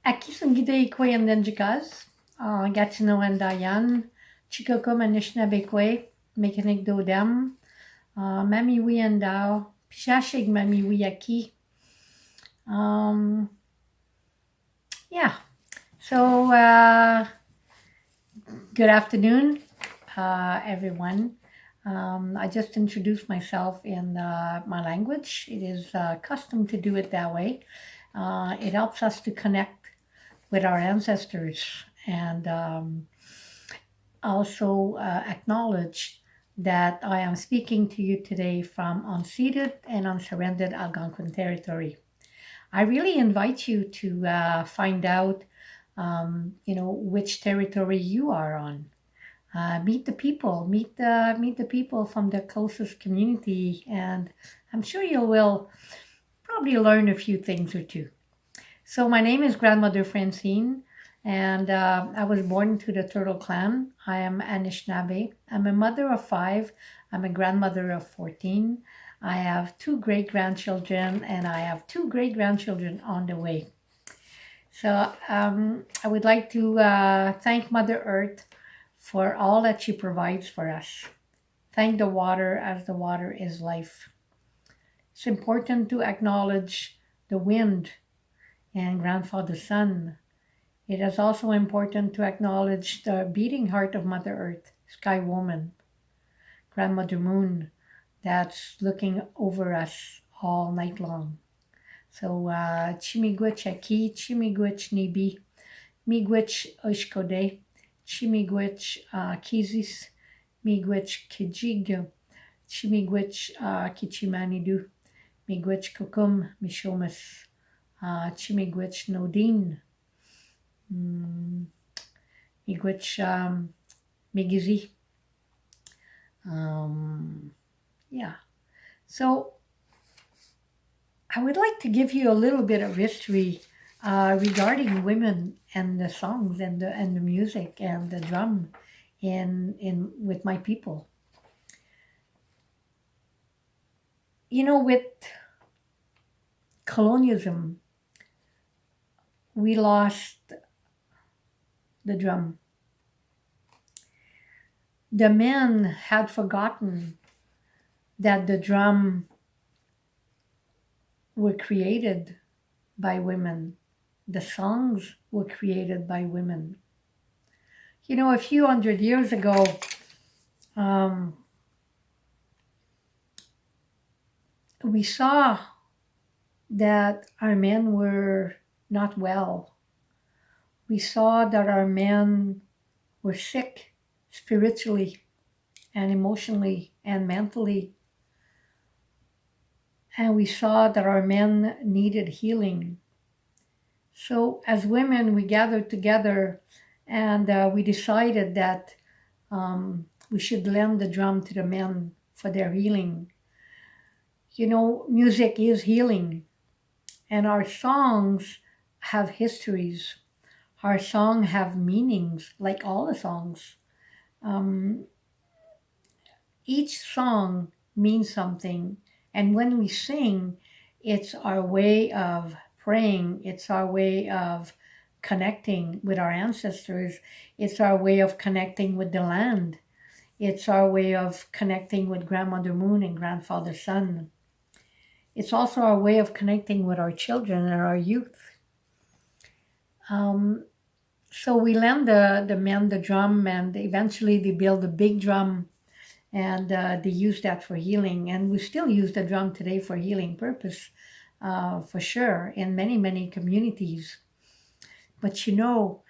Aquí sunt gidei kwe and Nenjikas, Gatineau and Dayan, Chikokum and Anishinaabe kwe, Mekanik Dodem, Mami wi and Dao, Pishashig Mami wi aki. Yeah, so good afternoon, everyone. I just introduced myself in my language. It is custom to do it that way. It helps us to connect with our ancestors and also acknowledge that I am speaking to you today from unceded and unsurrendered Algonquin territory. I really invite you to find out, which territory you are on. Meet the people, meet the people from the closest community, and I'm sure you will probably learn a few things or two. So my name is Grandmother Francine, and I was born into the Turtle Clan. I am Anishinaabe. I'm a mother of 5. I'm a grandmother of 14. I have 2 great-grandchildren, and I have 2 great-grandchildren on the way. So I would like to thank Mother Earth for all that she provides for us. Thank the water, as the water is life. It's important to acknowledge the wind and Grandfather Sun. It is also important to acknowledge the beating heart of Mother Earth, Sky Woman, Grandmother Moon, that's looking over us all night long. So, Chimigwich Aki, Chimigwich Nibi, Migwich Oshkode, Chimigwich Kizis, Migwich Kijig, Chimigwich Kichimanidu, Migwich Kukum Mishomas, Chimigwich Nodine, Migwich Migizi, Yeah. So I would like to give you a little bit of history regarding women and the songs and the music and the drum in with my people. You know, with colonialism, we lost the drum. The men had forgotten that the drum were created by women. The songs were created by women. You know, a few hundred years ago, um, we saw that our men were not well. We saw that our men were sick spiritually and emotionally and mentally. And we saw that our men needed healing. So, as women, we gathered together and we decided that we should lend the drum to the men for their healing. You know, music is healing, and our songs have histories. Our songs have meanings, like all the songs. Um, each song means something, and when we sing, it's our way of praying, it's our way of connecting with our ancestors, it's our way of connecting with the land, it's our way of connecting with Grandmother Moon and Grandfather Sun. It's also our way of connecting with our children and our youth. So we lend the men the drum, and eventually they build a big drum, and they use that for healing. And we still use the drum today for healing purpose, for sure, in many, many communities. But you know,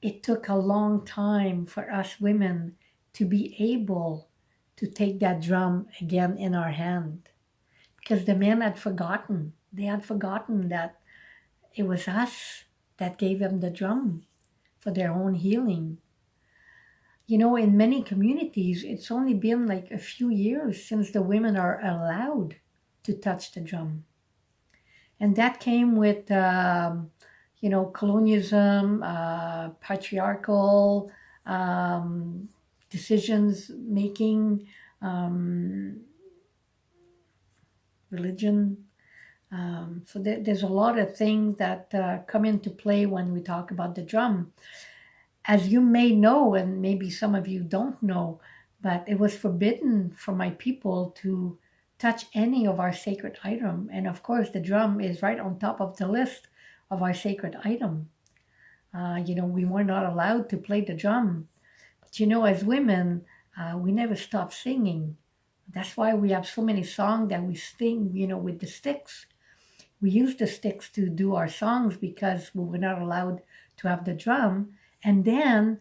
it took a long time for us women to be able to take that drum again in our hand, because the men had forgotten. They had forgotten that it was us that gave them the drum for their own healing. You know, in many communities, it's only been like a few years since the women are allowed to touch the drum. And that came with, you know, colonialism, patriarchal decisions making, religion. So there's a lot of things that come into play when we talk about the drum. As you may know, and maybe some of you don't know, but it was forbidden for my people to touch any of our sacred item. And of course, the drum is right on top of the list of our sacred item. You know, we were not allowed to play the drum. But you know, as women, we never stopped singing. That's why we have so many songs that we sing, you know, with the sticks. We use the sticks to do our songs because we were not allowed to have the drum. And then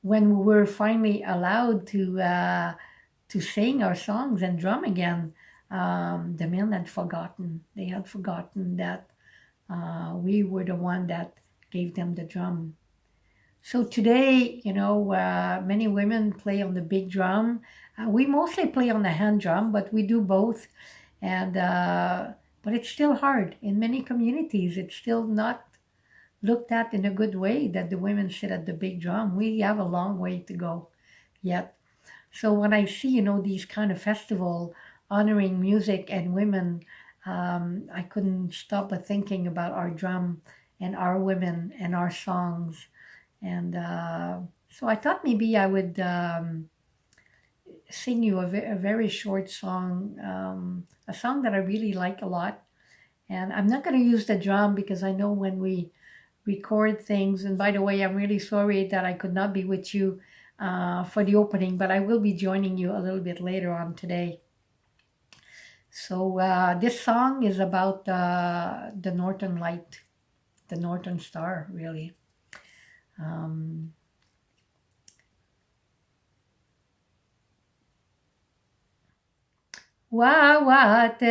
when we were finally allowed to sing our songs and drum again, the men had forgotten. They had forgotten that we were the one that gave them the drum. So today, you know, many women play on the big drum. We mostly play on the hand drum, but we do both. And but it's still hard in many communities. It's still not looked at in a good way that the women sit at the big drum. We have a long way to go yet. So when I see, you know, these kind of festival honoring music and women, I couldn't stop but thinking about our drum and our women and our songs. And so I thought maybe I would sing you a very short song, a song that I really like a lot. And I'm not going to use the drum because I know when we record things, and by the way, I'm really sorry that I could not be with you for the opening, but I will be joining you a little bit later on today. So this song is about the Northern Light, the Northern Star, really. Wawate,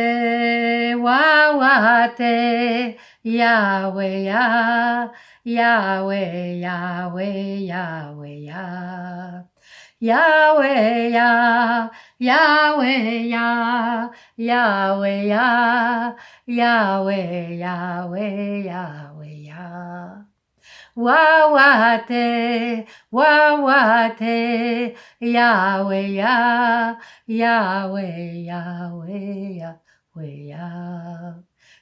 wawate, Yahweh, Yah, Yahweh, Yahweh, Yahweh, Yah. Yahweh, Yah, Yahweh, Yah, Yahweh, Yah, Yahweh, Yahweh, Yahweh, Yah. Wawate, Wawate, Yahweh, Yah, Yahweh, Yahweh, Yahweh, Yah.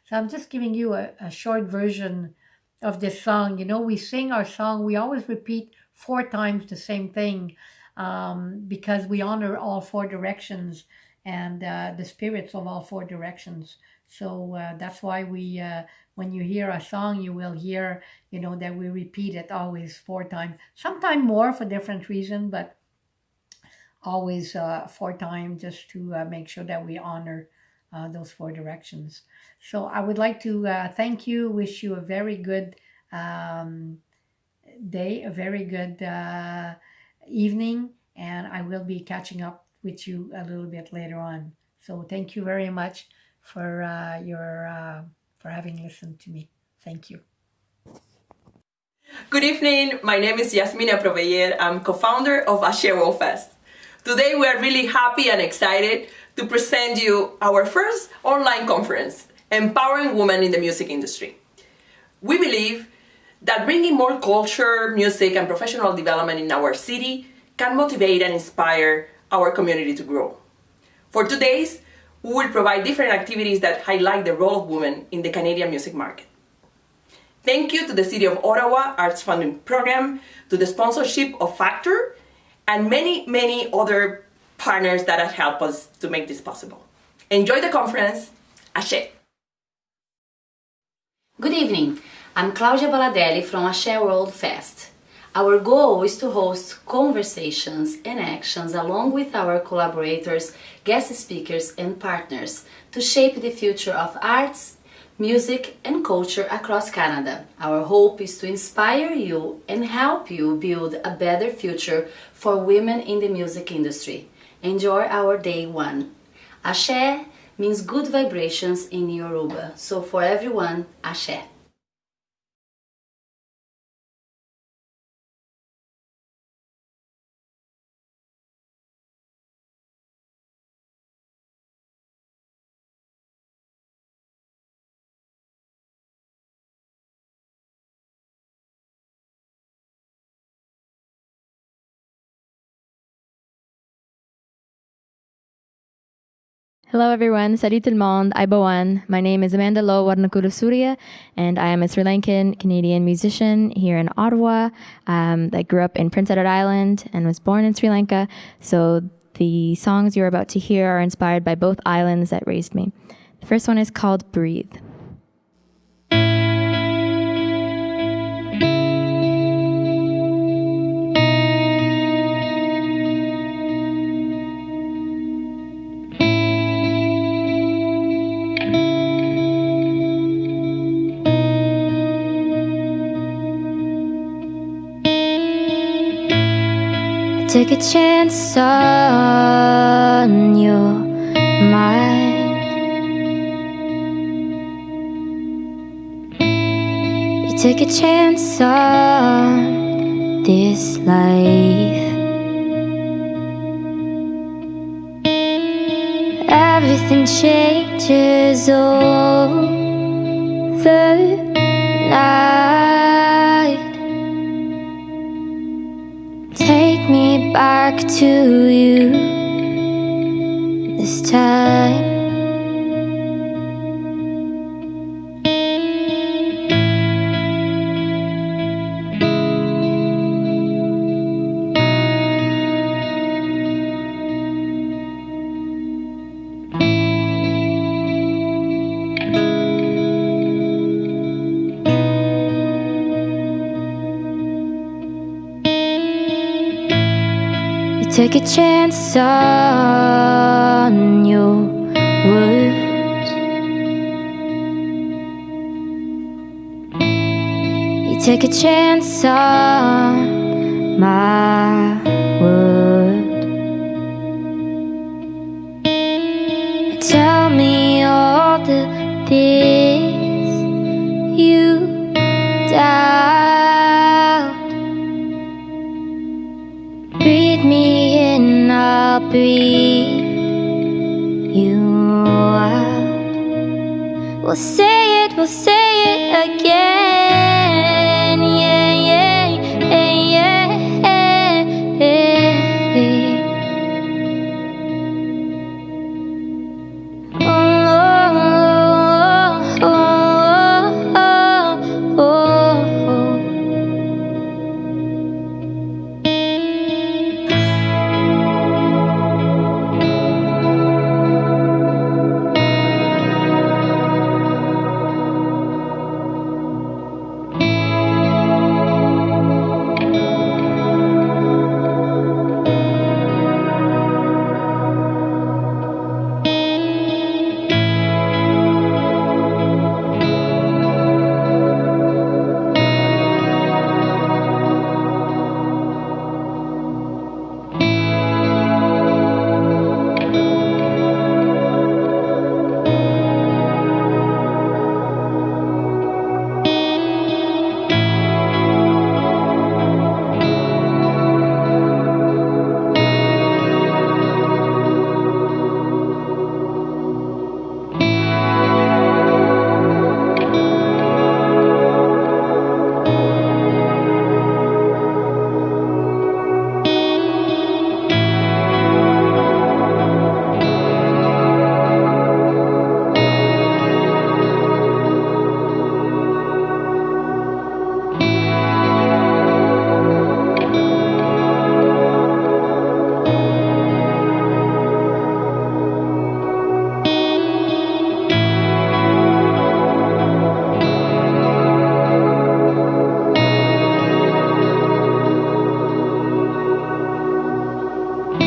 So I'm just giving you a short version of this song. You know, we sing our song, we always repeat 4 times the same thing, because we honor all 4 directions and the spirits of all 4 directions. So that's why when you hear a song, you will hear, that we repeat it always 4 times, sometimes more for different reason, but always 4 times, just to make sure that we honor those 4 directions. So I would like to thank you, wish you a very good um, day, a very good evening, and I will be catching up with you a little bit later on. So thank you very much for for having listened to me. Thank you. Good evening, my name is Yasmina Proveyer. I'm co-founder of Axé WorldFest. Today we are really happy and excited to present you our first online conference, Empowering Women in the Music Industry. We believe that bringing more culture, music, and professional development in our city can motivate and inspire our community to grow. For today's, we will provide different activities that highlight the role of women in the Canadian music market. Thank you to the City of Ottawa Arts Funding Program, to the sponsorship of Factor, and many, many other partners that have helped us to make this possible. Enjoy the conference. Axé. Good evening. I'm Claudia Balladelli from Axé WorldFest. Our goal is to host conversations and actions along with our collaborators, guest speakers, and partners to shape the future of arts, music, and culture across Canada. Our hope is to inspire you and help you build a better future for women in the music industry. Enjoy our day 1. Axé means good vibrations in Yoruba, so for everyone, Axé. Hello everyone, salut tout le monde, Aibawan. My name is Amanda Lowe Warnakurusurya, and I am a Sri Lankan Canadian musician here in Ottawa. I grew up in Prince Edward Island and was born in Sri Lanka, so the songs you're about to hear are inspired by both islands that raised me. The first one is called Breathe. Take a chance on your mind. You take a chance on this life. Everything changes overnight. Take me back to you this time. Take a chance on your words. You take a chance on my word. Tell me all the things you doubt. Read me I'll breathe you out. We'll say it again. Yeah, yeah, yeah, yeah, yeah. Oh, oh, oh, oh, oh, oh.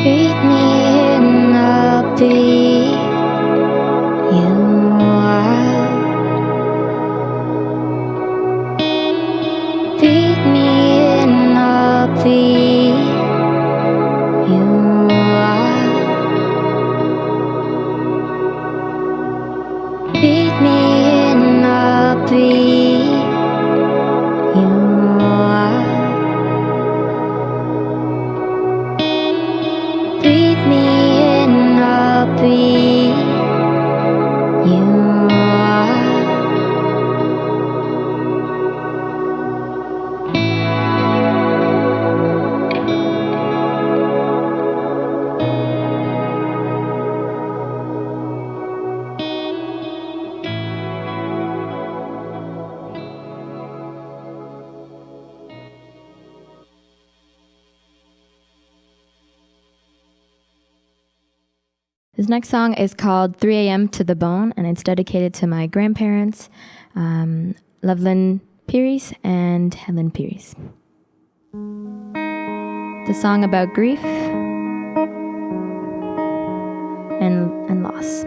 Breathe me in, I'll breathe you out. Breathe me in, I'll breathe you out. Breathe me in, I'll breathe you out. Breathe me in, I'll breathe you out. This next song is called 3 a.m. to the Bone, and it's dedicated to my grandparents, Loveland Pearies and Helen Pearies. The song about grief and loss.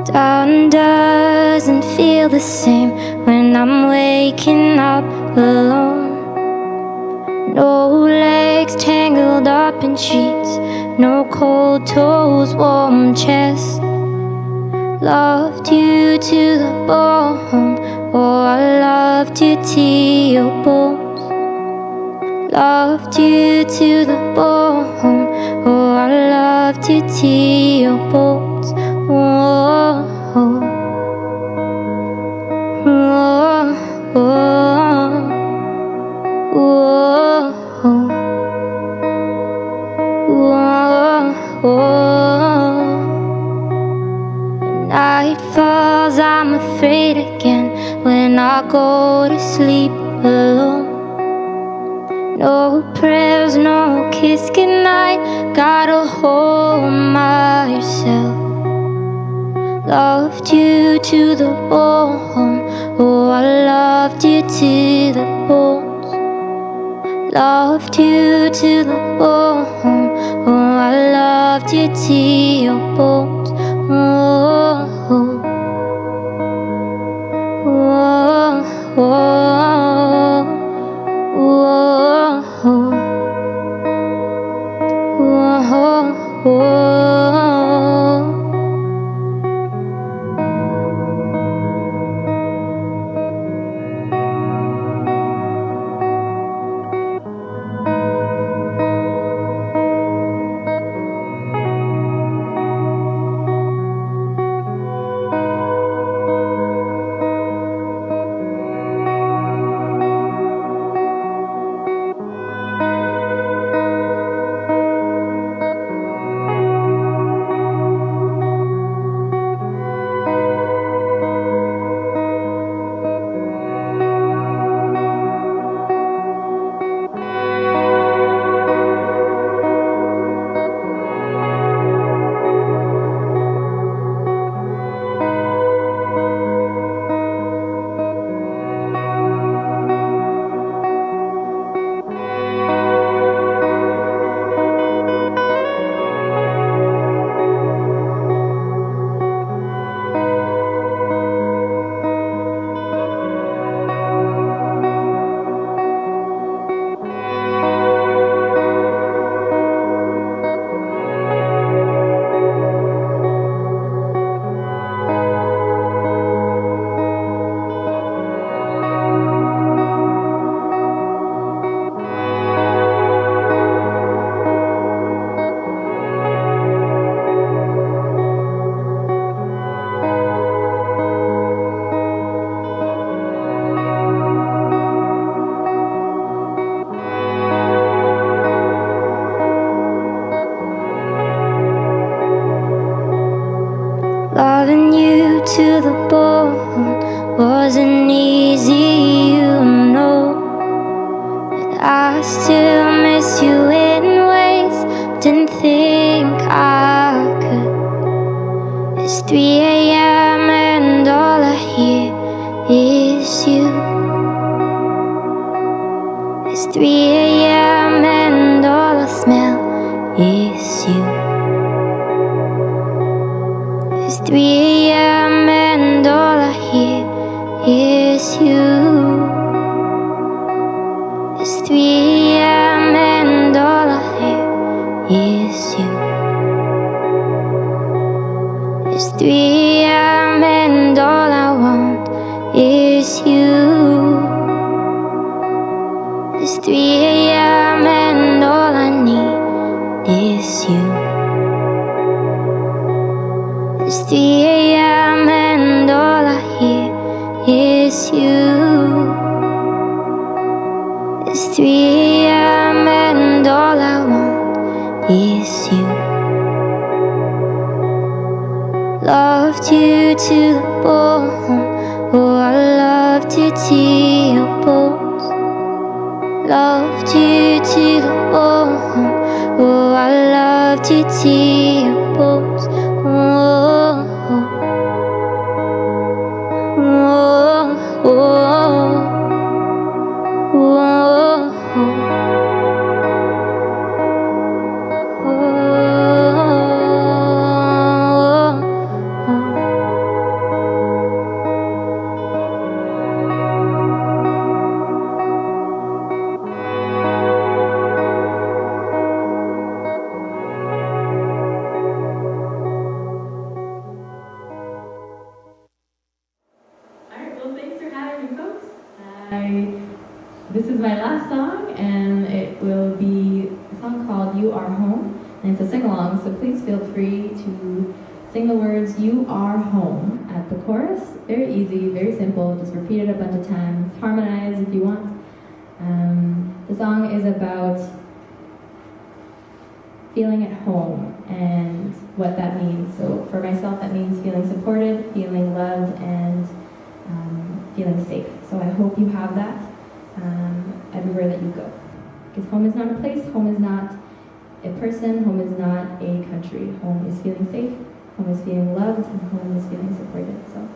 Dawn doesn't feel the same when I'm waking up alone. No legs tangled up in sheets, no cold toes, warm chest. Loved you to the bone, oh I loved you to your bones. Loved you to the bone, oh loved you till your bones. Whoa, whoa, whoa, whoa, whoa, whoa. Night falls, I'm afraid again when I go to sleep alone. No prayers, no kiss goodnight, gotta hold myself. Loved you to the bone, oh I loved you to the bones. Loved you to the bone, oh I loved you to your bones. Oh, oh, oh, oh, oh, oh, oh. Loving you to the bone wasn't easy, you know. And I still miss you in ways didn't think I could. It's 3 a.m. and all I hear is you. It's 3 a.m. and all I smell is you. It's 3 a.m. and all I hear is you. It's 3 a.m. and all I hear is you. It's 3 a.m. and all I want is you. It's 3 a.m. and all I need is you. It's 3 a.m. and all I hear is you. It's 3 a.m. and all I want is you. Loved you to the bone, oh I loved you to your bones. Loved you to the bone, oh I loved you to your bones. Oh, oh, oh, are home. And it's a sing-along, so please feel free to sing the words, you are home, at the chorus. Very easy, very simple, just repeat it a bunch of times. Harmonize if you want. The song is about feeling at home and what that means. So for myself, that means feeling supported, feeling loved, and feeling safe. So I hope you have that everywhere that you go. Because home is not a place, home is not a person, home is not a country. Home is feeling safe, home is feeling loved, and home is feeling supported. So.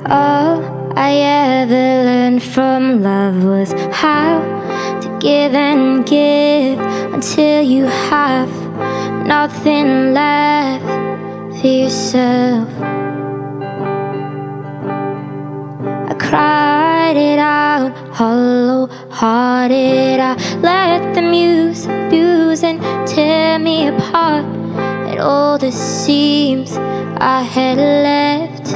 All I ever learned from love was how to give and give until you have nothing left for yourself. I cried it out, hollow-hearted. I let them use, abuse, and tear me apart at all the seams I had left.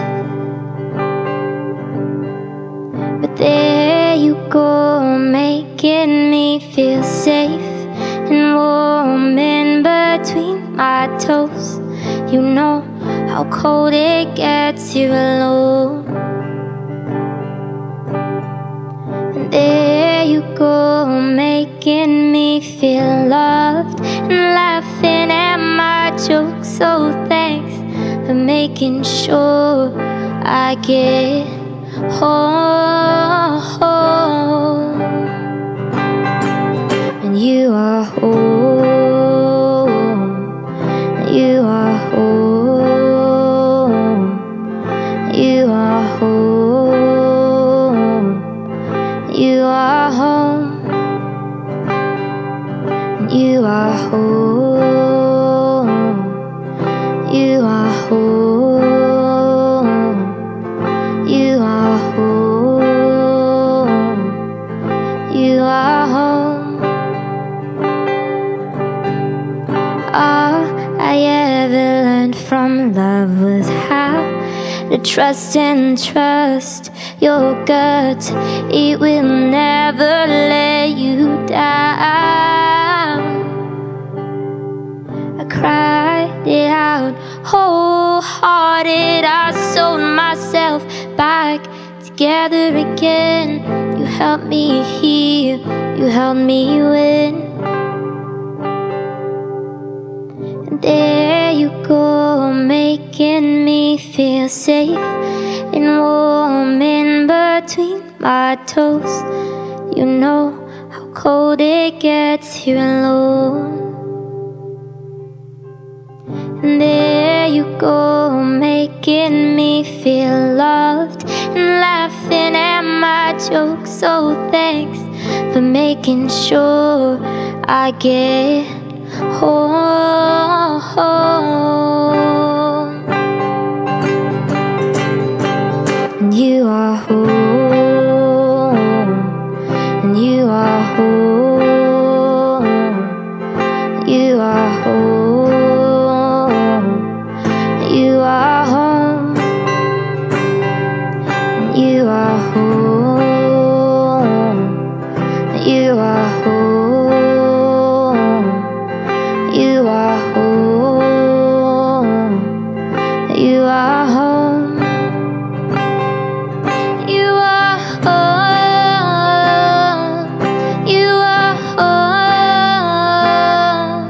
But there you go, making me feel safe and warm in between my toes. You know how cold it gets here alone. And there you go, making me feel loved and laughing at my jokes. So thanks for making sure I get home. And you are home. You are home. You are home. You are home. You are home. You are home. You are home. You are home. All I ever learned from love was how to trust and trust your gut. It will never let you down. I cried it out, wholehearted. I sold myself back together again. You helped me heal, you helped me win. And there you go, making me feel safe and warm in between my toes. You know how cold it gets here alone. And there you go, making me feel loved and laughing at my jokes. So thanks for making sure I get home. And you are home. And you are home. You are home. You are home. You are home. You are home. You are home. You are home. You are home. You are home.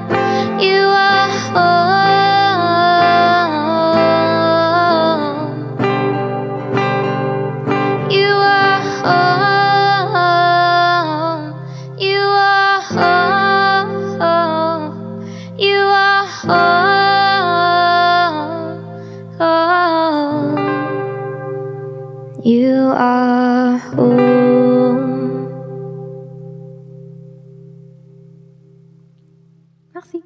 You are home. You are home. You are Merci.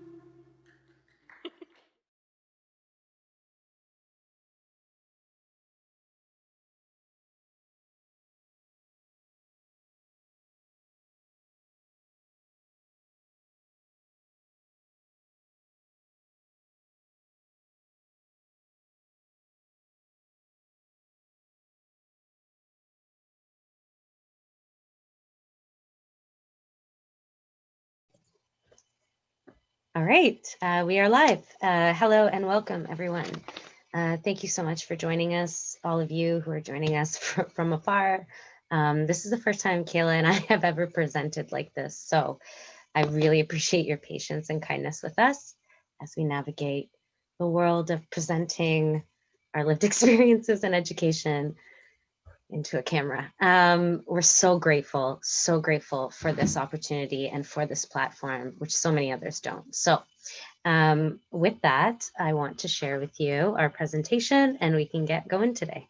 All right, we are live. Hello and welcome, everyone. Thank you so much for joining us, all of you who are joining us from afar. This is the first time Kayla and I have ever presented like this, so I really appreciate your patience and kindness with us as we navigate the world of presenting our lived experiences and education into a camera. We're so grateful for this opportunity and for this platform, which so many others don't. So with that, I want to share with you our presentation and we can get going today.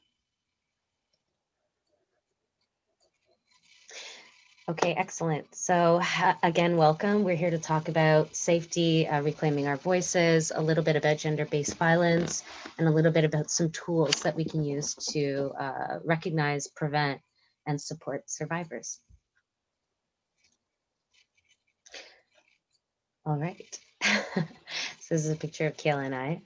Okay, excellent. So again, welcome. We're here to talk about safety, reclaiming our voices, a little bit about gender-based violence, and a little bit about some tools that we can use to recognize, prevent, and support survivors. All right. So this is a picture of Kayla and I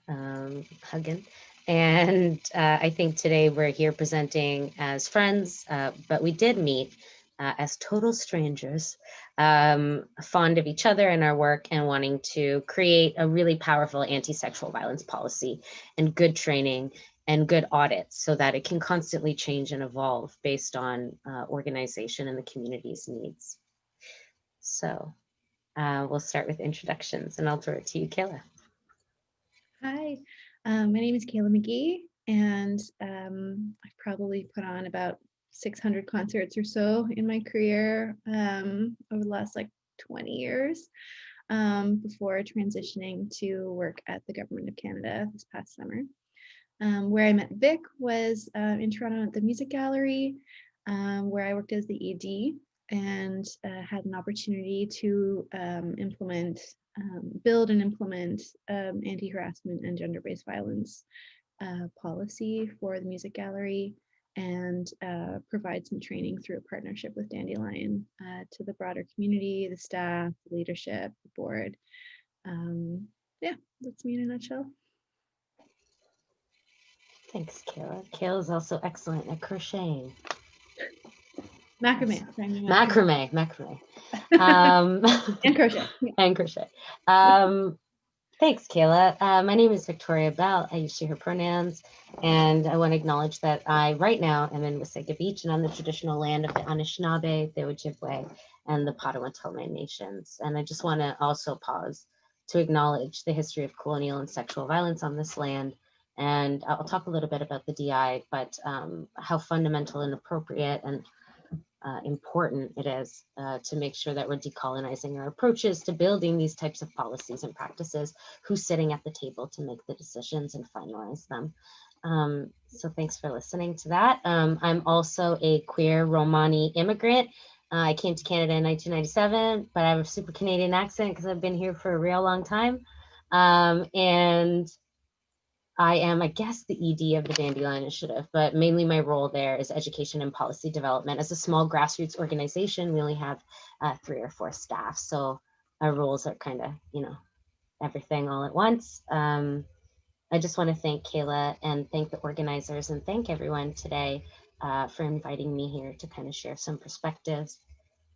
hugging. And I think today we're here presenting as friends, but we did meet as total strangers, fond of each other and our work and wanting to create a really powerful anti-sexual violence policy and good training and good audits so that it can constantly change and evolve based on organization and the community's needs. So we'll start with introductions and I'll throw it to you, Kayla. Hi, my name is Kayla McGee, and I've probably put on about 600 concerts or so in my career over the last 20 years before transitioning to work at the Government of Canada this past summer. Where I met Vic was in Toronto at the Music Gallery, where I worked as the ED and had an opportunity to build and implement anti-harassment and gender-based violence policy for the Music Gallery and provide some training through a partnership with Dandelion to the broader community, the staff, the leadership, the board. Yeah, that's me in a nutshell. Thanks, Kayla. Kayla is also excellent at crocheting. Macrame. Macrame. And crochet. Yeah. And crochet. Thanks, Kayla. My name is Viktoria Belle. I use she, her pronouns. And I want to acknowledge that I, right now, am in Wasaga Beach and on the traditional land of the Anishinaabe, the Ojibwe, and the Potawatomi nations. And I just want to also pause to acknowledge the history of colonial and sexual violence on this land. And I'll talk a little bit about the DI, but how fundamental and appropriate and important it is to make sure that we're decolonizing our approaches to building these types of policies and practices, who's sitting at the table to make the decisions and finalize them. So thanks for listening to that. I'm also a queer Romani immigrant. I came to Canada in 1997, but I have a super Canadian accent because I've been here for a real long time. And I am, I guess, the ED of the Dandelion Initiative, but mainly my role there is education and policy development. As a small grassroots organization, we only have 3 or 4 staff. So our roles are kind of, everything all at once. I just want to thank Kayla and thank the organizers and thank everyone today for inviting me here to kind of share some perspectives.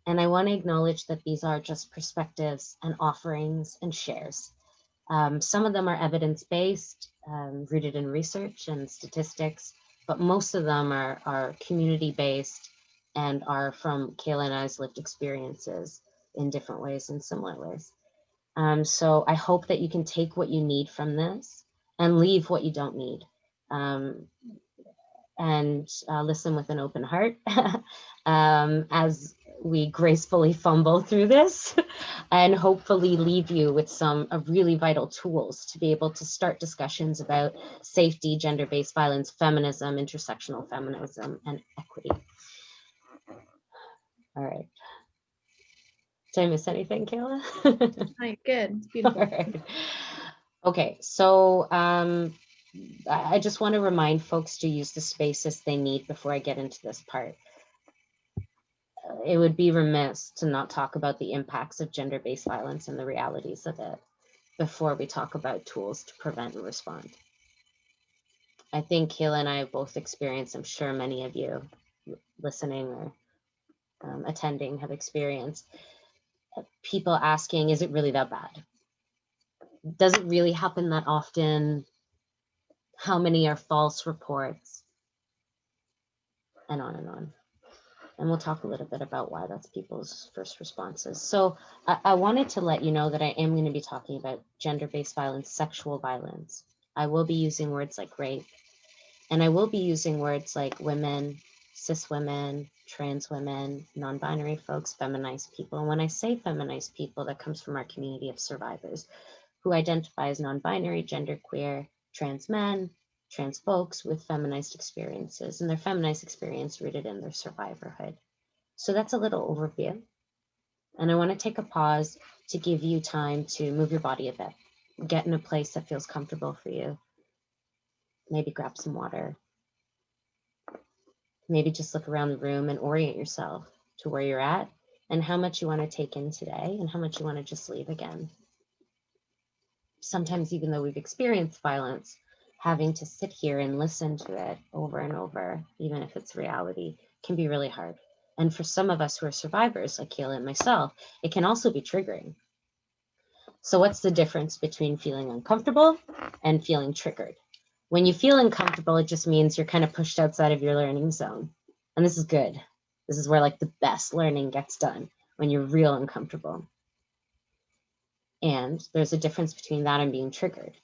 And I want to acknowledge that these are just perspectives and offerings and shares. Some of them are evidence-based, rooted in research and statistics, but most of them are community-based and are from Kayla and I's lived experiences in different ways and similar ways. So I hope that you can take what you need from this and leave what you don't need, and listen with an open heart as we gracefully fumble through this and hopefully leave you with some really vital tools to be able to start discussions about safety, gender-based violence, feminism, intersectional feminism, and equity. All right. Did I miss anything, Kayla? Hi, good. It's beautiful. All right. Okay, so I just want to remind folks to use the spaces they need before I get into this part. It would be remiss to not talk about the impacts of gender-based violence and the realities of it before we talk about tools to prevent and respond. I think Kayla and I have both experienced, I'm sure many of you listening or attending have experienced, people asking, is it really that bad? Does it really happen that often? How many are false reports? And on and on. And we'll talk a little bit about why that's people's first responses. So I wanted to let you know that I am going to be talking about gender-based violence, sexual violence. I will be using words like rape, and I will be using words like women, cis women, trans women, non-binary folks, feminized people. And when I say feminized people, that comes from our community of survivors who identify as non-binary, genderqueer, trans men, trans folks with feminized experiences, and their feminized experience rooted in their survivorhood. So that's a little overview. And I want to take a pause to give you time to move your body a bit, get in a place that feels comfortable for you. Maybe grab some water. Maybe just look around the room and orient yourself to where you're at and how much you want to take in today and how much you want to just leave again. Sometimes, even though we've experienced violence, having to sit here and listen to it over and over, even if it's reality, can be really hard. And for some of us who are survivors, like Kayla and myself, it can also be triggering. So what's the difference between feeling uncomfortable and feeling triggered? When you feel uncomfortable, it just means you're kind of pushed outside of your learning zone. And this is good. This is where like the best learning gets done, when you're real uncomfortable. And there's a difference between that and being triggered.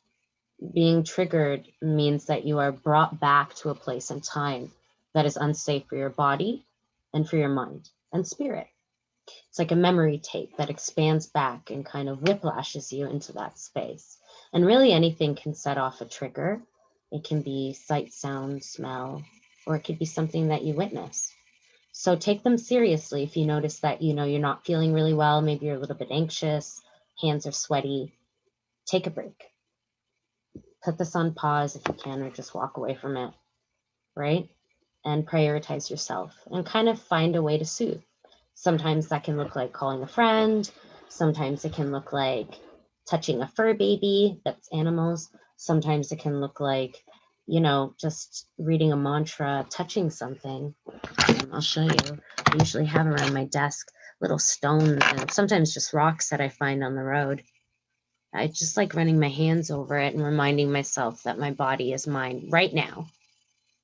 Being triggered means that you are brought back to a place and time that is unsafe for your body and for your mind and spirit. It's like a memory tape that expands back and kind of whiplashes you into that space. And really anything can set off a trigger. It can be sight, sound, smell, or it could be something that you witness. So take them seriously if you notice that, you're not feeling really well, maybe you're a little bit anxious, hands are sweaty. Take a break. Put this on pause if you can, or just walk away from it, right? And prioritize yourself and kind of find a way to soothe. Sometimes that can look like calling a friend. Sometimes it can look like touching a fur baby, that's animals. Sometimes it can look like, just reading a mantra, touching something. I'll show you. I usually have around my desk little stones and sometimes just rocks that I find on the road. I just like running my hands over it and reminding myself that my body is mine right now,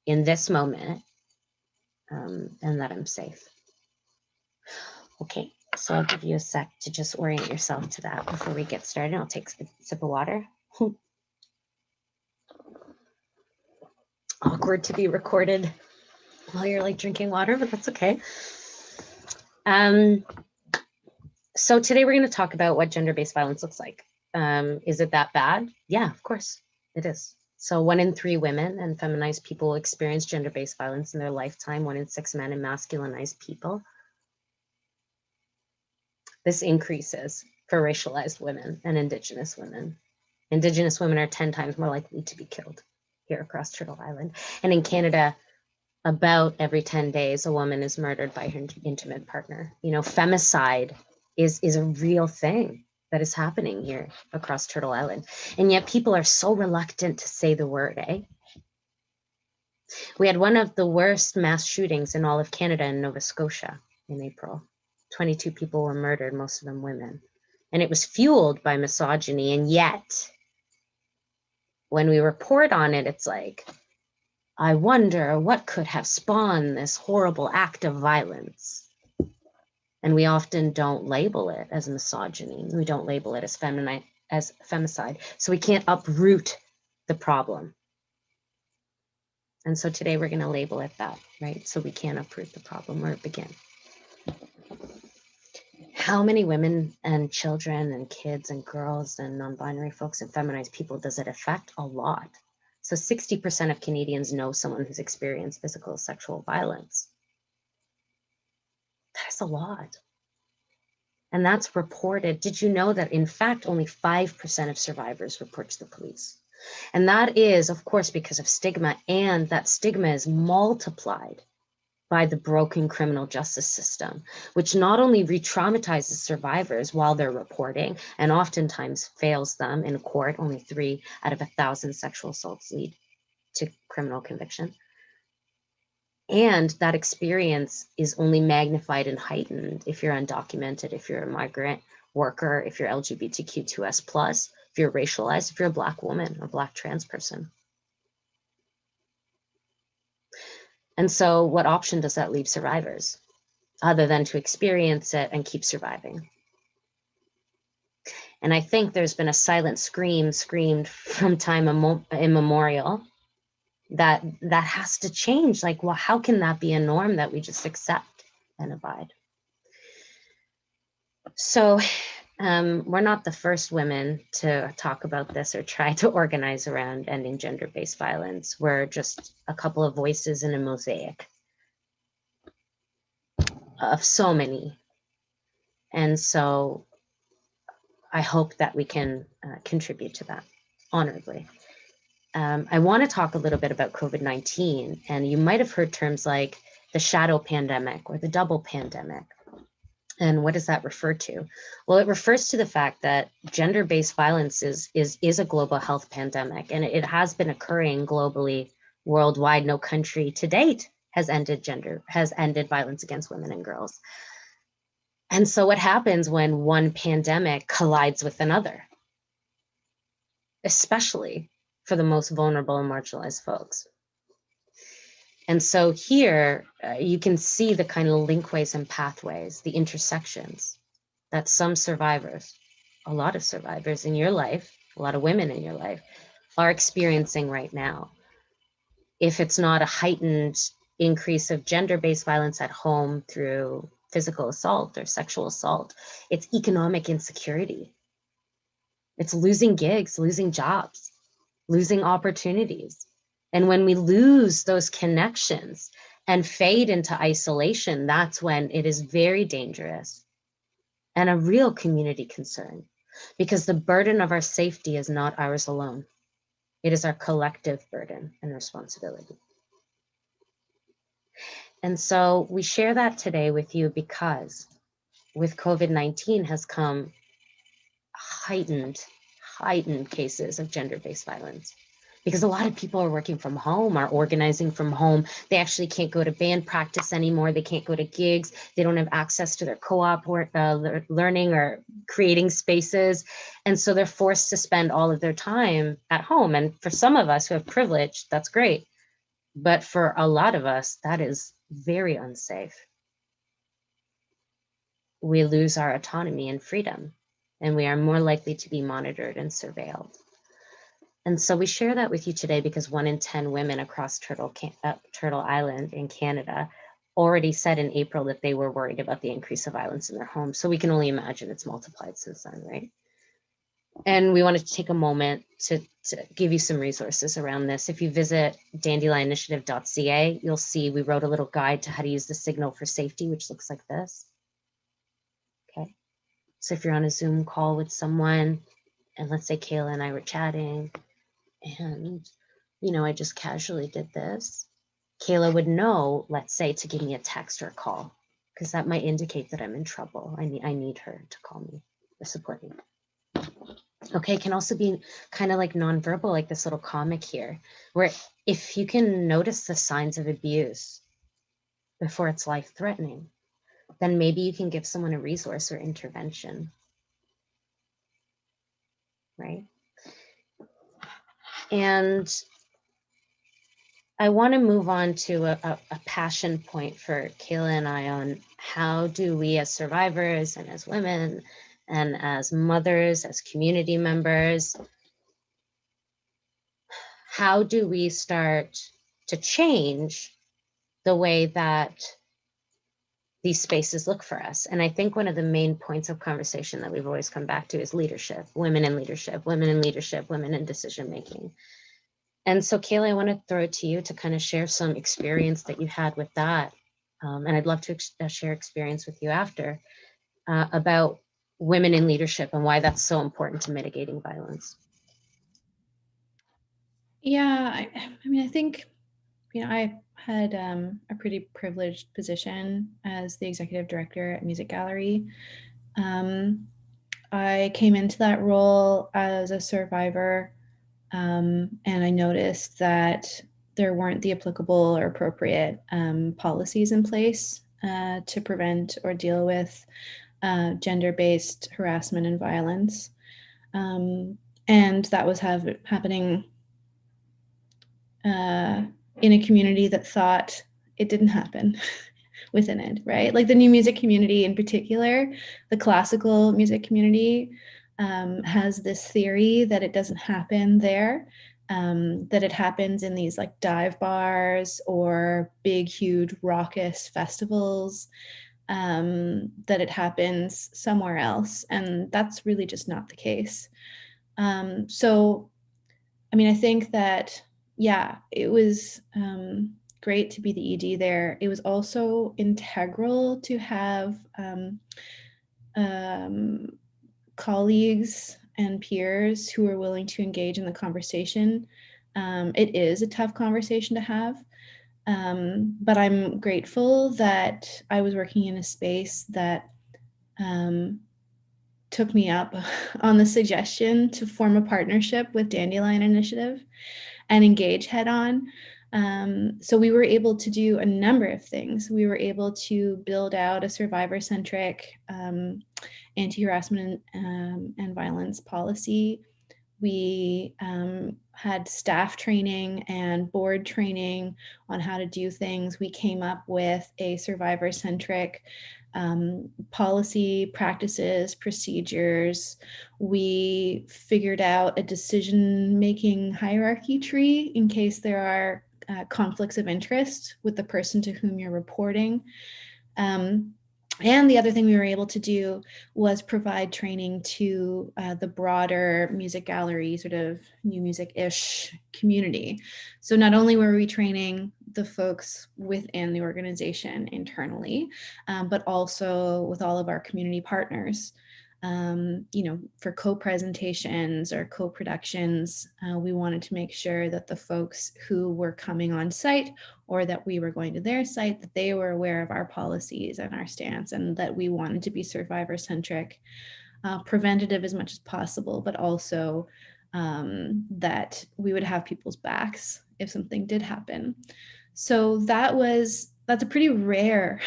in this moment, and that I'm safe. Okay, so I'll give you a sec to just orient yourself to that before we get started. I'll take a sip of water. Awkward to be recorded while you're like drinking water, but that's okay. So today we're going to talk about what gender-based violence looks like. Is it that bad? Yeah, of course it is. So 1 in 3 women and feminized people experience gender-based violence in their lifetime. 1 in 6 men and masculinized people. This increases for racialized women and Indigenous women. Indigenous women are 10 times more likely to be killed here across Turtle Island. And in Canada, about every 10 days, a woman is murdered by her intimate partner. Femicide is a real thing that is happening here across Turtle Island. And yet people are so reluctant to say the word, eh? We had one of the worst mass shootings in all of Canada in Nova Scotia in April. 22 people were murdered, most of them women. And it was fueled by misogyny. And yet, when we report on it, it's like, I wonder what could have spawned this horrible act of violence. And we often don't label it as misogyny. We don't label it as femicide. So we can't uproot the problem. And so today we're going to label it that, right? So we can uproot the problem where it began. How many women and children and kids and girls and non-binary folks and feminized people does it affect? A lot. So 60% of Canadians know someone who's experienced physical sexual violence. That is a lot. And that's reported. Did you know that in fact, only 5% of survivors report to the police? And that is, of course, because of stigma, and that stigma is multiplied by the broken criminal justice system, which not only re-traumatizes survivors while they're reporting and oftentimes fails them in court. Only 3 out of 1,000 sexual assaults lead to criminal conviction. And that experience is only magnified and heightened if you're undocumented, if you're a migrant worker, if you're LGBTQ2S+, if you're racialized, if you're a Black woman or Black trans person. And so what option does that leave survivors other than to experience it and keep surviving? And I think there's been a silent scream screamed from time immemorial that has to change. Like, well, how can that be a norm that we just accept and abide? So we're not the first women to talk about this or try to organize around ending gender-based violence. We're just a couple of voices in a mosaic of so many. And so I hope that we can contribute to that honorably. I want to talk a little bit about COVID-19, and you might have heard terms like the shadow pandemic or the double pandemic. And what does that refer to? Well, it refers to the fact that gender-based violence is a global health pandemic, and it has been occurring globally, worldwide. No country to date has ended violence against women and girls. And so what happens when one pandemic collides with another, especially for the most vulnerable and marginalized folks? And so here you can see the kind of linkways and pathways, the intersections that some survivors, a lot of survivors in your life, a lot of women in your life are experiencing right now. If it's not a heightened increase of gender-based violence at home through physical assault or sexual assault, it's economic insecurity. It's losing gigs, losing jobs, losing opportunities. And when we lose those connections and fade into isolation, that's when it is very dangerous and a real community concern, because the burden of our safety is not ours alone. It is our collective burden and responsibility. And so we share that today with you because with COVID-19 has come heightened cases of gender-based violence. Because a lot of people are working from home, are organizing from home. They actually can't go to band practice anymore. They can't go to gigs. They don't have access to their co-op learning or creating spaces. And so they're forced to spend all of their time at home. And for some of us who have privilege, that's great. But for a lot of us, that is very unsafe. We lose our autonomy and freedom, and we are more likely to be monitored and surveilled. And so we share that with you today because 1 in 10 women across Turtle Island in Canada already said in April that they were worried about the increase of violence in their homes. So we can only imagine it's multiplied since then, right? And we wanted to take a moment to give you some resources around this. If you visit dandelioninitiative.ca, you'll see we wrote a little guide to how to use the signal for safety, which looks like this. Okay. So if you're on a Zoom call with someone, and let's say Kayla and I were chatting, and, you know, I just casually did this, Kayla would know, let's say, to give me a text or a call, because that might indicate that I'm in trouble. I need her to call me or support me. Okay, it can also be kind of like nonverbal, like this little comic here, where if you can notice the signs of abuse before it's life-threatening, then maybe you can give someone a resource or intervention, right? And I want to move on to a passion point for Kayla and I on how do we as survivors and as women and as mothers, as community members, how do we start to change the way that these spaces look for us? And I think one of the main points of conversation that we've always come back to is leadership, women in leadership, women in leadership, women in decision making. And so, Kayla, I want to throw it to you to kind of share some experience that you had with that. And I'd love to share experience with you after about women in leadership and why that's so important to mitigating violence. Yeah, I mean, I think, I had a pretty privileged position as the executive director at Music Gallery. I came into that role as a survivor, and I noticed that there weren't the applicable or appropriate policies in place to prevent or deal with gender-based harassment and violence. And that was happening in a community that thought it didn't happen within it, right? Like the new music community in particular, the classical music community has this theory that it doesn't happen there, that it happens in these like dive bars or big, huge, raucous festivals, that it happens somewhere else. And that's really just not the case. So, I mean, I think that, yeah, it was great to be the ED there. It was also integral to have colleagues and peers who are willing to engage in the conversation. It is a tough conversation to have, but I'm grateful that I was working in a space that took me up on the suggestion to form a partnership with Dandelion Initiative and engage head on. So we were able to do a number of things. We were able to build out a survivor-centric anti-harassment and violence policy. We had staff training and board training on how to do things. We came up with a survivor-centric policy, practices, procedures. We figured out a decision-making hierarchy tree in case there are conflicts of interest with the person to whom you're reporting. And the other thing we were able to do was provide training to the broader music gallery, sort of new music-ish community. So not only were we training the folks within the organization internally, but also with all of our community partners. For co-presentations or co-productions, we wanted to make sure that the folks who were coming on site or that we were going to their site, that they were aware of our policies and our stance, and that we wanted to be survivor-centric, preventative as much as possible, but also that we would have people's backs if something did happen. So that's a pretty rare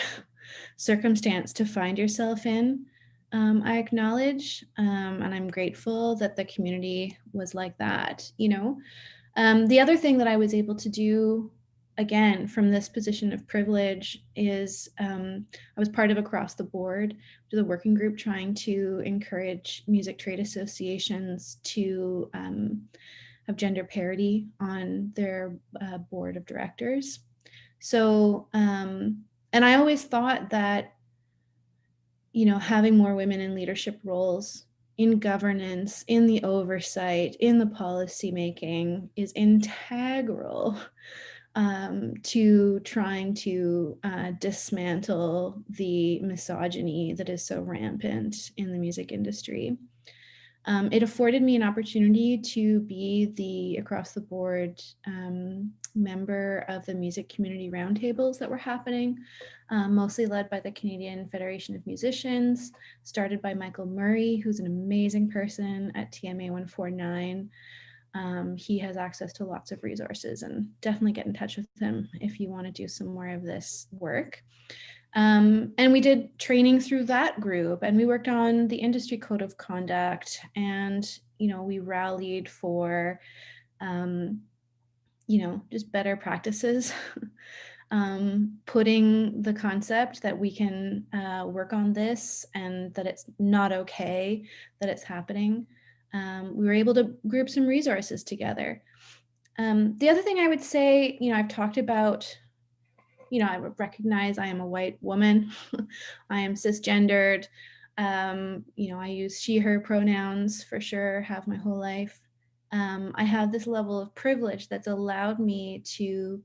circumstance to find yourself in. I acknowledge, and I'm grateful that the community was like that, The other thing that I was able to do, again, from this position of privilege is I was part of Across the Board, which is a working group trying to encourage music trade associations to have gender parity on their board of directors. So, and I always thought that having more women in leadership roles, in governance, in the oversight, in the policy making is integral to trying to dismantle the misogyny that is so rampant in the music industry. It afforded me an opportunity to be the across the board member of the music community roundtables that were happening, mostly led by the Canadian Federation of Musicians, started by Michael Murray, who's an amazing person at TMA 149. He has access to lots of resources, and definitely get in touch with him if you want to do some more of this work. And we did training through that group, and we worked on the industry code of conduct, and we rallied for just better practices, putting the concept that we can work on this and that it's not okay that it's happening. We were able to group some resources together. The other thing I would say, I've talked about, I recognize I am a white woman. I am cisgendered. I use she, her pronouns for sure, have my whole life. I have this level of privilege that's allowed me to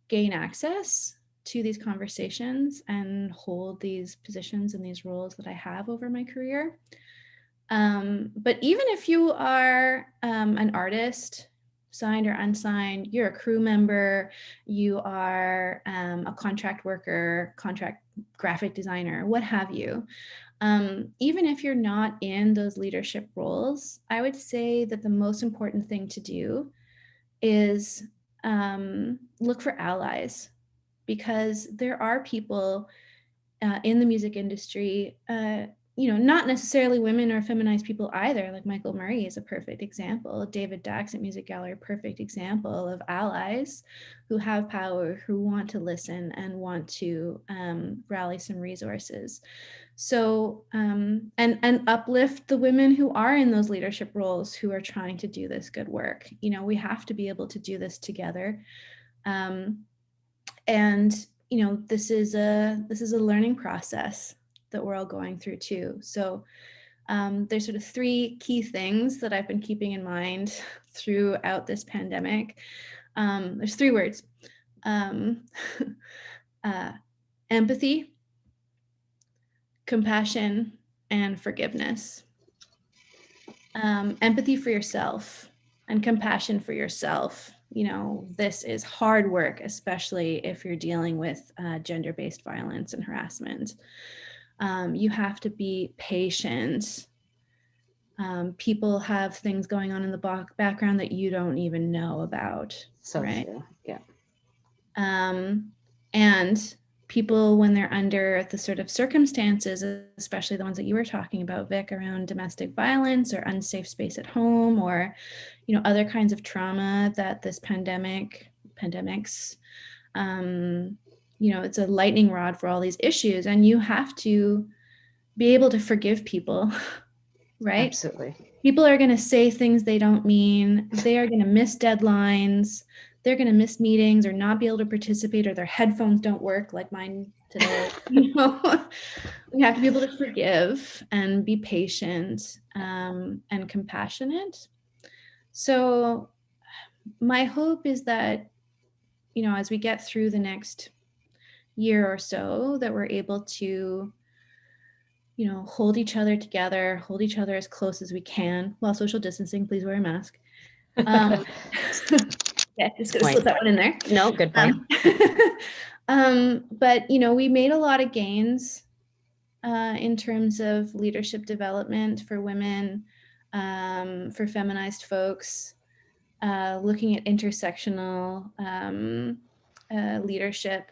gain access to these conversations and hold these positions and these roles that I have over my career. But even if you are an artist, signed or unsigned, you're a crew member, you are a contract worker, contract graphic designer, what have you. Even if you're not in those leadership roles, I would say that the most important thing to do is look for allies, because there are people in the music industry, not necessarily women or feminized people either. Like Michael Murray is a perfect example. David Dax at Music Gallery, perfect example of allies who have power, who want to listen and want to rally some resources. So, and uplift the women who are in those leadership roles who are trying to do this good work. We have to be able to do this together. And this is a learning process that we're all going through too. So there's sort of three key things that I've been keeping in mind throughout this pandemic. There's three words: empathy, compassion, and forgiveness. Empathy for yourself and compassion for yourself. This is hard work, especially if you're dealing with gender-based violence and harassment. You have to be patient. People have things going on in the background that you don't even know about. So right? true. Yeah. And people, when they're under the sort of circumstances, especially the ones that you were talking about, Vic, around domestic violence or unsafe space at home, or other kinds of trauma that this pandemics, it's a lightning rod for all these issues, and you have to be able to forgive people, right? Absolutely. People are going to say things they don't mean. They are going to miss deadlines. They're going to miss meetings or not be able to participate, or their headphones don't work like mine today. We have to be able to forgive and be patient and compassionate. So my hope is that, as we get through the next year or so, that we're able to, hold each other together, hold each other as close as we can while social distancing. Please wear a mask. Yeah, just gonna slip that one in there. No, good point. But we made a lot of gains in terms of leadership development for women, for feminized folks, looking at intersectional leadership.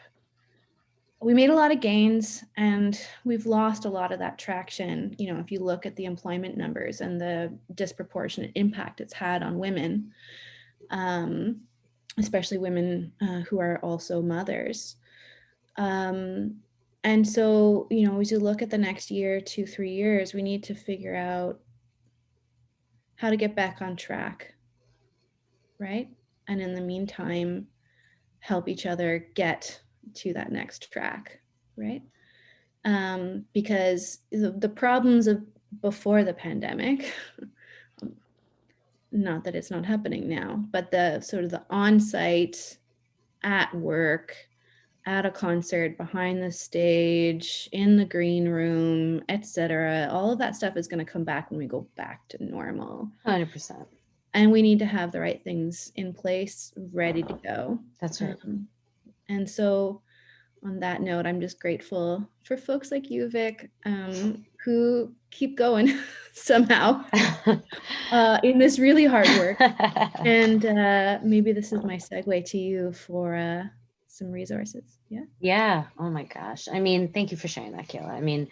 We made a lot of gains, and we've lost a lot of that traction. If you look at the employment numbers and the disproportionate impact it's had on women, especially women who are also mothers. And so, as you look at the next year, 2-3 years, we need to figure out how to get back on track, right? And in the meantime, help each other get to that next track, right? Because the problems of before the pandemic, not that it's not happening now, but the sort of the on-site, at work, at a concert, behind the stage, in the green room, etc., all of that stuff is going to come back when we go back to normal. 100%. And we need to have the right things in place, ready to go. That's right. And so on that note, I'm just grateful for folks like you, Vic, who keep going somehow in this really hard work. And maybe this is my segue to you for some resources. Yeah. Yeah. Oh my gosh. I mean, thank you for sharing that, Kayla. I mean,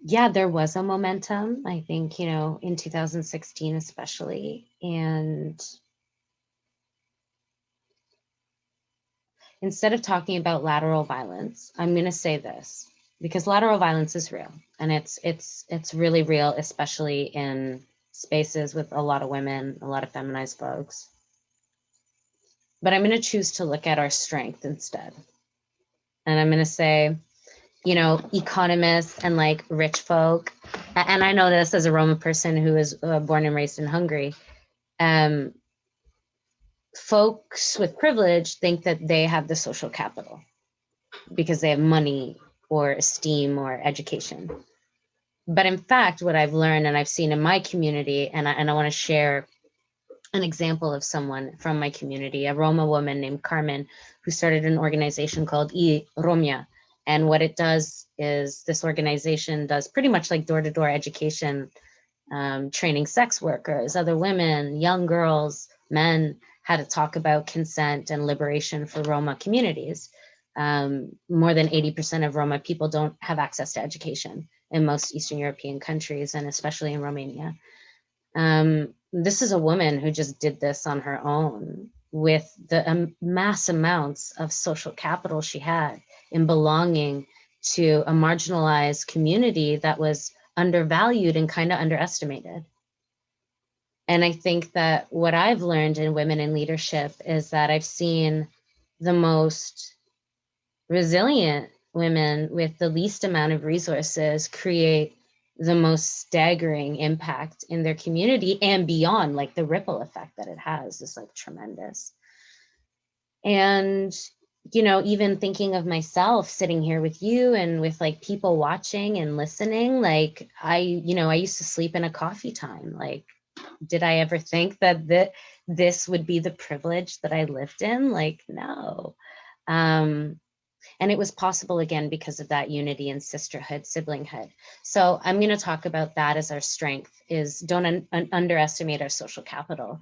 yeah, there was a momentum, I think, in 2016 especially. And instead of talking about lateral violence, I'm going to say this, because lateral violence is real, and it's really real, especially in spaces with a lot of women, a lot of feminized folks. But I'm going to choose to look at our strength instead. And I'm going to say, economists and like rich folk, and I know this as a Roma person who is born and raised in Hungary, folks with privilege think that they have the social capital because they have money or esteem or education. But in fact, what I've learned and I've seen in my community, and I want to share an example of someone from my community, a Roma woman named Carmen, who started an organization called I Romia. And what it does is this organization does pretty much like door-to-door education, training sex workers, other women, young girls, men, how to talk about consent and liberation for Roma communities. More than 80% of Roma people don't have access to education in most Eastern European countries, and especially in Romania. This is a woman who just did this on her own with the mass amounts of social capital she had in belonging to a marginalized community that was undervalued and kind of underestimated. And I think that what I've learned in women in leadership is that I've seen the most resilient women with the least amount of resources create the most staggering impact in their community and beyond. Like the ripple effect that it has is like tremendous. And, you know, even thinking of myself sitting here with you and with like people watching and listening, like I used to sleep in a coffee time. Like, did I ever think that this would be the privilege that I lived in? Like, no. And it was possible again because of that unity and sisterhood, siblinghood. So I'm going to talk about that as our strength, is don't underestimate our social capital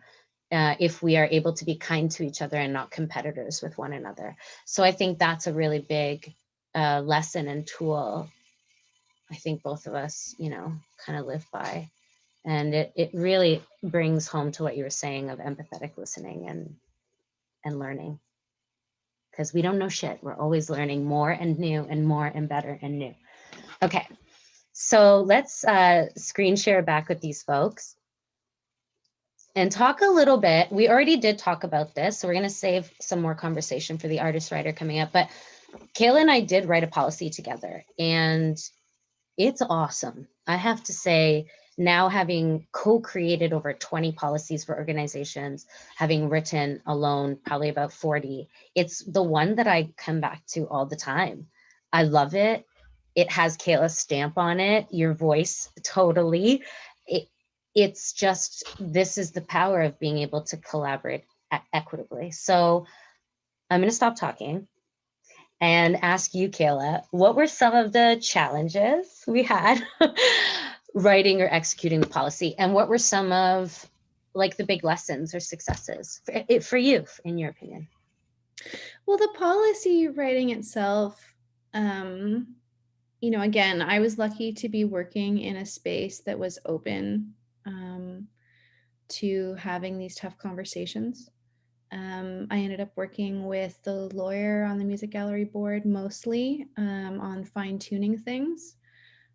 if we are able to be kind to each other and not competitors with one another. So I think that's a really big lesson and tool I think both of us, you know, kind of live by. And it really brings home to what you were saying of empathetic listening and learning. Because we don't know shit. We're always learning more and new and more and better and new. Okay, so let's screen share back with these folks and talk a little bit. We already did talk about this, so we're gonna save some more conversation for the artist writer coming up. But Kayla and I did write a policy together, and it's awesome. I have to say, now having co-created over 20 policies for organizations, having written alone probably about 40, it's the one that I come back to all the time. I love it. It has Kayla's stamp on it, your voice, totally. It's just, this is the power of being able to collaborate equitably. So I'm going to stop talking and ask you, Kayla, what were some of the challenges we had writing or executing the policy? And what were some of like the big lessons or successes for you, in your opinion? Well, the policy writing itself, you know, again, I was lucky to be working in a space that was open to having these tough conversations. I ended up working with the lawyer on the music gallery board mostly on fine-tuning things.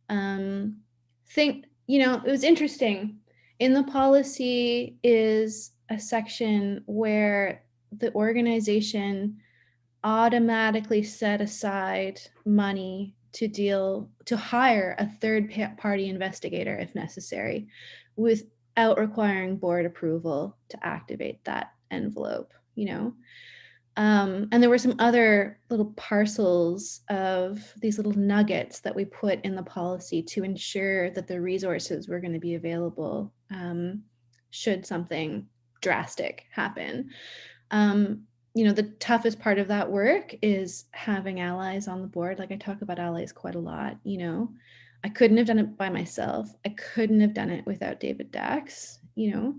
You know, it was interesting. In the policy is a section where the organization automatically set aside money to hire a third-party investigator if necessary, without requiring board approval to activate that envelope, you know. And there were some other little parcels of these little nuggets that we put in the policy to ensure that the resources were going to be available should something drastic happen. You know, the toughest part of that work is having allies on the board. Like I talk about allies quite a lot, you know. I couldn't have done it by myself. I couldn't have done it without David Dax, you know.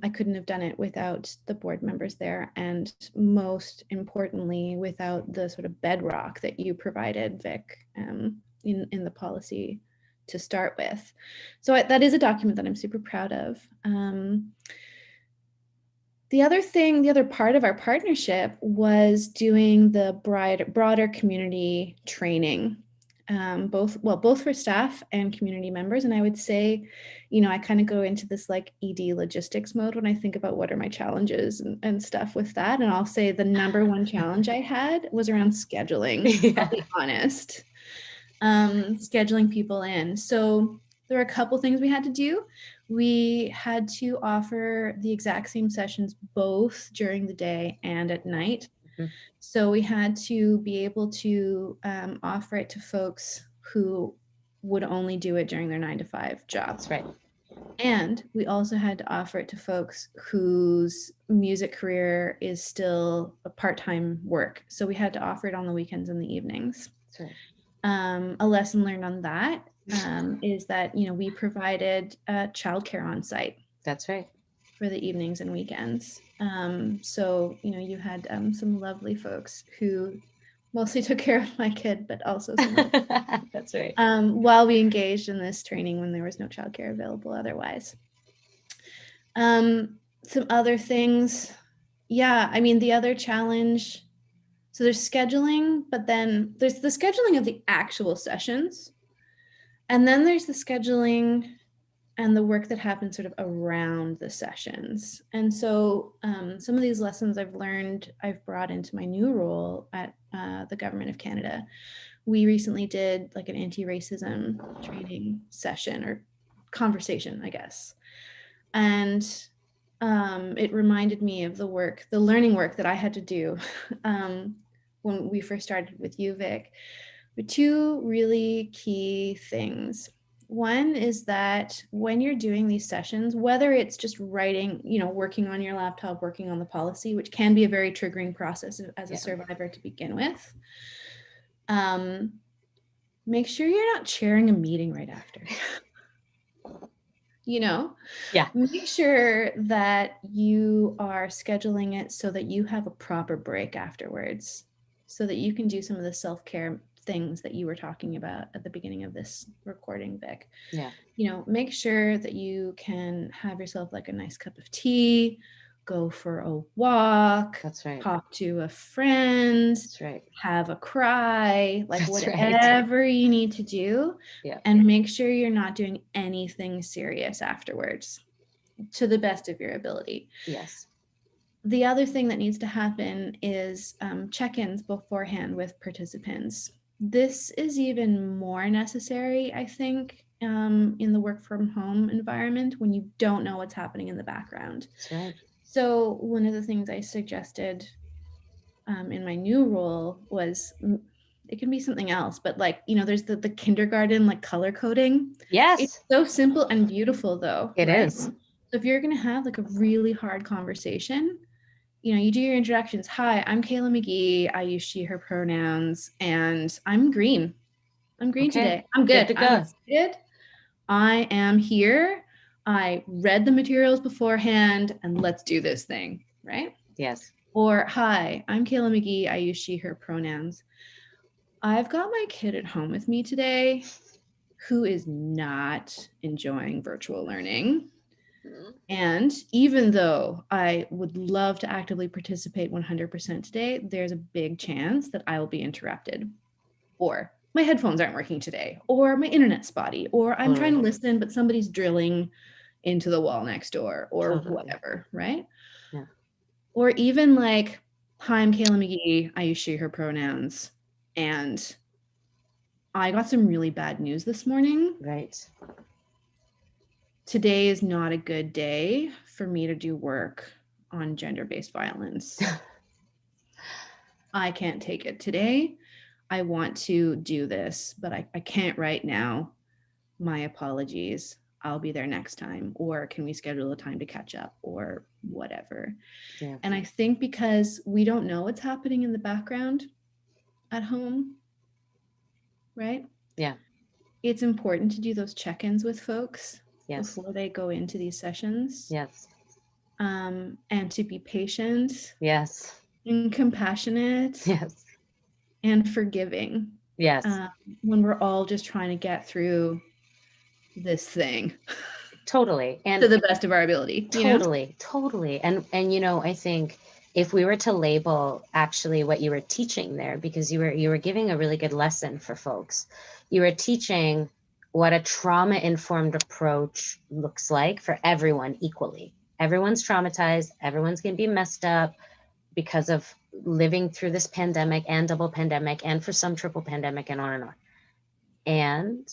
I couldn't have done it without the board members there, and most importantly, without the sort of bedrock that you provided, Vic, in the policy to start with. So that is a document that I'm super proud of. The other part of our partnership was doing the broader community training, both for staff and community members. And I would say, you know, I kind of go into this like ED logistics mode when I think about what are my challenges and stuff with that. And I'll say the number one challenge I had was around scheduling, I'll be honest, scheduling people in. So there were a couple things we had to do. We had to offer the exact same sessions both during the day and at night. Mhm. So we had to be able to offer it to folks who would only do it during their 9-to-5 job. That's right. And we also had to offer it to folks whose music career is still a part-time work. So we had to offer it on the weekends and the evenings. That's right. A lesson learned on that is that, we provided childcare on site That's right. for the evenings and weekends. So, you had some lovely folks who mostly took care of my kid, but also some That's right. while we engaged in this training when there was no childcare available otherwise. Some other things. Yeah, I mean, the other challenge, so there's scheduling, but then there's the scheduling of the actual sessions. And then there's the scheduling and the work that happens sort of around the sessions. And so some of these lessons I've learned, I've brought into my new role at the Government of Canada. We recently did like an anti-racism training session or conversation, I guess. And it reminded me of the learning work that I had to do when we first started with you, Vic. But two really key things. One is that when you're doing these sessions, whether it's just writing, working on your laptop, working on the policy, which can be a very triggering process as a survivor to begin with, make sure you're not chairing a meeting right after. Make sure that you are scheduling it so that you have a proper break afterwards, so that you can do some of the self-care things that you were talking about at the beginning of this recording, Vic. Yeah. Make sure that you can have yourself like a nice cup of tea, go for a walk. That's right. Talk to a friend. That's right. Have a cry, like That's whatever you need to do. Yeah. And make sure you're not doing anything serious afterwards, to the best of your ability. Yes. The other thing that needs to happen is check-ins beforehand with participants. This is even more necessary, I think, in the work from home environment when you don't know what's happening in the background. That's right. So one of the things I suggested in my new role was, it can be something else, but there's the kindergarten, like color coding. Yes. It's so simple and beautiful though. It is. So if you're going to have like a really hard conversation, you do your introductions. Hi, I'm Kayla McGee. I use she, her pronouns, and I'm green. I'm green today. I'm good. Good to go. I'm excited. I am here. I read the materials beforehand, and let's do this thing, right? Yes. Or, hi, I'm Kayla McGee. I use she, her pronouns. I've got my kid at home with me today who is not enjoying virtual learning. And even though I would love to actively participate 100% today, there's a big chance that I will be interrupted. Or my headphones aren't working today, or my internet's spotty, or I'm trying to listen, but somebody's drilling into the wall next door, or whatever, right? Yeah. Or even like, hi, I'm Kayla McGee. I use she, her pronouns. And I got some really bad news this morning. Right. Today is not a good day for me to do work on gender-based violence. I can't take it today. I want to do this, but I can't right now. My apologies. I'll be there next time. Or can we schedule a time to catch up or whatever? Yeah. And I think because we don't know what's happening in the background at home, right? Yeah. It's important to do those check-ins with folks. Yes. Before they go into these sessions. Yes. And to be patient. Yes. And compassionate. Yes. And forgiving. Yes. When we're all just trying to get through this thing. Totally. And to the best of our ability. Totally. And I think if we were to label actually what you were teaching there, because you were giving a really good lesson for folks. You were teaching what a trauma-informed approach looks like for everyone equally. Everyone's traumatized, everyone's gonna be messed up because of living through this pandemic and double pandemic, and for some triple pandemic, and on and on. And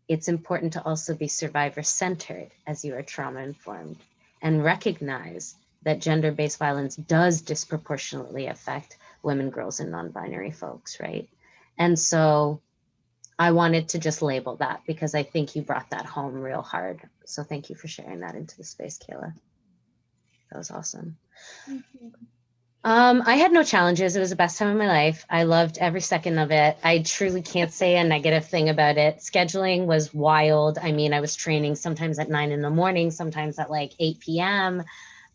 it's important to also be survivor-centered as you are trauma-informed and recognize that gender-based violence does disproportionately affect women, girls, and non-binary folks, right? And so I wanted to just label that because I think you brought that home real hard. So thank you for sharing that into the space, Kayla. That was awesome. I had no challenges. It was the best time of my life. I loved every second of it. I truly can't say a negative thing about it. Scheduling was wild. I mean, I was training sometimes at 9 a.m, sometimes at like 8 p.m.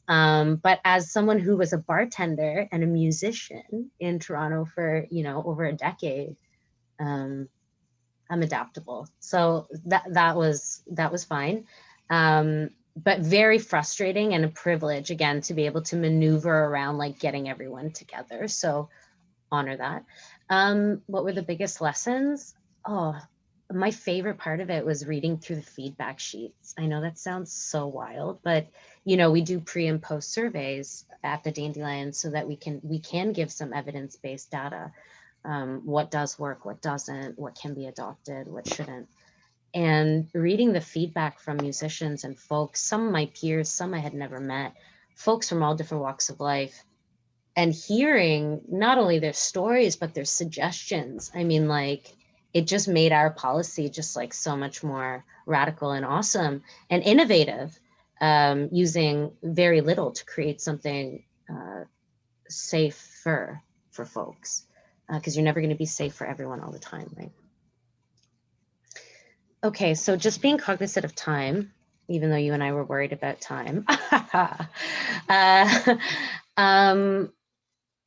But as someone who was a bartender and a musician in Toronto for, over a decade, I'm adaptable. So that was fine. But very frustrating and a privilege, again, to be able to maneuver around like getting everyone together. So honor that. What were the biggest lessons? Oh, my favorite part of it was reading through the feedback sheets. I know that sounds so wild, but we do pre and post surveys at the Dandelion so that we can give some evidence-based data. What does work, what doesn't, what can be adopted, what shouldn't. And reading the feedback from musicians and folks, some of my peers, some I had never met, folks from all different walks of life, and hearing not only their stories, but their suggestions. I mean, like, it just made our policy just like so much more radical and awesome and innovative, using very little to create something safer for folks, because you're never going to be safe for everyone all the time, right? Okay, so just being cognizant of time, even though you and I were worried about time.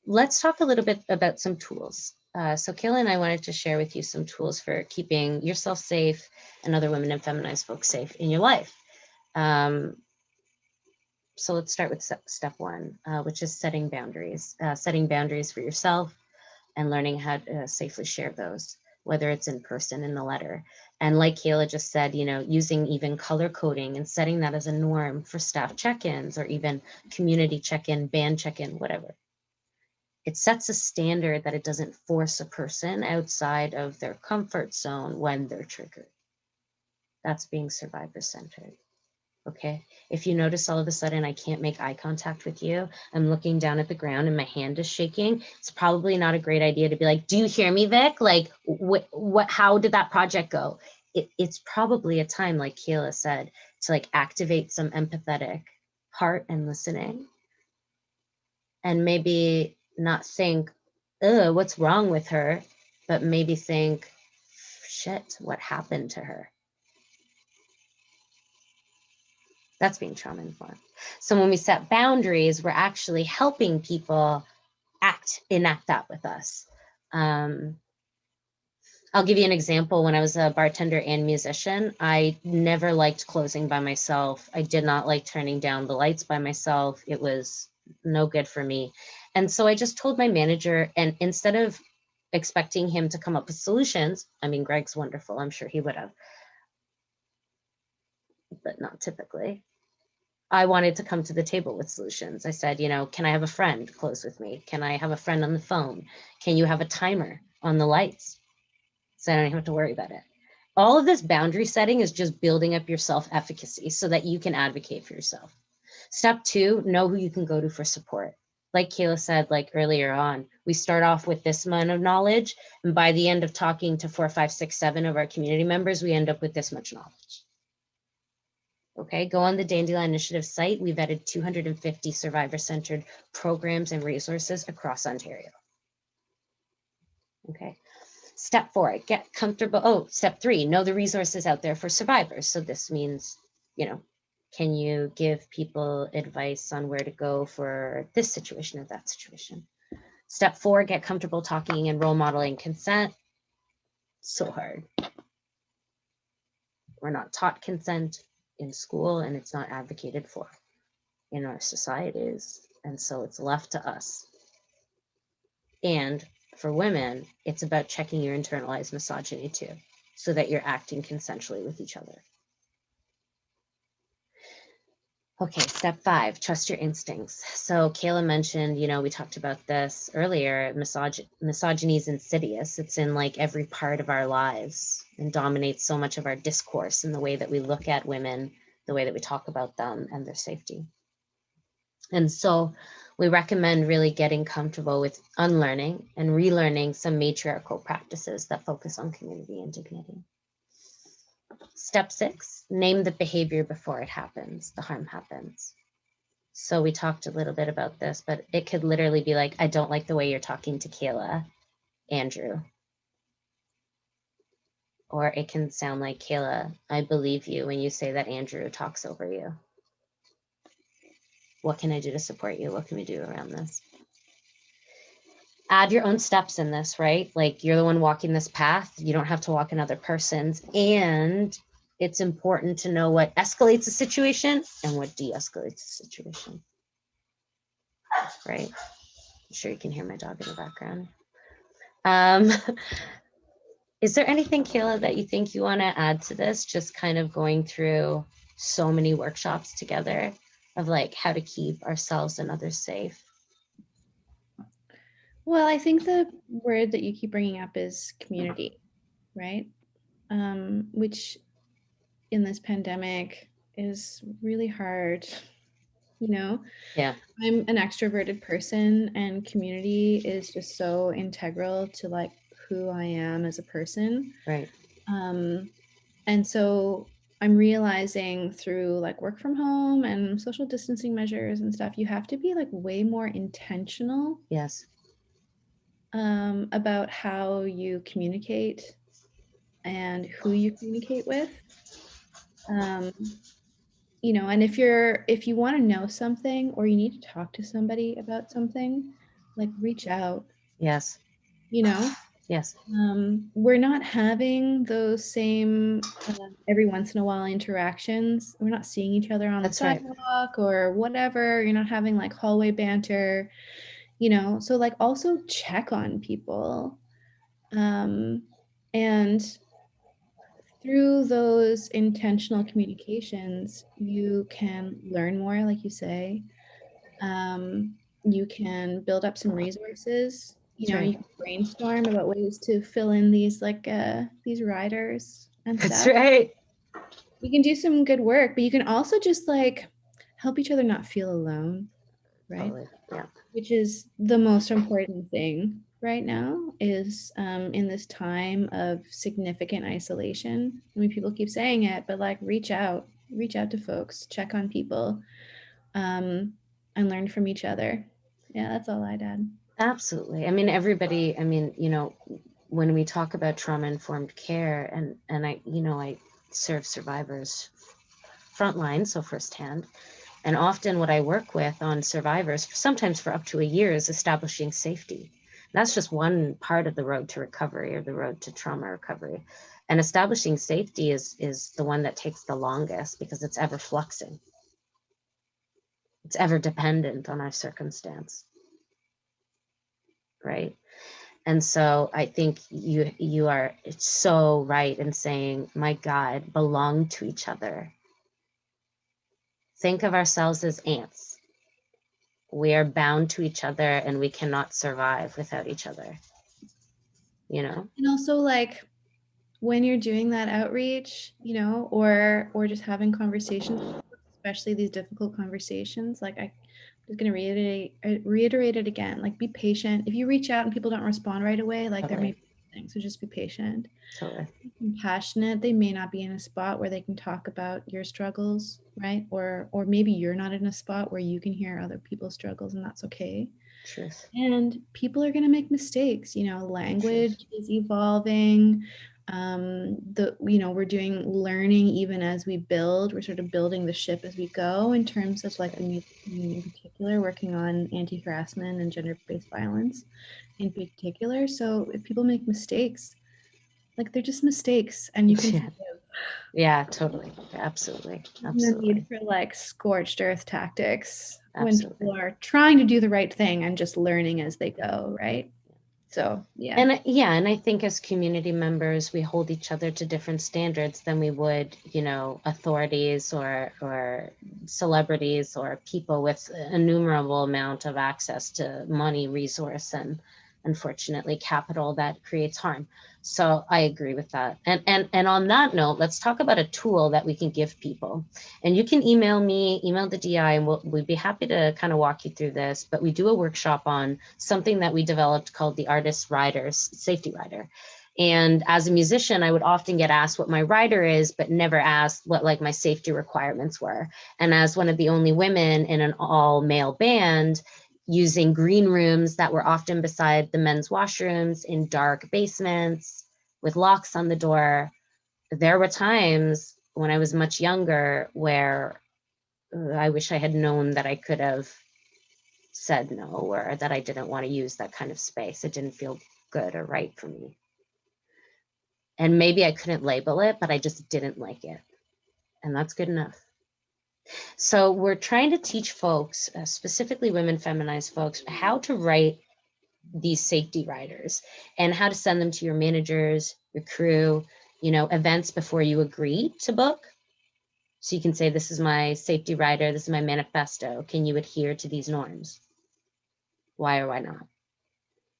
Let's talk a little bit about some tools. So Kayla and I wanted to share with you some tools for keeping yourself safe and other women and feminized folks safe in your life. So let's start with step one, which is setting boundaries. Setting boundaries for yourself and learning how to safely share those, whether it's in person, in the letter. And like Kayla just said, using even color coding and setting that as a norm for staff check-ins or even community check-in, band check-in, whatever. It sets a standard that it doesn't force a person outside of their comfort zone when they're triggered. That's being survivor-centered. Okay, if you notice all of a sudden I can't make eye contact with you, I'm looking down at the ground and my hand is shaking, it's probably not a great idea to be like, do you hear me, Vic? Like, how did that project go? It's probably a time, like Kayla said, to like activate some empathetic heart and listening, and maybe not think, ugh, what's wrong with her, but maybe think, shit, what happened to her? That's being trauma informed. So when we set boundaries, we're actually helping people enact that with us. I'll give you an example. When I was a bartender and musician, I never liked closing by myself. I did not like turning down the lights by myself. It was no good for me. And so I just told my manager, and instead of expecting him to come up with solutions, I mean, Greg's wonderful, I'm sure he would have, but not typically. I wanted to come to the table with solutions. I said, can I have a friend close with me? Can I have a friend on the phone? Can you have a timer on the lights so I don't have to worry about it? All of this boundary setting is just building up your self-efficacy so that you can advocate for yourself. Step two, know who you can go to for support. Like Kayla said, like earlier on, we start off with this amount of knowledge, and by the end of talking to 4, 5, 6, 7 of our community members, we end up with this much knowledge. Okay, go on the Dandelion Initiative site. We've added 250 survivor-centered programs and resources across Ontario. Okay, step 4, get comfortable. Oh, step 3, know the resources out there for survivors. So this means, can you give people advice on where to go for this situation or that situation? Step 4, get comfortable talking and role modeling consent. So hard. We're not taught consent in school, and it's not advocated for in our societies, and so it's left to us. And for women, it's about checking your internalized misogyny too, so that you're acting consensually with each other. Okay, step 5, trust your instincts. So Kayla mentioned, we talked about this earlier, misogyny is insidious. It's in like every part of our lives and dominates so much of our discourse and the way that we look at women, the way that we talk about them and their safety. And so we recommend really getting comfortable with unlearning and relearning some matriarchal practices that focus on community and dignity. Step 6, name the behavior before it happens, the harm happens. So we talked a little bit about this, but it could literally be like, I don't like the way you're talking to Kayla, Andrew. Or it can sound like, Kayla, I believe you when you say that Andrew talks over you. What can I do to support you? What can we do around this? Add your own steps in this, right? Like you're the one walking this path. You don't have to walk another person's. And it's important to know what escalates a situation and what de-escalates a situation. Right? I'm sure you can hear my dog in the background. Is there anything, Kayla, that you think you want to add to this? Just kind of going through so many workshops together of like how to keep ourselves and others safe. Well, I think the word that you keep bringing up is community, right? Which in this pandemic is really hard, Yeah. I'm an extroverted person and community is just so integral to like who I am as a person. Right. And so I'm realizing through like work from home and social distancing measures and stuff, you have to be like way more intentional Yes. about how you communicate and who you communicate with. And if you want to know something or you need to talk to somebody about something, like reach out, Yes. Yes. We're not having those same every once in a while interactions. We're not seeing each other on That's the right. sidewalk or whatever. You're not having like hallway banter, so like also check on people. And through those intentional communications, you can learn more, like you say. You can build up some resources. That's right. You can brainstorm about ways to fill in these these riders and That's stuff. right. You can do some good work, but you can also just like help each other not feel alone, right? Totally. Yeah. Which is the most important thing right now is in this time of significant isolation. I mean, people keep saying it, but like reach out to folks, check on people, and learn from each other. Yeah, that's all I'd add. Absolutely. I mean, everybody, when we talk about trauma-informed care and I serve survivors frontline, so firsthand. And often what I work with on survivors, sometimes for up to a year, is establishing safety. That's just one part of the road to recovery or the road to trauma recovery. And establishing safety is the one that takes the longest because it's ever fluxing. It's ever dependent on our circumstance. Right? And so I think you are so right in saying, my God, belong to each other. Think of ourselves as ants. We are bound to each other and we cannot survive without each other. And also like when you're doing that outreach, or just having conversations, especially these difficult conversations, like I was going to reiterate it again, like be patient. If you reach out and people don't respond right away, like there may be things, so just be patient. Totally. Be compassionate. They may not be in a spot where they can talk about your struggles, right? Or maybe you're not in a spot where you can hear other people's struggles, and that's okay. Truth. And people are going to make mistakes. Language is evolving. We're doing learning even as we build. We're sort of building the ship as we go in terms of like the in particular, working on anti-harassment and gender-based violence in particular. So if people make mistakes, like they're just mistakes, and you can forgive. Yeah, totally. Absolutely. No need for like scorched earth tactics when Absolutely. people are trying to do the right thing and just learning as they go, right? So yeah. And I think as community members, we hold each other to different standards than we would, authorities or celebrities or people with an innumerable amount of access to money, resource, and unfortunately capital that creates harm. So I agree with that. And on that note, let's talk about a tool that we can give people. And you can email the DI, and we'd be happy to kind of walk you through this. But we do a workshop on something that we developed called the Artist Rider's Safety Rider. And as a musician, I would often get asked what my rider is, but never asked what like my safety requirements were. And as one of the only women in an all male band, using green rooms that were often beside the men's washrooms in dark basements with locks on the door, there were times when I was much younger where I wish I had known that I could have said no, or that I didn't want to use that kind of space. It didn't feel good or right for me. And maybe I couldn't label it, but I just didn't like it. And that's good enough. So we're trying to teach folks, specifically women feminized folks, how to write these safety riders and how to send them to your managers, your crew, events before you agree to book. So you can say, this is my safety rider, this is my manifesto. Can you adhere to these norms? Why or why not?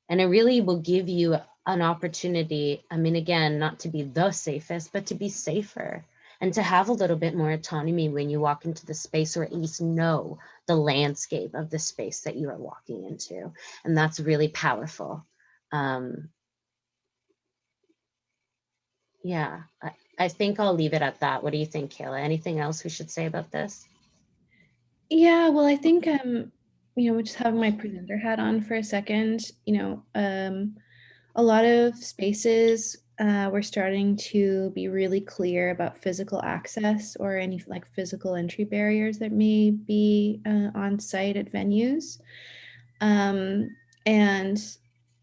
And it really will give you an opportunity, I mean, again, not to be the safest, but to be safer and to have a little bit more autonomy when you walk into the space, or at least know the landscape of the space that you are walking into. And that's really powerful. Yeah, I think I'll leave it at that. What do you think, Kayla? Anything else we should say about this? Yeah, well, I think just having my presenter hat on for a second, a lot of spaces we're starting to be really clear about physical access or any like physical entry barriers that may be on site at venues. And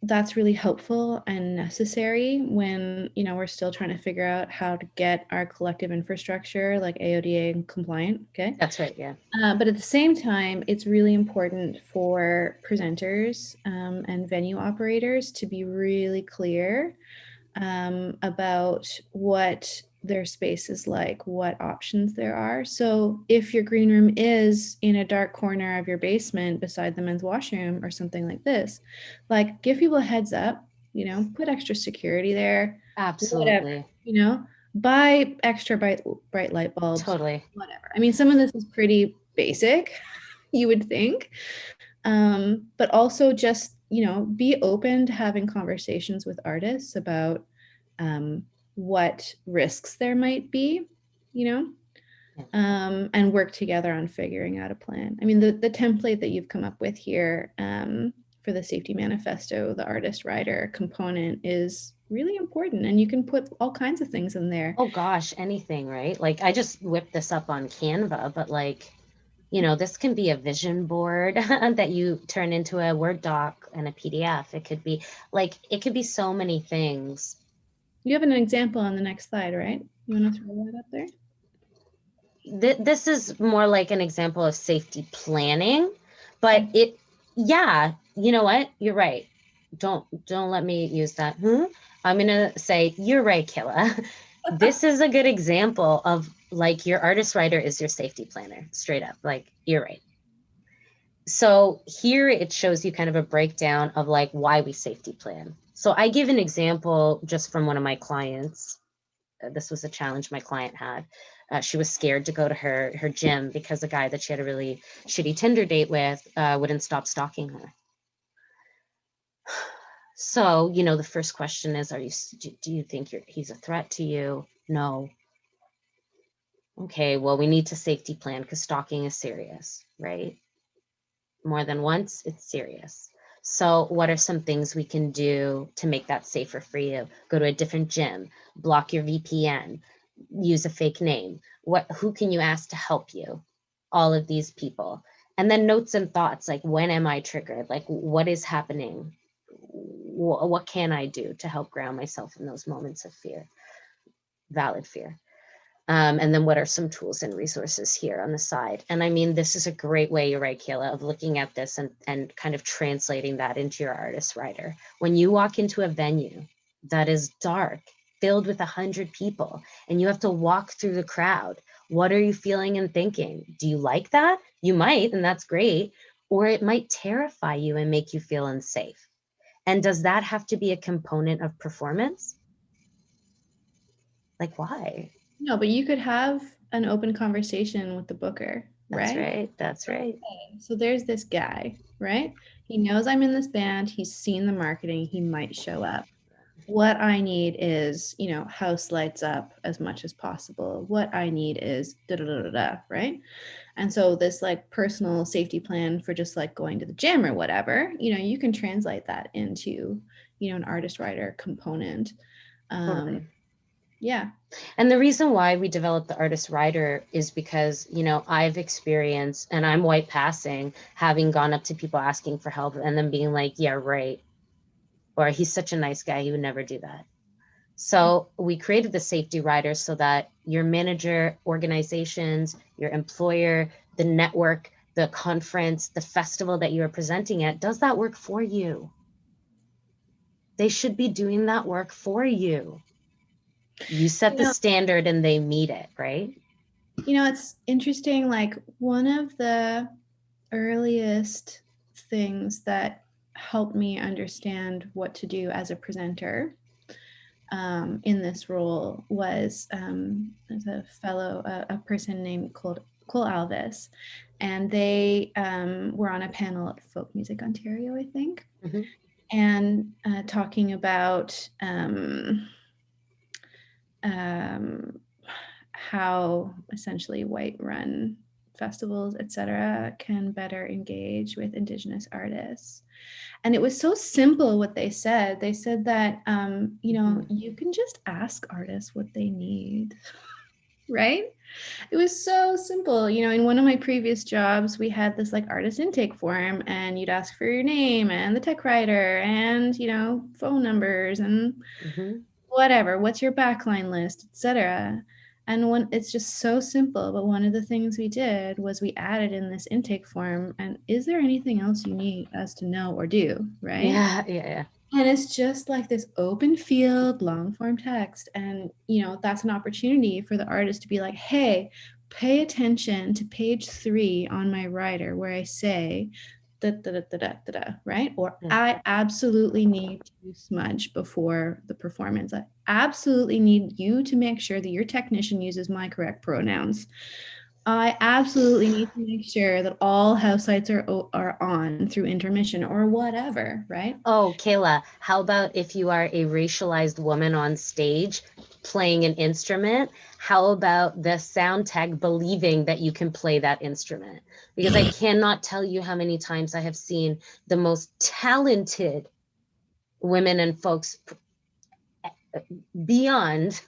that's really helpful and necessary when, we're still trying to figure out how to get our collective infrastructure like AODA compliant. Okay. That's right. Yeah. But at the same time, it's really important for presenters and venue operators to be really clear about what their space is like, what options there are. So if your green room is in a dark corner of your basement beside the men's washroom or something like this, like give people a heads up, put extra security there. Absolutely. Whatever, buy extra bright light bulbs. Totally. Whatever. I mean, some of this is pretty basic, you would think. But also just, be open to having conversations with artists about what risks there might be, and work together on figuring out a plan. I mean, the template that you've come up with here for the safety manifesto, the artist rider component is really important, and you can put all kinds of things in there. Oh gosh, anything, right? Like I just whipped this up on Canva, but like, this can be a vision board that you turn into a Word doc and a PDF. It could be so many things. You have an example on the next slide, right? You want to throw that up there? This is more like an example of safety planning, but you know what? You're right. Don't let me use that. I'm going to say, you're right, Kayla. This is a good example of like your artist writer is your safety planner, straight up. Like, you're right. So here it shows you kind of a breakdown of like why we safety plan. So I give an example just from one of my clients. This was a challenge my client had. She was scared to go to her gym because the guy that she had a really shitty Tinder date with wouldn't stop stalking her. So, the first question is, do you think he's a threat to you? No. Okay, well, we need to safety plan because stalking is serious, right? More than once, it's serious. So what are some things we can do to make that safer for you? Go to a different gym, block your VPN, use a fake name. Who can you ask to help you? All of these people. And then notes and thoughts, like when am I triggered? Like what is happening? What can I do to help ground myself in those moments of fear? Valid fear. And then what are some tools and resources here on the side? And I mean, this is a great way, you're right, Kayla, of looking at this and kind of translating that into your artist writer. When you walk into a venue that is dark, filled with 100 people, and you have to walk through the crowd, what are you feeling and thinking? Do you like that? You might, and that's great. Or it might terrify you and make you feel unsafe. And does that have to be a component of performance? Like, why? No, but you could have an open conversation with the booker, That's right? right. That's right. Okay, so there's this guy, right? He knows I'm in this band. He's seen the marketing. He might show up. What I need is, house lights up as much as possible. What I need is da da da da da, right? And so this like personal safety plan for just like going to the gym or whatever, you can translate that into, an artist writer component. Totally. Yeah. And the reason why we developed the artist writer is because, I've experienced, and I'm white passing, having gone up to people asking for help and then being like, yeah, right. Or he's such a nice guy, he would never do that. So we created the safety rider so that your manager, organizations, your employer, the network, the conference, the festival that you're presenting at does that work for you. They should be doing that work for you. You set the standard and they meet it, right? It's interesting. Like one of the earliest things that helped me understand what to do as a presenter in this role was as a person named Cole Alvis, and they were on a panel at Folk Music Ontario, I think, and talking about how essentially white-run festivals, etc., can better engage with Indigenous artists. And it was so simple what they said. They said that, you can just ask artists what they need, right? It was so simple. In one of my previous jobs, we had this like artist intake form, and you'd ask for your name and the tech writer and, phone numbers and whatever, what's your backline list, etc. And it's just so simple. But one of the things we did was we added in this intake form, and is there anything else you need us to know or do, right? Yeah. And it's just like this open field, long form text. And, that's an opportunity for the artist to be like, hey, pay attention to page 3 on my writer where I say, da, da, da, da, da, da, da, right? Or I absolutely need to smudge before the performance. I absolutely need you to make sure that your technician uses my correct pronouns. I absolutely need to make sure that all house lights are on through intermission or whatever, right? Oh, Kayla, how about if you are a racialized woman on stage playing an instrument, how about the sound tech believing that you can play that instrument? Because I cannot tell you how many times I have seen the most talented women and folks beyond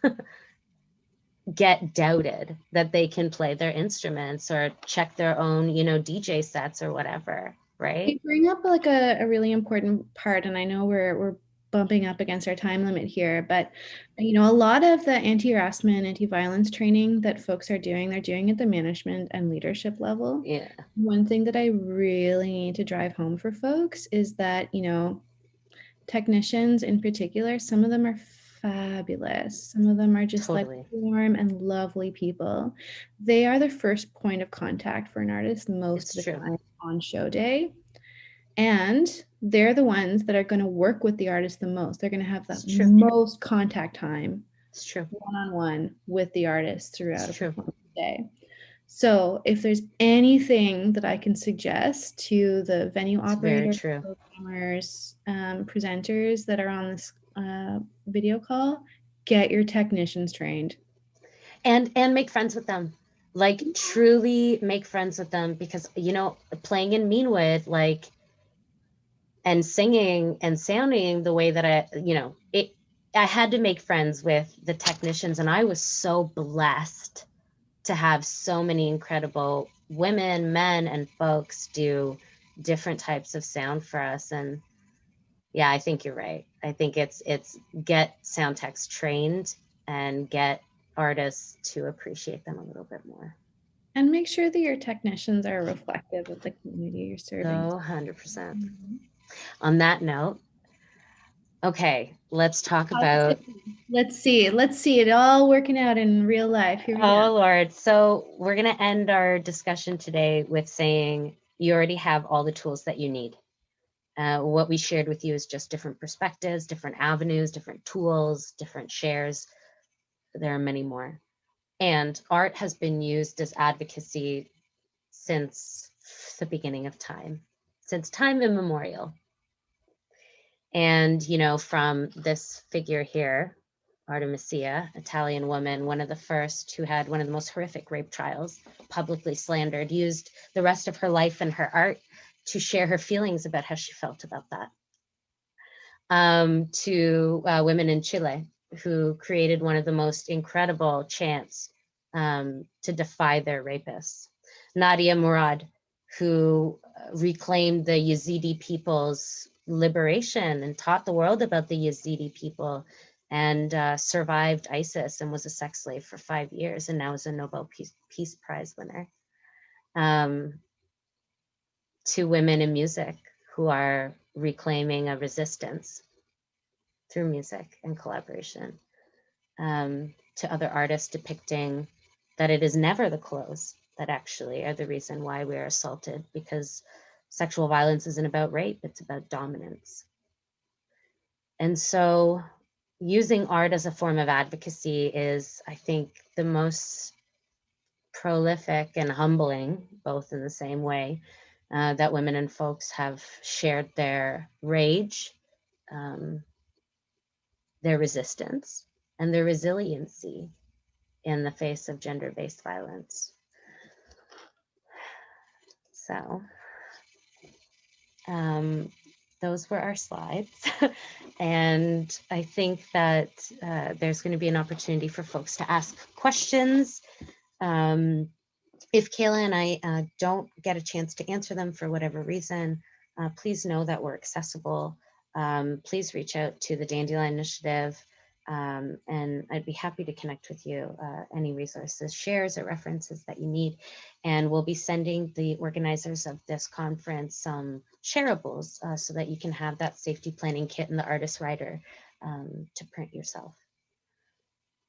get doubted that they can play their instruments or check their own, DJ sets or whatever, right? You bring up like a really important part, and I know we're bumping up against our time limit here, but a lot of the anti-harassment, anti-violence training that folks are doing, they're doing at the management and leadership level. Yeah. One thing that I really need to drive home for folks is that, technicians in particular, some of them are fabulous. Some of them are just like warm and lovely people. They are the first point of contact for an artist most of the time on show day. And they're the ones that are going to work with the artist the most. They're going to have the most contact time one-on-one with the artist throughout a performance day. So if there's anything that I can suggest to the venue operators, programmers, presenters that are on this video call, get your technicians trained. And make friends with them. Like truly make friends with them, because, playing in Meanwood, like, and singing and sounding the way that I had to make friends with the technicians, and I was so blessed to have so many incredible women, men, and folks do different types of sound for us. And yeah, I think you're right. I think it's get sound techs trained and get artists to appreciate them a little bit more. And make sure that your technicians are reflective of the community you're serving. Oh, 100%. On that note, okay, let's talk about. Let's see it all working out in real life. Here we Oh, go. Lord. So we're going to end our discussion today with saying you already have all the tools that you need. What we shared with you is just different perspectives, different avenues, different tools, different shares. There are many more. And art has been used as advocacy since the beginning of time, since time immemorial. And, you know, from this figure here, Artemisia, Italian woman, one of the first who had one of the most horrific rape trials, publicly slandered, used the rest of her life and her art to share her feelings about how she felt about that. To women in Chile who created one of the most incredible chants to defy their rapists. Nadia Murad, who reclaimed the Yazidi people's liberation and taught the world about the Yazidi people, and survived ISIS and was a sex slave for 5 years and now is a Nobel Peace Prize winner. To women in music who are reclaiming a resistance through music and collaboration. To other artists depicting that it is never the clothes that actually are the reason why we are assaulted, because sexual violence isn't about rape, it's about dominance. And so using art as a form of advocacy is, I think, the most prolific and humbling, both in the same way, that women and folks have shared their rage, their resistance, and their resiliency in the face of gender-based violence. So those were our slides. And I think that there's going to be an opportunity for folks to ask questions. If Kayla and I don't get a chance to answer them for whatever reason, please know that we're accessible. Please reach out to the Dandelion Initiative, and I'd be happy to connect with you, any resources, shares, or references that you need. And we'll be sending the organizers of this conference some shareables so that you can have that safety planning kit and the artist writer to print yourself.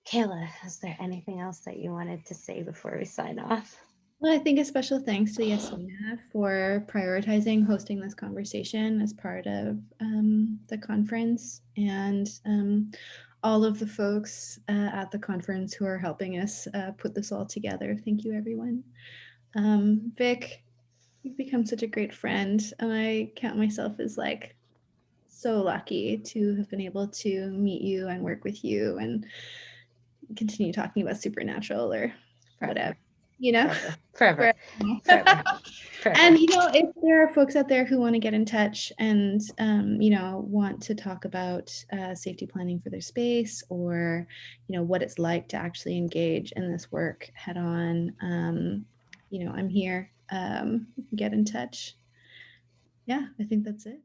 Kayla, is there anything else that you wanted to say before we sign off? Well, I think a special thanks to Yasmina for prioritizing hosting this conversation as part of the conference, and all of the folks at the conference who are helping us put this all together. Thank you, everyone. Vic, you've become such a great friend, and I count myself as like so lucky to have been able to meet you and work with you and continue talking about supernatural or whatever. You know, forever. And you know, if there are folks out there who want to get in touch and you know, want to talk about safety planning for their space, or you know, what it's like to actually engage in this work head on, you know, I'm here. Get in touch. Yeah, I think that's it.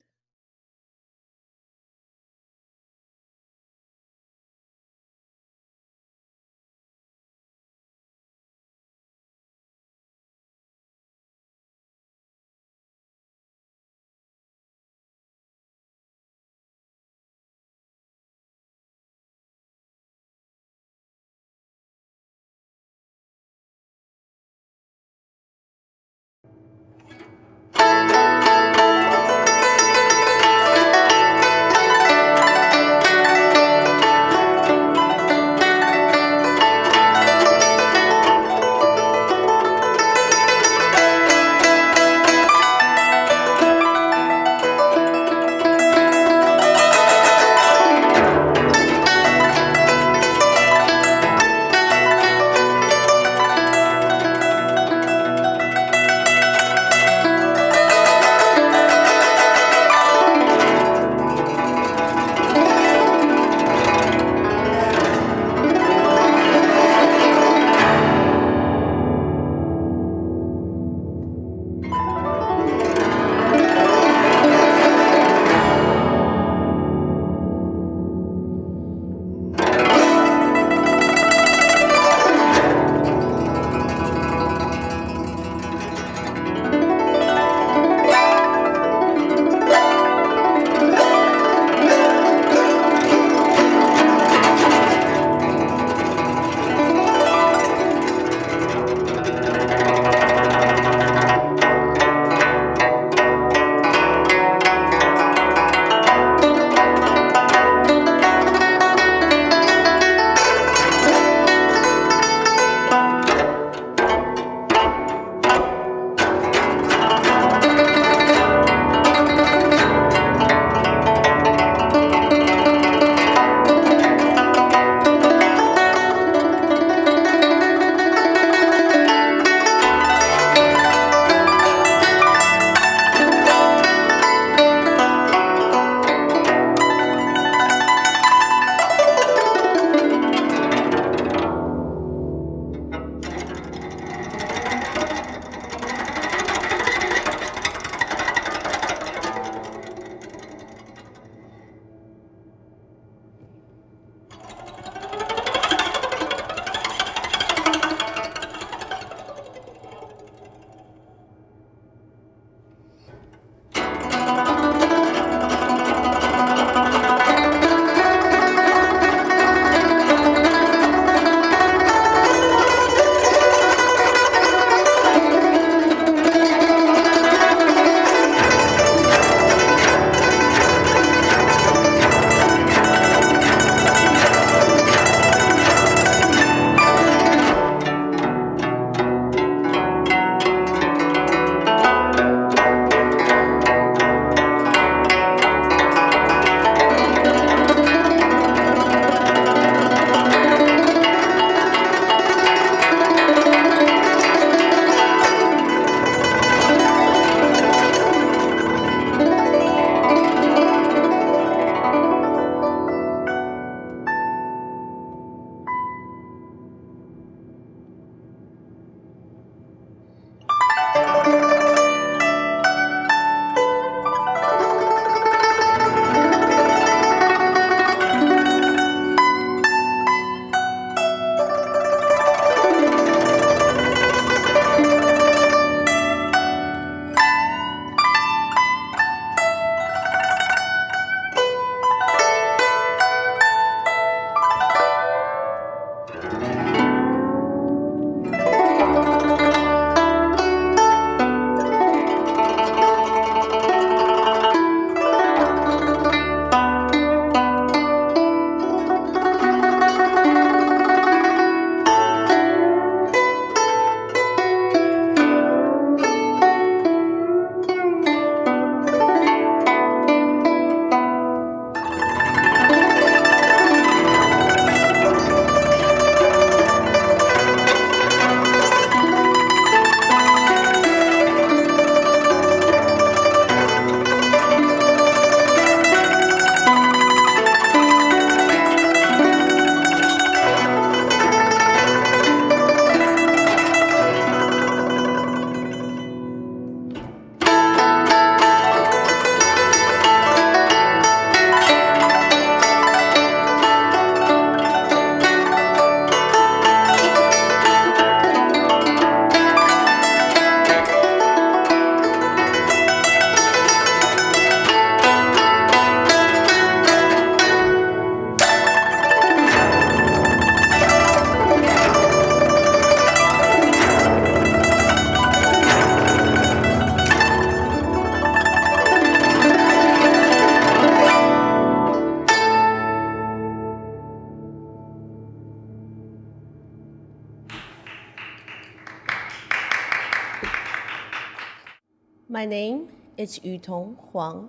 My name is Yutong Huang.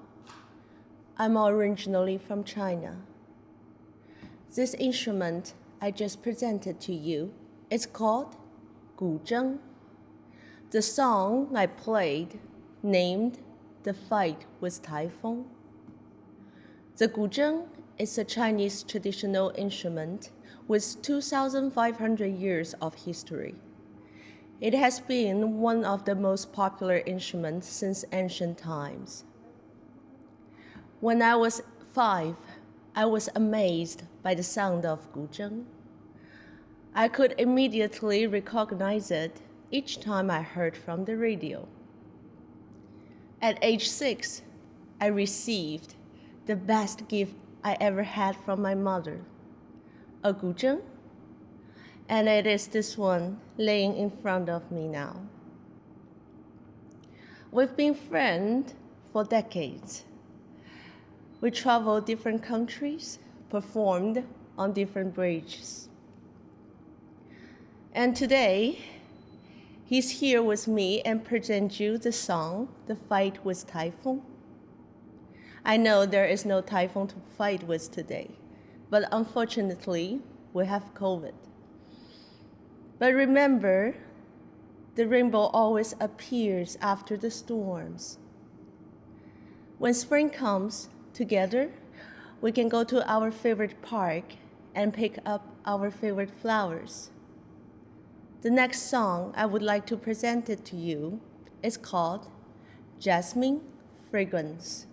I'm originally from China. This instrument I just presented to you is called guzheng. The song I played named The Fight with Typhoon. The guzheng is a Chinese traditional instrument with 2,500 years of history. It has been one of the most popular instruments since ancient times. When I was 5, I was amazed by the sound of guzheng. I could immediately recognize it each time I heard from the radio. At age 6, I received the best gift I ever had from my mother, a guzheng, and it is this one laying in front of me now. We've been friends for decades. We traveled different countries, performed on different bridges. And today, he's here with me and present you the song, The Fight with Typhoon. I know there is no typhoon to fight with today, but unfortunately, we have COVID. But remember, the rainbow always appears after the storms. When spring comes, together, we can go to our favorite park and pick up our favorite flowers. The next song I would like to present it to you is called Jasmine Fragrance.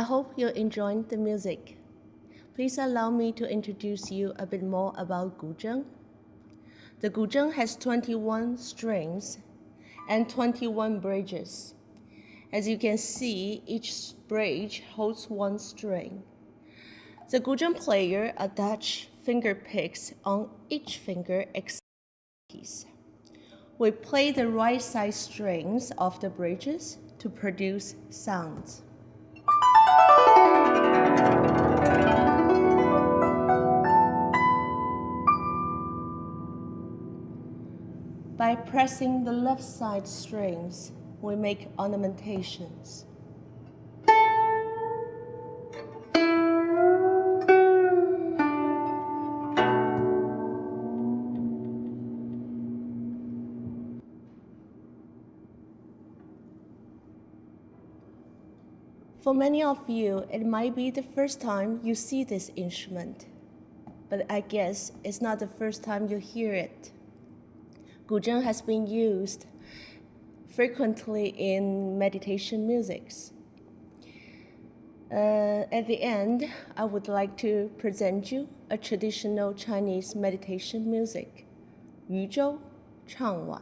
hope you enjoyed the music. Please allow me to introduce you a bit more about guzheng. The guzheng has 21 strings and 21 bridges. As you can see, each bridge holds one string. The guzheng player attaches finger picks on each finger except piece. We play the right side strings of the bridges to produce sounds. By pressing the left side strings, we make ornamentations. For many of you, it might be the first time you see this instrument, but I guess it's not the first time you hear it. Guzheng has been used frequently in meditation musics. At the end, I would like to present you a traditional Chinese meditation music, 渔舟唱晚.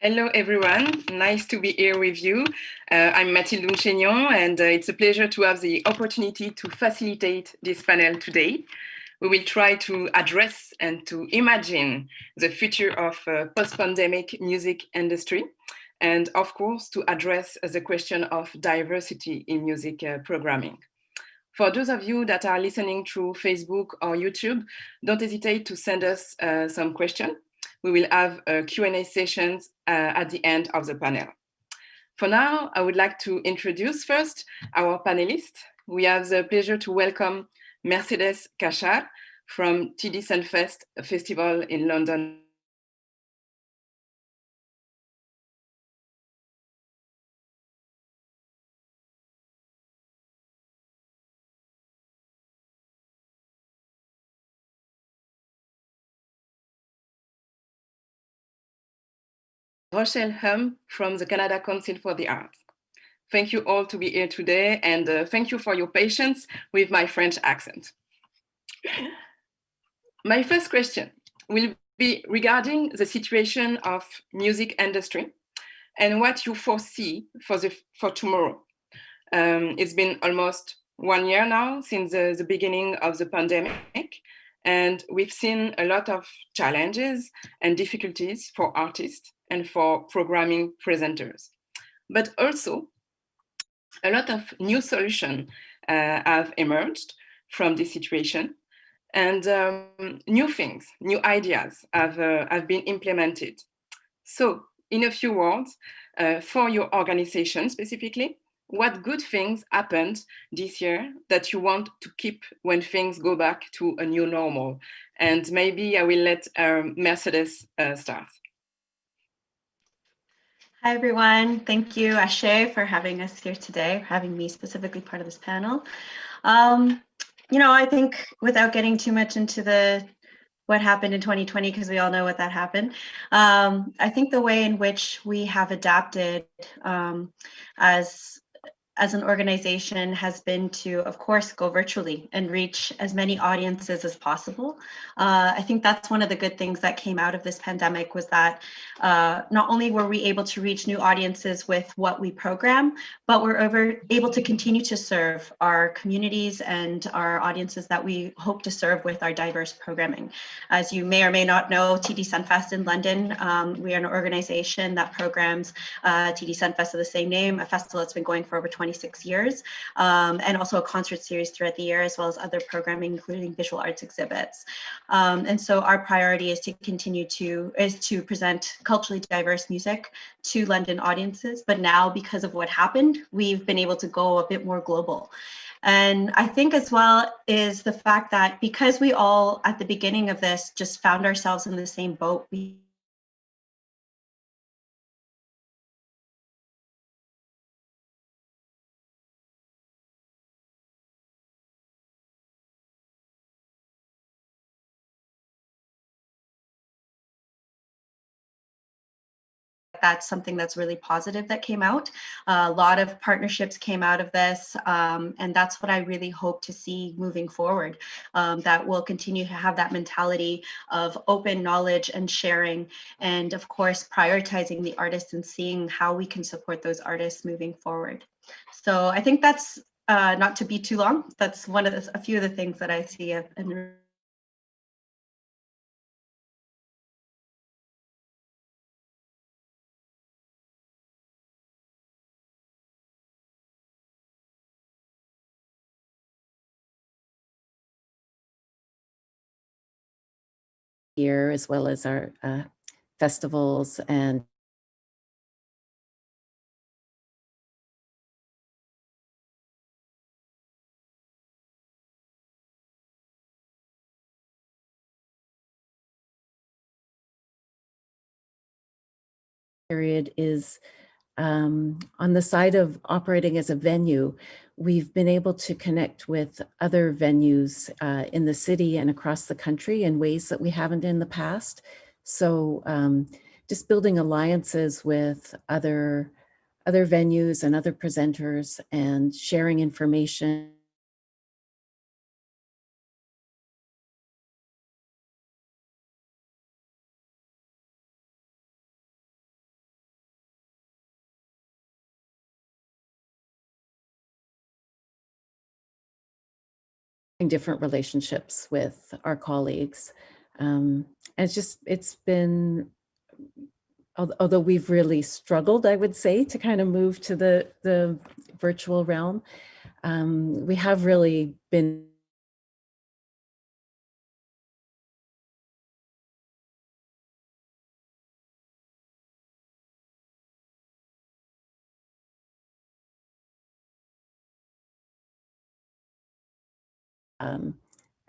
Hello, everyone. Nice to be here with you. I'm Mathilde Unchignon, and it's a pleasure to have the opportunity to facilitate this panel today. We will try to address and to imagine the future of post-pandemic music industry, and of course, to address the question of diversity in music programming. For those of you that are listening through Facebook or YouTube, don't hesitate to send us some questions. We will have Q&A sessions at the end of the panel. For now, I would like to introduce first our panelists. We have the pleasure to welcome Mercedes Cachar from TD Sunfest Festival in London. Rochelle Hum from the Canada Council for the Arts. Thank you all to be here today, and thank you for your patience with my French accent. My first question will be regarding the situation of music industry and what you foresee for tomorrow. It's been almost 1 year now since the beginning of the pandemic, and we've seen a lot of challenges and difficulties for artists and for programming presenters. But also, a lot of new solutions have emerged from this situation, and new things, new ideas have been implemented. So, in a few words, for your organization specifically, what good things happened this year that you want to keep when things go back to a new normal? And maybe I will let Mercedes start. Hi, everyone. Thank you, Axé, for having us here today, having me specifically part of this panel. I think without getting too much into what happened in 2020, because we all know what that happened, I think the way in which we have adapted as an organization has been to, of course, go virtually and reach as many audiences as possible. I think that's one of the good things that came out of this pandemic was that not only were we able to reach new audiences with what we program, but we're able to continue to serve our communities and our audiences that we hope to serve with our diverse programming. As you may or may not know, TD Sunfest in London, we are an organization that programs TD Sunfest of the same name, a festival that's been going for over 26 years, and also a concert series throughout the year, as well as other programming, including visual arts exhibits. And so our priority is to continue to present culturally diverse music to London audiences. But now, because of what happened, we've been able to go a bit more global. And I think as well is the fact that because we all at the beginning of this just found ourselves in the same boat, that's something that's really positive that came out. A lot of partnerships came out of this, and that's what I really hope to see moving forward, that we'll continue to have that mentality of open knowledge and sharing, and of course, prioritizing the artists and seeing how we can support those artists moving forward. So I think that's, not to be too long, that's a few of the things that I see in here, as well as our festivals and period is on the side of operating as a venue. We've been able to connect with other venues in the city and across the country in ways that we haven't in the past. So just building alliances with other venues and other presenters and sharing information. different relationships with our colleagues. And it's been, although we've really struggled, I would say, to kind of move to the virtual realm, we have really been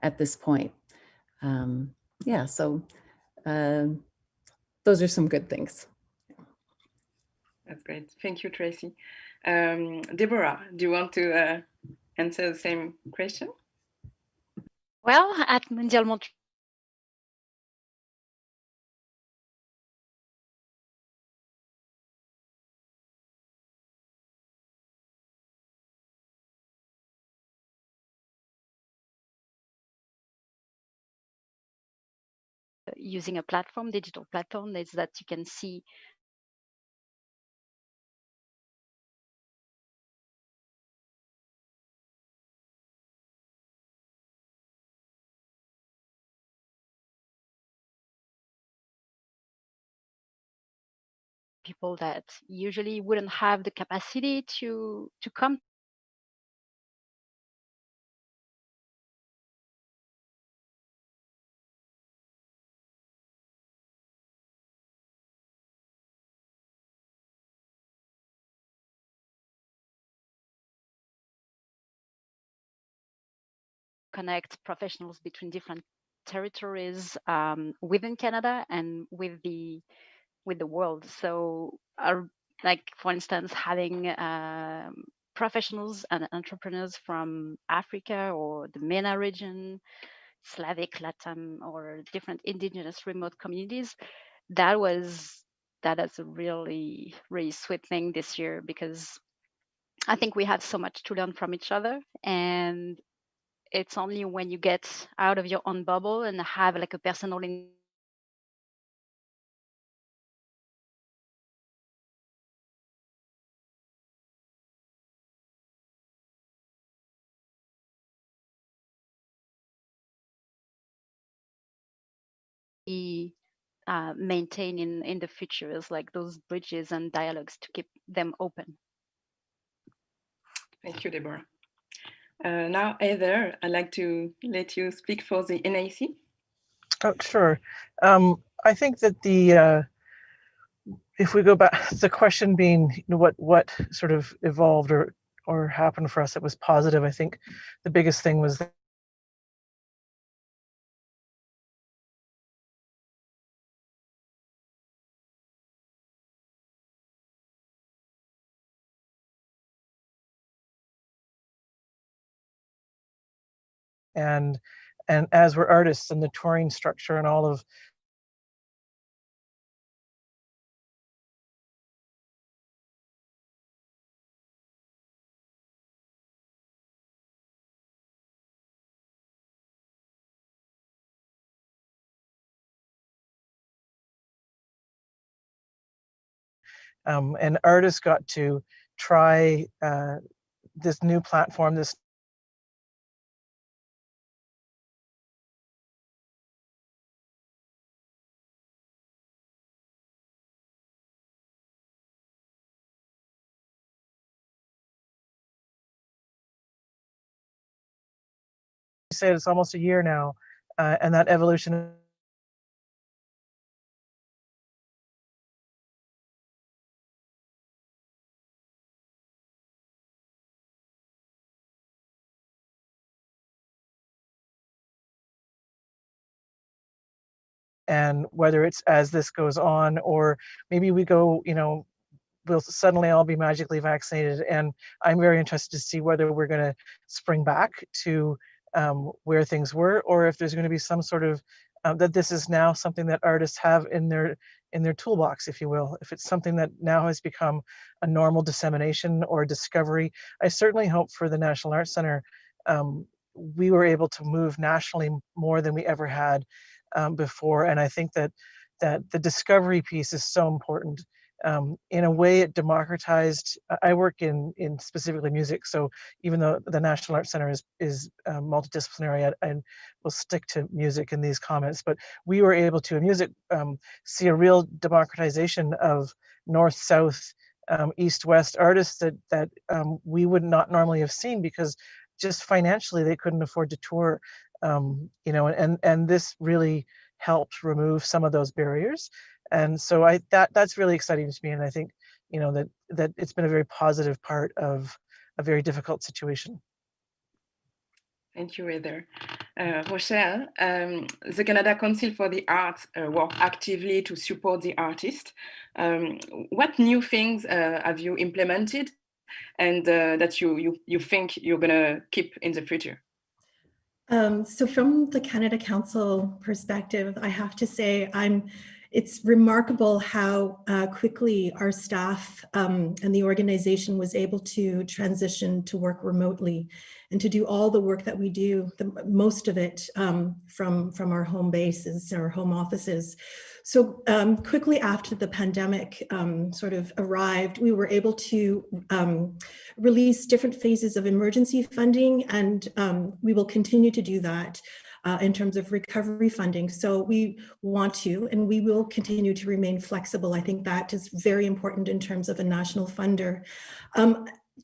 at this point. Yeah, so those are some good things. That's great. Thank you, Tracy. Deborah, do you want to answer the same question? Well, at Mondialement using a platform, digital platform, is that you can see people that usually wouldn't have the capacity to come connect professionals between different territories within Canada and with the world. So, like for instance, having professionals and entrepreneurs from Africa or the MENA region, Slavic, Latam, or different indigenous remote communities, that is a really, really sweet thing this year, because I think we have so much to learn from each other. And it's only when you get out of your own bubble and have like a personal maintain in the future is like those bridges and dialogues to keep them open. Thank you, Deborah. Now, Heather, I'd like to let you speak for the NIC. Oh, sure. I think that if we go back, the question being what sort of evolved or happened for us that was positive, I think the biggest thing was that and as we're artists and the touring structure and all of and artists got to try this new platform, this said it's almost a year now, and that evolution and whether it's as this goes on or maybe we go, we'll suddenly all be magically vaccinated. And I'm very interested to see whether we're going to spring back to where things were, or if there's going to be some sort of that this is now something that artists have in their toolbox, if you will. If it's something that now has become a normal dissemination or discovery. I certainly hope for the National Arts Centre, we were able to move nationally more than we ever had before. And I think that the discovery piece is so important. in a way, it democratized. I work in specifically music, so even though the National Arts Center is multidisciplinary, I will stick to music in these comments. But we were able to, in music, see a real democratization of north-south, east-west artists that we would not normally have seen, because just financially they couldn't afford to tour, you know, and this really helped remove some of those barriers. And so that's really exciting to me, and I think, you know, that it's been a very positive part of a very difficult situation. Thank you, Heather. Rochelle, the Canada Council for the Arts work actively to support the artist. What new things have you implemented, and that you think you're gonna keep in the future? So from the Canada Council perspective, I have to say it's remarkable how quickly our staff and the organization was able to transition to work remotely and to do all the work that we do, most of it from our home bases, our home offices. So quickly after the pandemic sort of arrived, we were able to release different phases of emergency funding, and we will continue to do that in terms of recovery funding. So we want to, and we will continue to remain flexible. I think that is very important in terms of a national funder.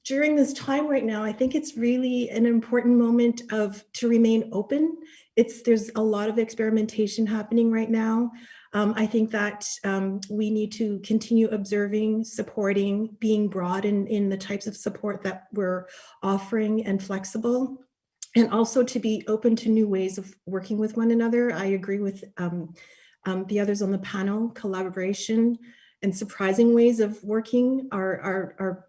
During this time right now, I think it's really an important moment to remain open. There's a lot of experimentation happening right now. I think that we need to continue observing, supporting, being broad in the types of support that we're offering and flexible, and also to be open to new ways of working with one another. I agree with the others on the panel. Collaboration and surprising ways of working are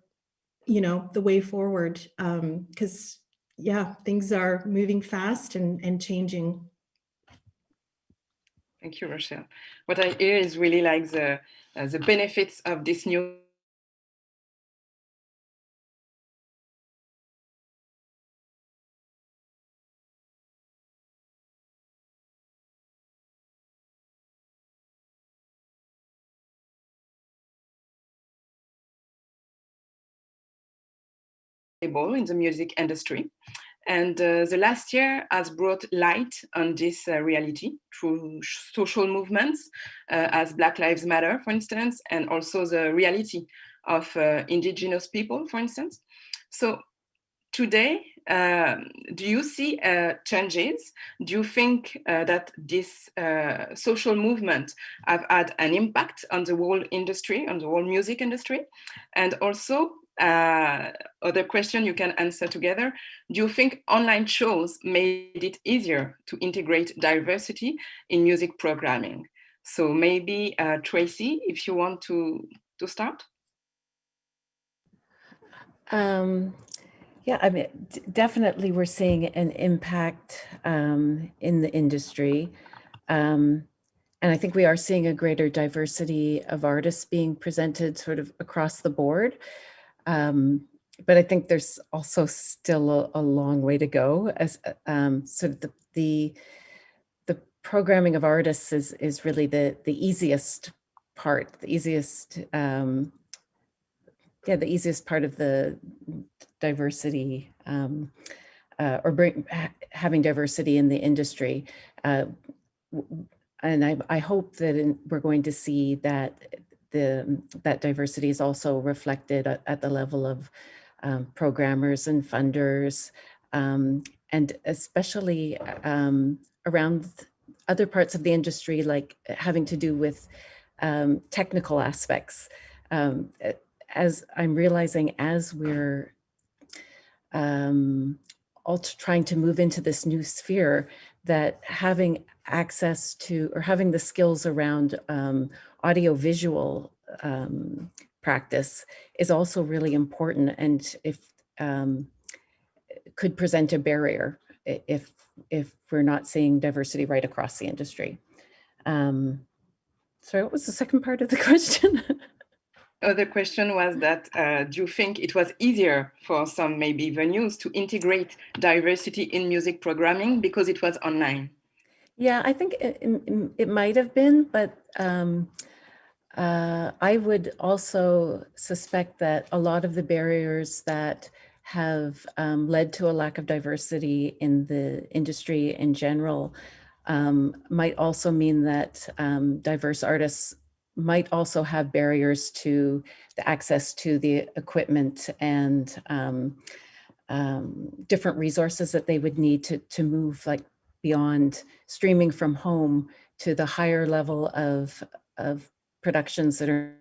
you know, the way forward, because yeah, things are moving fast and changing. Thank you, Rochelle. What I hear is really like the benefits of this new in the music industry. And the last year has brought light on this reality through social movements as Black Lives Matter, for instance, and also the reality of indigenous people, for instance. So today, do you see changes? Do you think that this social movement have had an impact on the whole industry, on the whole music industry? And also, other question you can answer together. Do you think online shows made it easier to integrate diversity in music programming? So maybe Tracy, if you want to start. Yeah, I mean, definitely we're seeing an impact in the industry. And I think we are seeing a greater diversity of artists being presented sort of across the board. But I think there's also still a long way to go, as sort of the programming of artists is really the easiest part, the easiest part of the diversity, or having diversity in the industry. And I hope that we're going to see that that diversity is also reflected at the level of programmers and funders, and especially around other parts of the industry, like having to do with technical aspects. As I'm realizing, as we're all trying to move into this new sphere, that having access to, or having the skills around audiovisual practice is also really important, and if could present a barrier if we're not seeing diversity right across the industry. Sorry, what was the second part of the question? Other question was that do you think it was easier for some maybe venues to integrate diversity in music programming because it was online? Yeah, I think it might have been, but I would also suspect that a lot of the barriers that have led to a lack of diversity in the industry in general might also mean that diverse artists might also have barriers to the access to the equipment and different resources that they would need to move like beyond streaming from home to the higher level of productions that are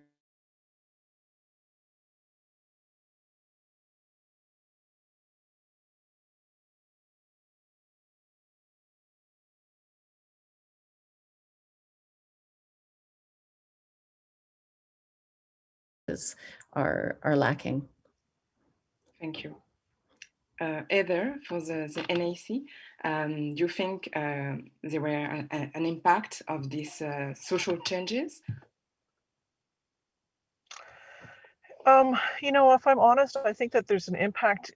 are lacking. Thank you. Heather, for the NAC, do you think there were an impact of these social changes? You know, if I'm honest, I think that there's an impact.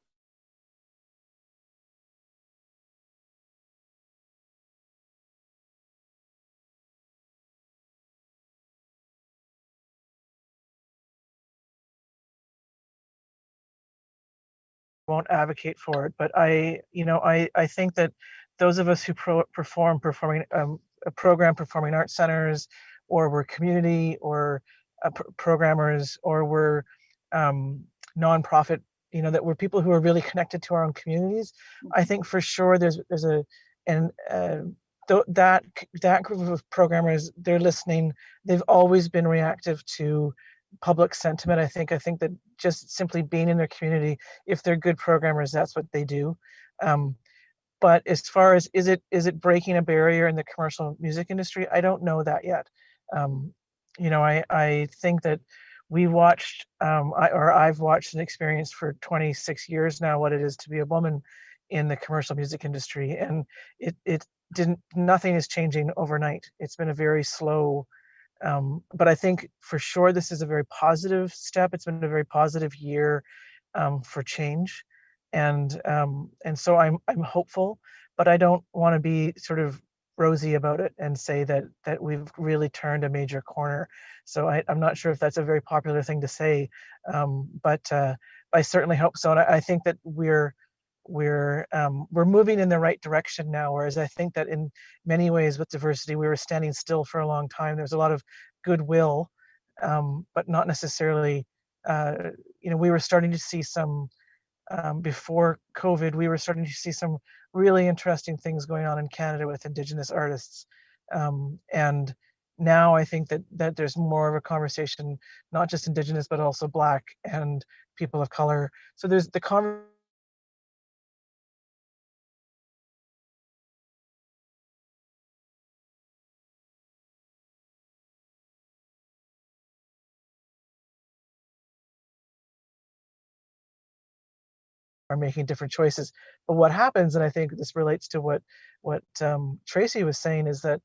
Won't advocate for it, but I think that those of us who perform performing arts centers, or we're community, or programmers, or we're nonprofit, that we're people who are really connected to our own communities. I think for sure there's that group of programmers, they're listening. They've always been reactive to public sentiment. I think that just simply being in their community, if they're good programmers, that's what they do. But as far as is it breaking a barrier in the commercial music industry, I don't know that yet. I think that we watched I've watched and experienced for 26 years now what it is to be a woman in the commercial music industry, and nothing is changing overnight. It's been a very slow, but I think for sure this is a very positive step. It's been a very positive year for change, and so I'm hopeful, but I don't want to be sort of rosy about it and say that we've really turned a major corner. So I'm not sure if that's a very popular thing to say, but I certainly hope so. And I think that we're moving in the right direction now, whereas I think that in many ways with diversity we were standing still for a long time. There's a lot of goodwill, but not necessarily, we were starting to see some, before COVID, we were starting to see some really interesting things going on in Canada with Indigenous artists. And now I think that there's more of a conversation, not just Indigenous, but also Black and people of color. So there's the conversation are making different choices. But what happens, and I think this relates to what Tracy was saying, is that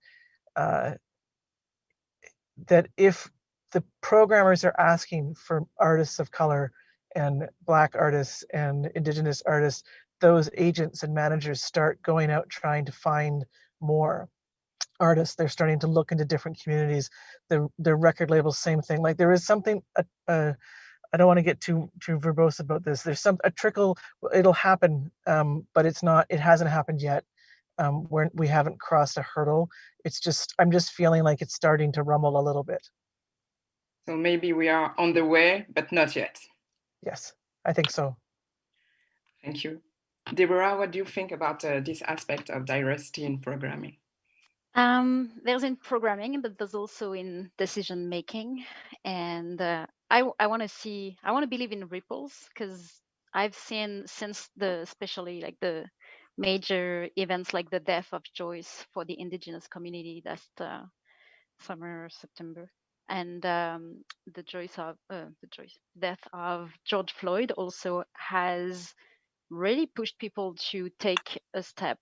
that if the programmers are asking for artists of color and Black artists and Indigenous artists, those agents and managers start going out trying to find more artists. They're starting to look into different communities. The record labels, same thing. Like there is something, I don't want to get too verbose about this. There's a trickle, it'll happen, but it hasn't happened yet. We haven't crossed a hurdle. I'm just feeling like it's starting to rumble a little bit. So maybe we are on the way, but not yet. Yes, I think so. Thank you. Deborah, what do you think about this aspect of diversity in programming? There's in programming, but there's also in decision making. And I want to believe in ripples, because I've seen especially like the major events like the death of Joyce for the Indigenous community last summer, September, and the death of George Floyd also has really pushed people to take a step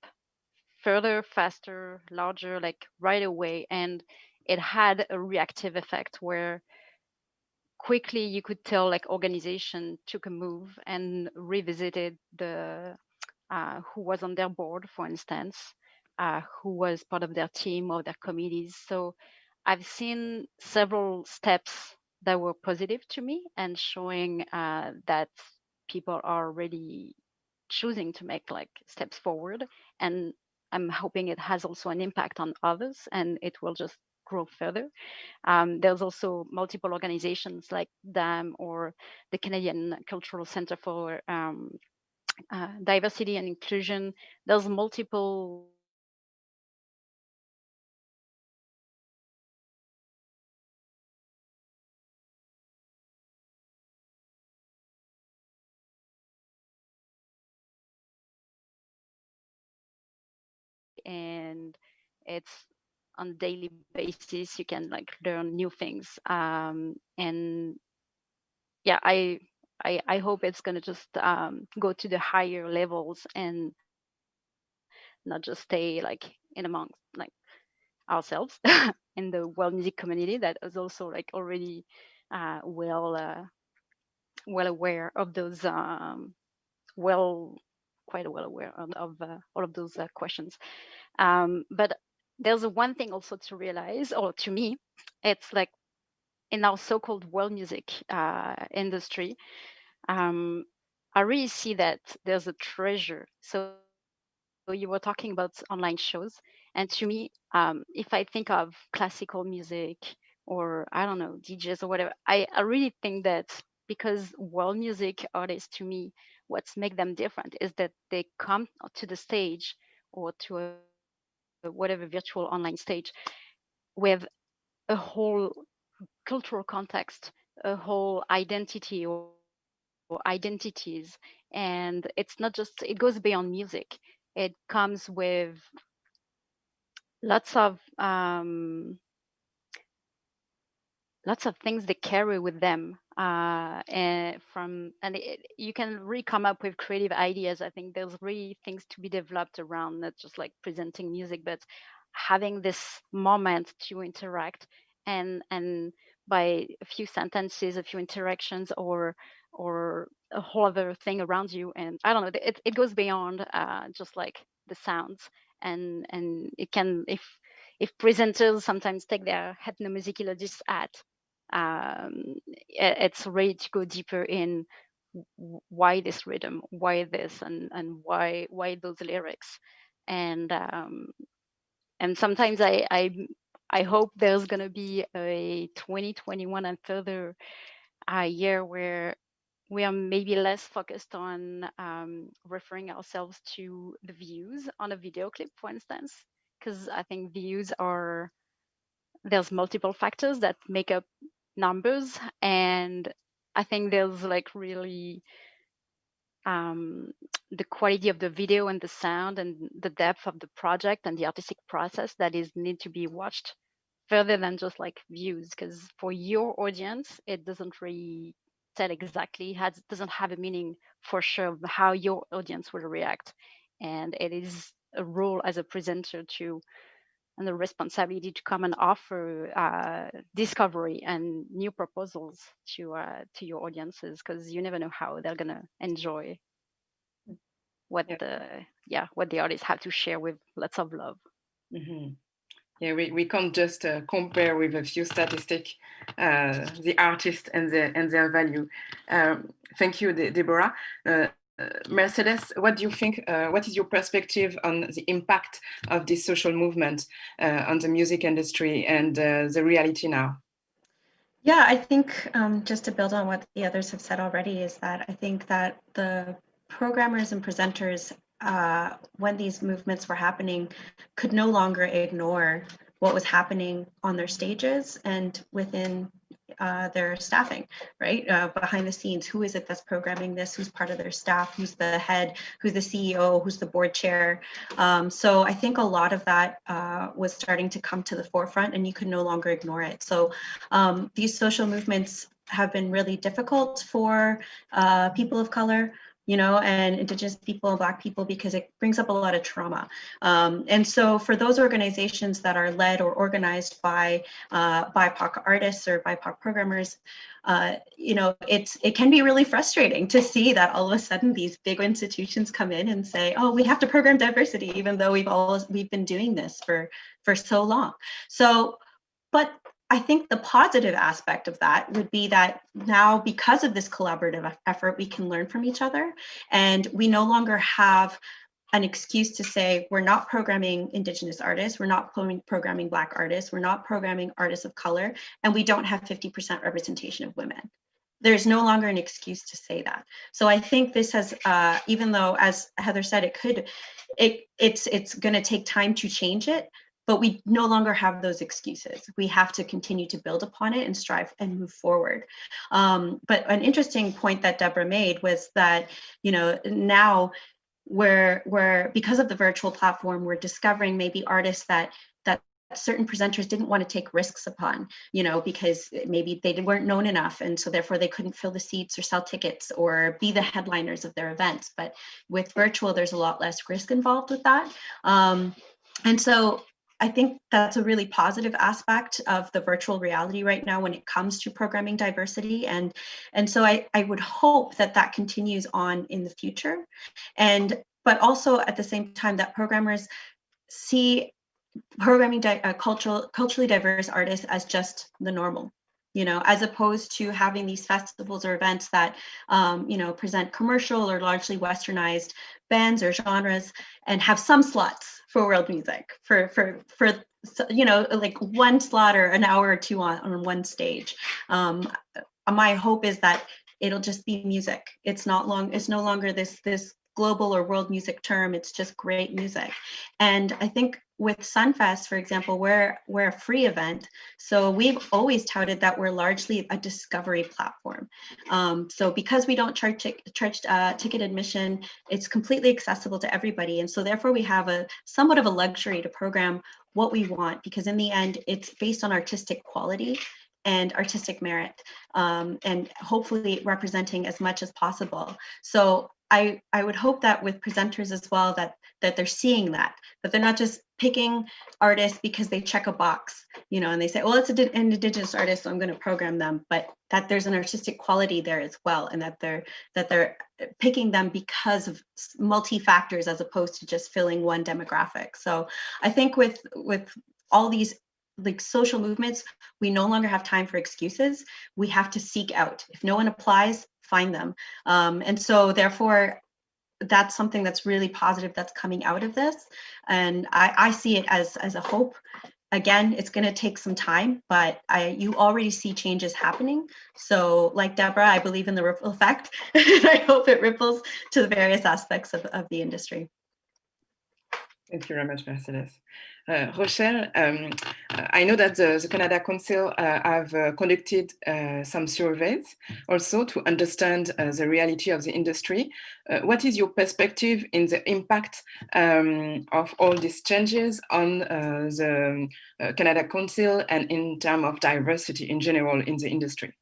further, faster, larger, like right away. And it had a reactive effect where quickly you could tell like organization took a move and revisited the who was on their board, for instance, who was part of their team or their committees. So I've seen several steps that were positive to me and showing that people are really choosing to make like steps forward. And I'm hoping it has also an impact on others and it will just grow further. There's also multiple organizations like DAM or the Canadian Cultural Center for Diversity and Inclusion. There's multiple and it's on a daily basis you can like learn new things, and yeah, I hope it's going to just go to the higher levels and not just stay like in amongst like ourselves in the world music community that is also like already well aware of those quite well aware of all of those questions. But there's one thing also to realize, or to me, it's like in our so-called world music industry, I really see that there's a treasure. So you were talking about online shows, and to me, if I think of classical music or I don't know DJs or whatever, I really think that because world music artists, to me, what's make them different is that they come to the stage or to a whatever virtual online stage with a whole cultural context, a whole identity or identities. And it's not just, it goes beyond music. It comes with lots of things they carry with them, you can really come up with creative ideas. I think there's really things to be developed around not just like presenting music, but having this moment to interact, and by a few sentences, a few interactions, or a whole other thing around you. And I don't know, it goes beyond just like the sounds. And it can, if presenters sometimes take their ethnomusicologists hat, it's ready to go deeper in why this rhythm, why this, and why those lyrics. And sometimes I hope there's gonna be a 2021 and further year where we are maybe less focused on referring ourselves to the views on a video clip, for instance, because I think views are, there's multiple factors that make up numbers, and I think there's like really the quality of the video and the sound and the depth of the project and the artistic process that is need to be watched further than just like views, because for your audience it doesn't really tell exactly, doesn't have a meaning for sure of how your audience will react. And it is a role as a presenter to, and the responsibility to come and offer discovery and new proposals to your audiences, because you never know how they're gonna enjoy what the artists have to share with lots of love. Mm-hmm. Yeah, we can't just compare with a few statistics the artist and their value. Thank you, Deborah. Mercedes, what do you think? What is your perspective on the impact of this social movement on the music industry and the reality now? Yeah, I think just to build on what the others have said already is that I think that the programmers and presenters, when these movements were happening, could no longer ignore what was happening on their stages and within their staffing, right? Behind the scenes, who is it that's programming this? Who's part of their staff? Who's the head? Who's the CEO? Who's the board chair? So I think a lot of that was starting to come to the forefront, and you could no longer ignore it. So these social movements have been really difficult for people of color, and Indigenous people and Black people, because it brings up a lot of trauma. And so for those organizations that are led or organized by BIPOC artists or BIPOC programmers, it can be really frustrating to see that all of a sudden these big institutions come in and say, oh, we have to program diversity, even though we've been doing this for so long. So But I think the positive aspect of that would be that now, because of this collaborative effort, we can learn from each other, and we no longer have an excuse to say we're not programming Indigenous artists, we're not programming Black artists, we're not programming artists of color, and we don't have 50% representation of women. There's no longer an excuse to say that. So I think this has, even though, as Heather said, it's going to take time to change it, but we no longer have those excuses. We have to continue to build upon it and strive and move forward. But an interesting point that Deborah made was that, you know, now we're because of the virtual platform, we're discovering maybe artists that certain presenters didn't want to take risks upon, you know, because maybe they weren't known enough, and so therefore they couldn't fill the seats or sell tickets or be the headliners of their events. But with virtual, there's a lot less risk involved with that. And so I think that's a really positive aspect of the virtual reality right now when it comes to programming diversity. And so I would hope that that continues on in the future. But also at the same time that programmers see programming culturally diverse artists as just the normal, you know, as opposed to having these festivals or events that, you know, present commercial or largely westernized bands or genres and have some slots for world music for you know, like one slot or an hour or two on one stage. My hope is that it'll just be music. It's no longer this global or world music term. It's just great music. And I think with Sunfest, for example, we're a free event. So we've always touted that we're largely a discovery platform. So because we don't charge ticket admission, it's completely accessible to everybody. And so therefore we have somewhat of a luxury to program what we want, because in the end, it's based on artistic quality and artistic merit, and hopefully representing as much as possible. So I would hope that with presenters as well, that they're seeing that they're not just picking artists because they check a box, you know, and they say, well, it's an Indigenous artist, so I'm going to program them, but that there's an artistic quality there as well, and that they're picking them because of multi-factors as opposed to just filling one demographic. So I think with all these like social movements, we no longer have time for excuses. We have to seek out. If no one applies, find them. And so therefore, that's something that's really positive that's coming out of this. And I see it as a hope. Again, it's going to take some time, but you already see changes happening. So like Deborah, I believe in the ripple effect. I hope it ripples to the various aspects of the industry. Thank you very much, Mercedes. Rochelle, I know that the Canada Council have conducted some surveys also to understand the reality of the industry. What is your perspective in the impact of all these changes on the Canada Council and in terms of diversity in general in the industry?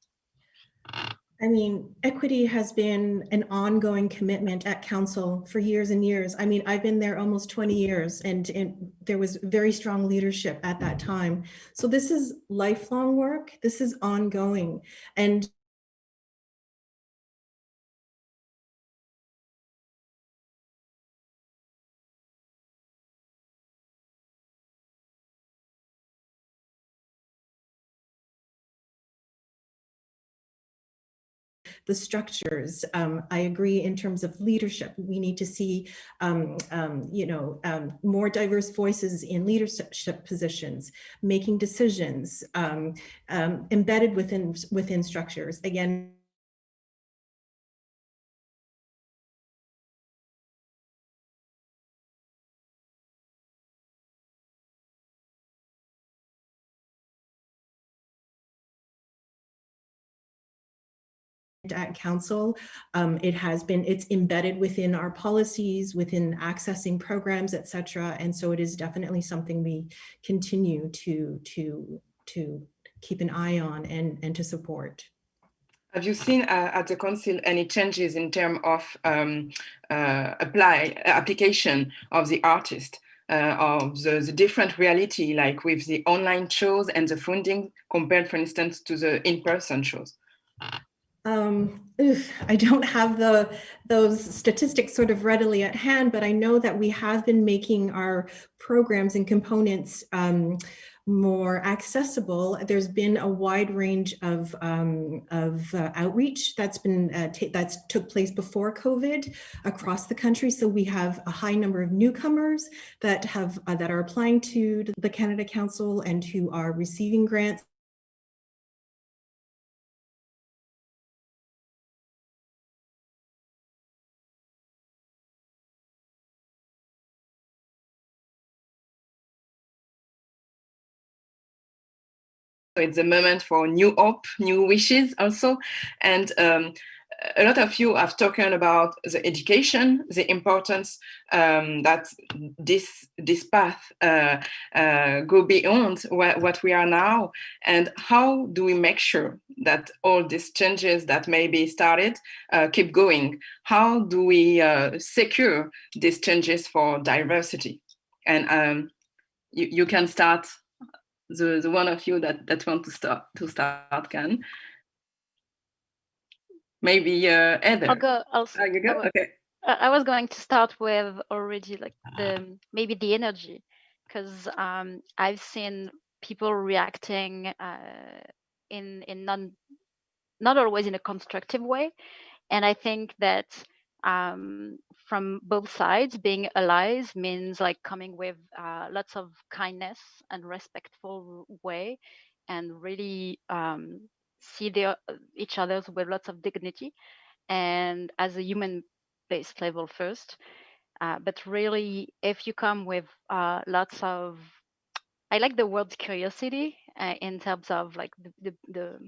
I mean, equity has been an ongoing commitment at council for years and years. I mean, I've been there almost 20 years and there was very strong leadership at that time. So this is lifelong work. This is ongoing. And the structures, I agree in terms of leadership. We need to see, more diverse voices in leadership positions, making decisions, embedded within structures. Again, at council, it's embedded within our policies, within accessing programs, etc. And so it is definitely something we continue to keep an eye on and to support. Have you seen at the council any changes in terms of application of the artist, of the different reality, like with the online shows and the funding compared, for instance, to the in-person shows? I don't have those statistics sort of readily at hand, but I know that we have been making our programs and components more accessible. There's been a wide range of outreach that's been that's took place before COVID across the country. So we have a high number of newcomers that have that are applying to the Canada Council and who are receiving grants. So it's a moment for new hope, new wishes also. And a lot of you have spoken about the education, the importance that this path go beyond what we are now. And how do we make sure that all these changes that may be started keep going? How do we secure these changes for diversity? And you can start. The one of you that want to start can. Maybe Heather. I'll go. You go? Okay. I was going to start with already like maybe the energy, because I've seen people reacting in not always in a constructive way, and I think that from both sides, being allies means like coming with lots of kindness and respectful way, and really see each other's with lots of dignity and as a human based level first. But really, if you come with lots of, I like the word curiosity in terms of like the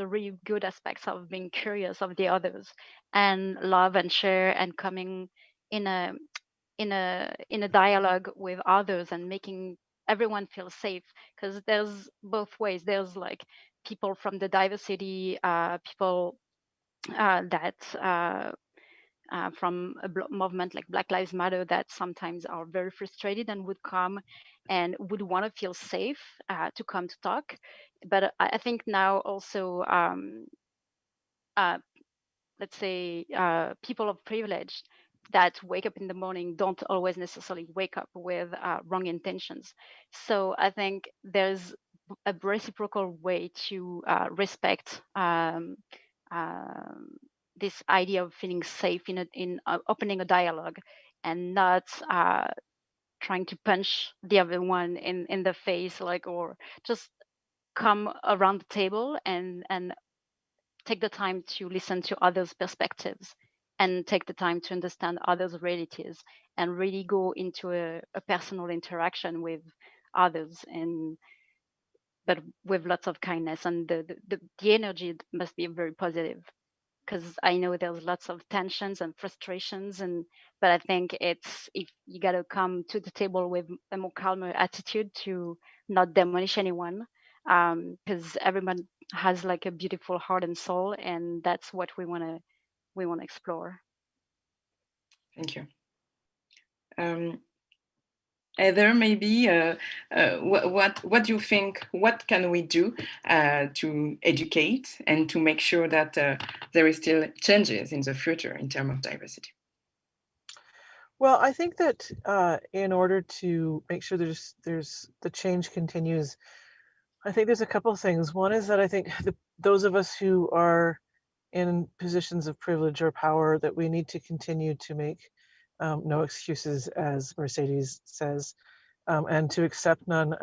really good aspects of being curious of the others and love and share and coming in a dialogue with others and making everyone feel safe, because there's both ways. There's like people from the diversity, people that from a movement like Black Lives Matter that sometimes are very frustrated and would come and would want to feel safe to come to talk. But I think now also, let's say, people of privilege that wake up in the morning don't always necessarily wake up with wrong intentions. So I think there's a reciprocal way to respect this idea of feeling safe in opening a dialogue and not trying to punch the other one in the face, like, or just come around the table and take the time to listen to others' perspectives and take the time to understand others' realities and really go into a personal interaction with others, and but with lots of kindness, and the energy must be very positive, because I know there's lots of tensions and frustrations, but I think it's, if you got to come to the table with a more calmer attitude to not demolish anyone, because everyone has like a beautiful heart and soul, and that's what we want to explore. Thank you. Heather, maybe what do you think? What can we do to educate and to make sure that there is still changes in the future in terms of diversity? Well, I think that in order to make sure there's the change continues, I think there's a couple of things. One is that I think those of us who are in positions of privilege or power, that we need to continue to make no excuses, as Mercedes says, and to accept none.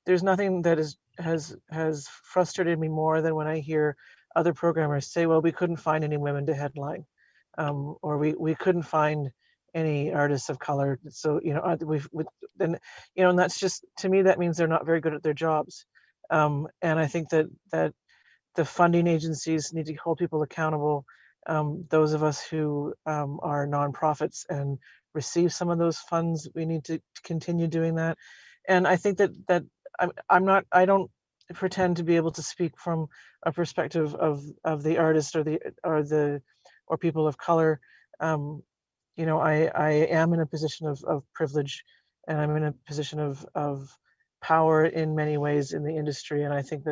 There's nothing that has frustrated me more than when I hear other programmers say, well, we couldn't find any women to headline, or we couldn't find any artists of color. So, then, and that's just, to me, that means they're not very good at their jobs. And I think that the funding agencies need to hold people accountable. Those of us who are nonprofits and receive some of those funds, we need to continue doing that. And I think that I don't pretend to be able to speak from a perspective of the artist or people of color. I am in a position of privilege, and I'm in a position of power in many ways in the industry. And I think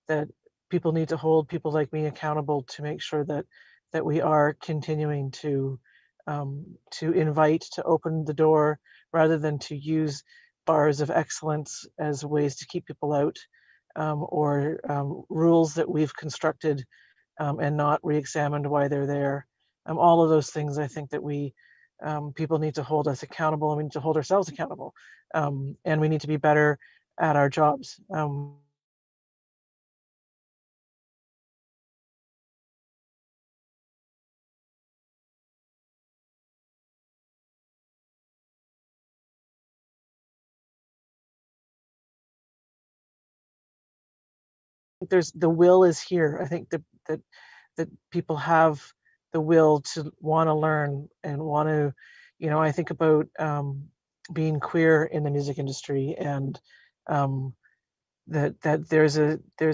that people need to hold people like me accountable to make sure that we are continuing to invite, to open the door, rather than to use bars of excellence as ways to keep people out, or rules that we've constructed and not re-examined why they're there. All of those things, I think that we people need to hold us accountable, and we need to hold ourselves accountable, and we need to be better at our jobs. There's the will is here. I think that people have the will to want to learn and want to, I think about being queer in the music industry, and that there's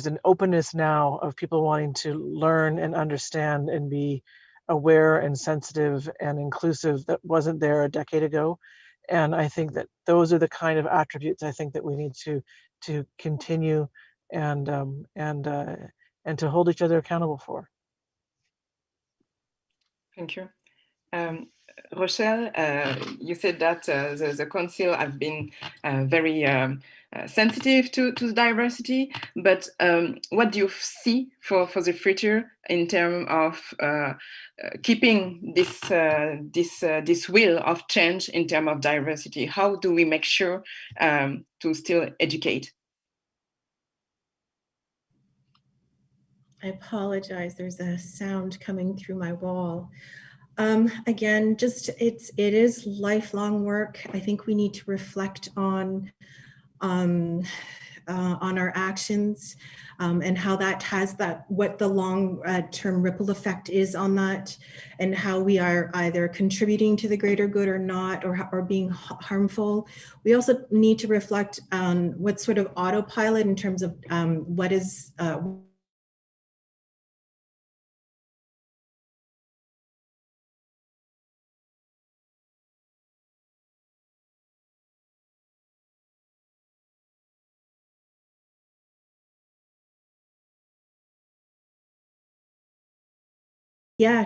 an openness now of people wanting to learn and understand and be aware and sensitive and inclusive that wasn't there a decade ago. And I think that those are the kind of attributes I think that we need to continue and to hold each other accountable for. Thank you. Rochelle, you said that the council have been very sensitive to diversity, but what do you see for the future in terms of keeping this will of change in terms of diversity? How do we make sure to still educate? I apologize, there's a sound coming through my wall. Again, it is lifelong work. I think we need to reflect on our actions and how that has what the long-term ripple effect is on that, and how we are either contributing to the greater good or not, or being harmful. We also need to reflect on what sort of autopilot in terms of what is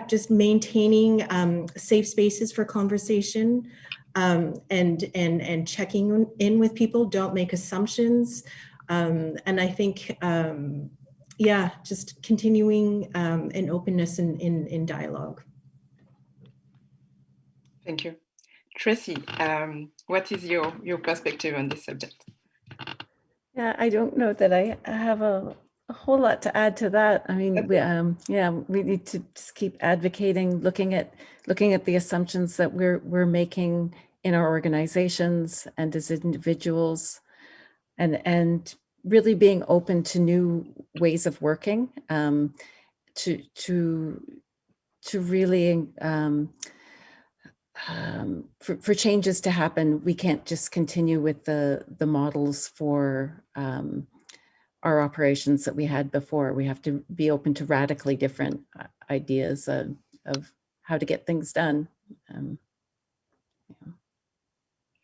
just maintaining safe spaces for conversation, and checking in with people. Don't make assumptions, and I think just continuing an openness in dialogue. Thank you. Tracy, what is your perspective on this subject? Yeah, I don't know that I have a whole lot to add to that. I mean, we need to just keep advocating, looking at the assumptions that we're making in our organizations and as individuals, and really being open to new ways of working, to really for changes to happen. We can't just continue with the models for our operations that we had before. We have to be open to radically different ideas of how to get things done.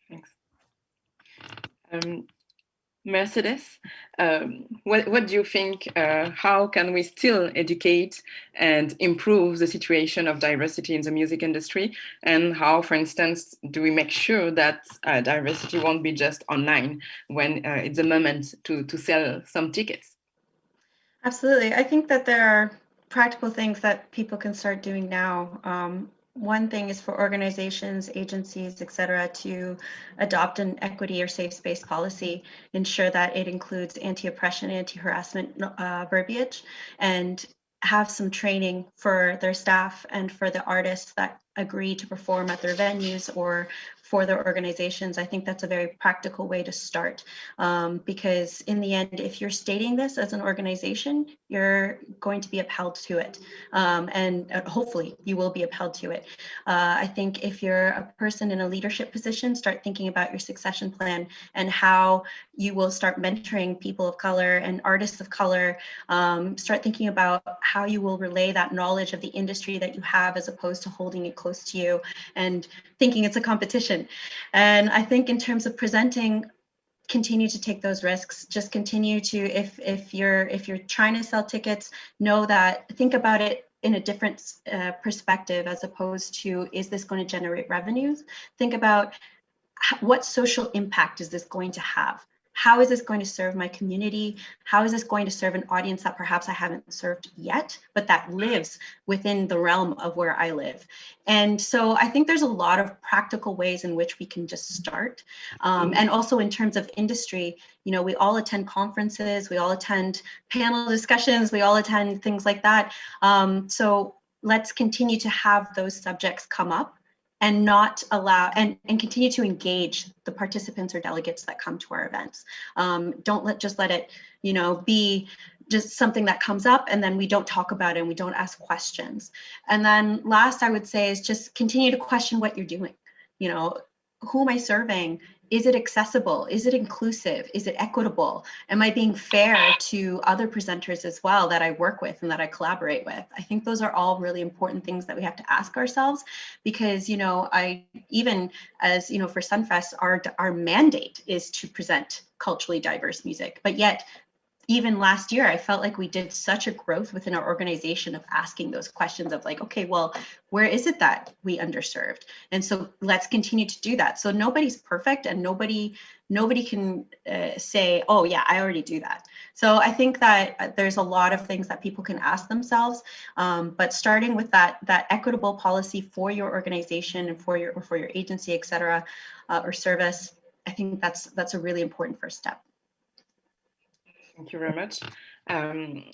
Thanks. Mercedes, what do you think? How can we still educate and improve the situation of diversity in the music industry? And how, for instance, do we make sure that diversity won't be just online when it's a moment to sell some tickets? Absolutely. I think that there are practical things that people can start doing now. One thing is for organizations, agencies, et cetera, to adopt an equity or safe space policy, ensure that it includes anti-oppression, anti-harassment verbiage, and have some training for their staff and for the artists that agree to perform at their venues or for their organizations. I think that's a very practical way to start, because in the end, if you're stating this as an organization, you're going to be upheld to it, and hopefully you will be upheld to it. I think if you're a person in a leadership position, start thinking about your succession plan and how you will start mentoring people of color and artists of color. Start thinking about how you will relay that knowledge of the industry that you have, as opposed to holding it close to you and thinking it's a competition. And I think in terms of presenting, continue to take those risks. Just continue to, if you're trying to sell tickets, know that, think about it in a different perspective, as opposed to, is this going to generate revenues? Think about, what social impact is this going to have? How is this going to serve my community? How is this going to serve an audience that perhaps I haven't served yet, but that lives within the realm of where I live? And so I think there's a lot of practical ways in which we can just start. And also in terms of industry, you know, we all attend conferences, we all attend panel discussions, we all attend things like that. So let's continue to have those subjects come up and not allow and continue to engage the participants or delegates that come to our events. Don't just let it, you know, be just something that comes up and then we don't talk about it and we don't ask questions. And then last I would say is just continue to question what you're doing. You know, who am I serving? Is it accessible? Is it inclusive? Is it equitable? Am I being fair to other presenters as well that I work with and that I collaborate with? I think those are all really important things that we have to ask ourselves because, you know, even as, you know, for Sunfest, our mandate is to present culturally diverse music, but yet even last year, I felt like we did such a growth within our organization of asking those questions of like, okay, well, where is it that we underserved? And so let's continue to do that. So nobody's perfect and nobody can say, oh yeah, I already do that. So I think that there's a lot of things that people can ask themselves, but starting with that equitable policy for your organization and for your agency, et cetera, or service, I think that's a really important first step. Thank you very much.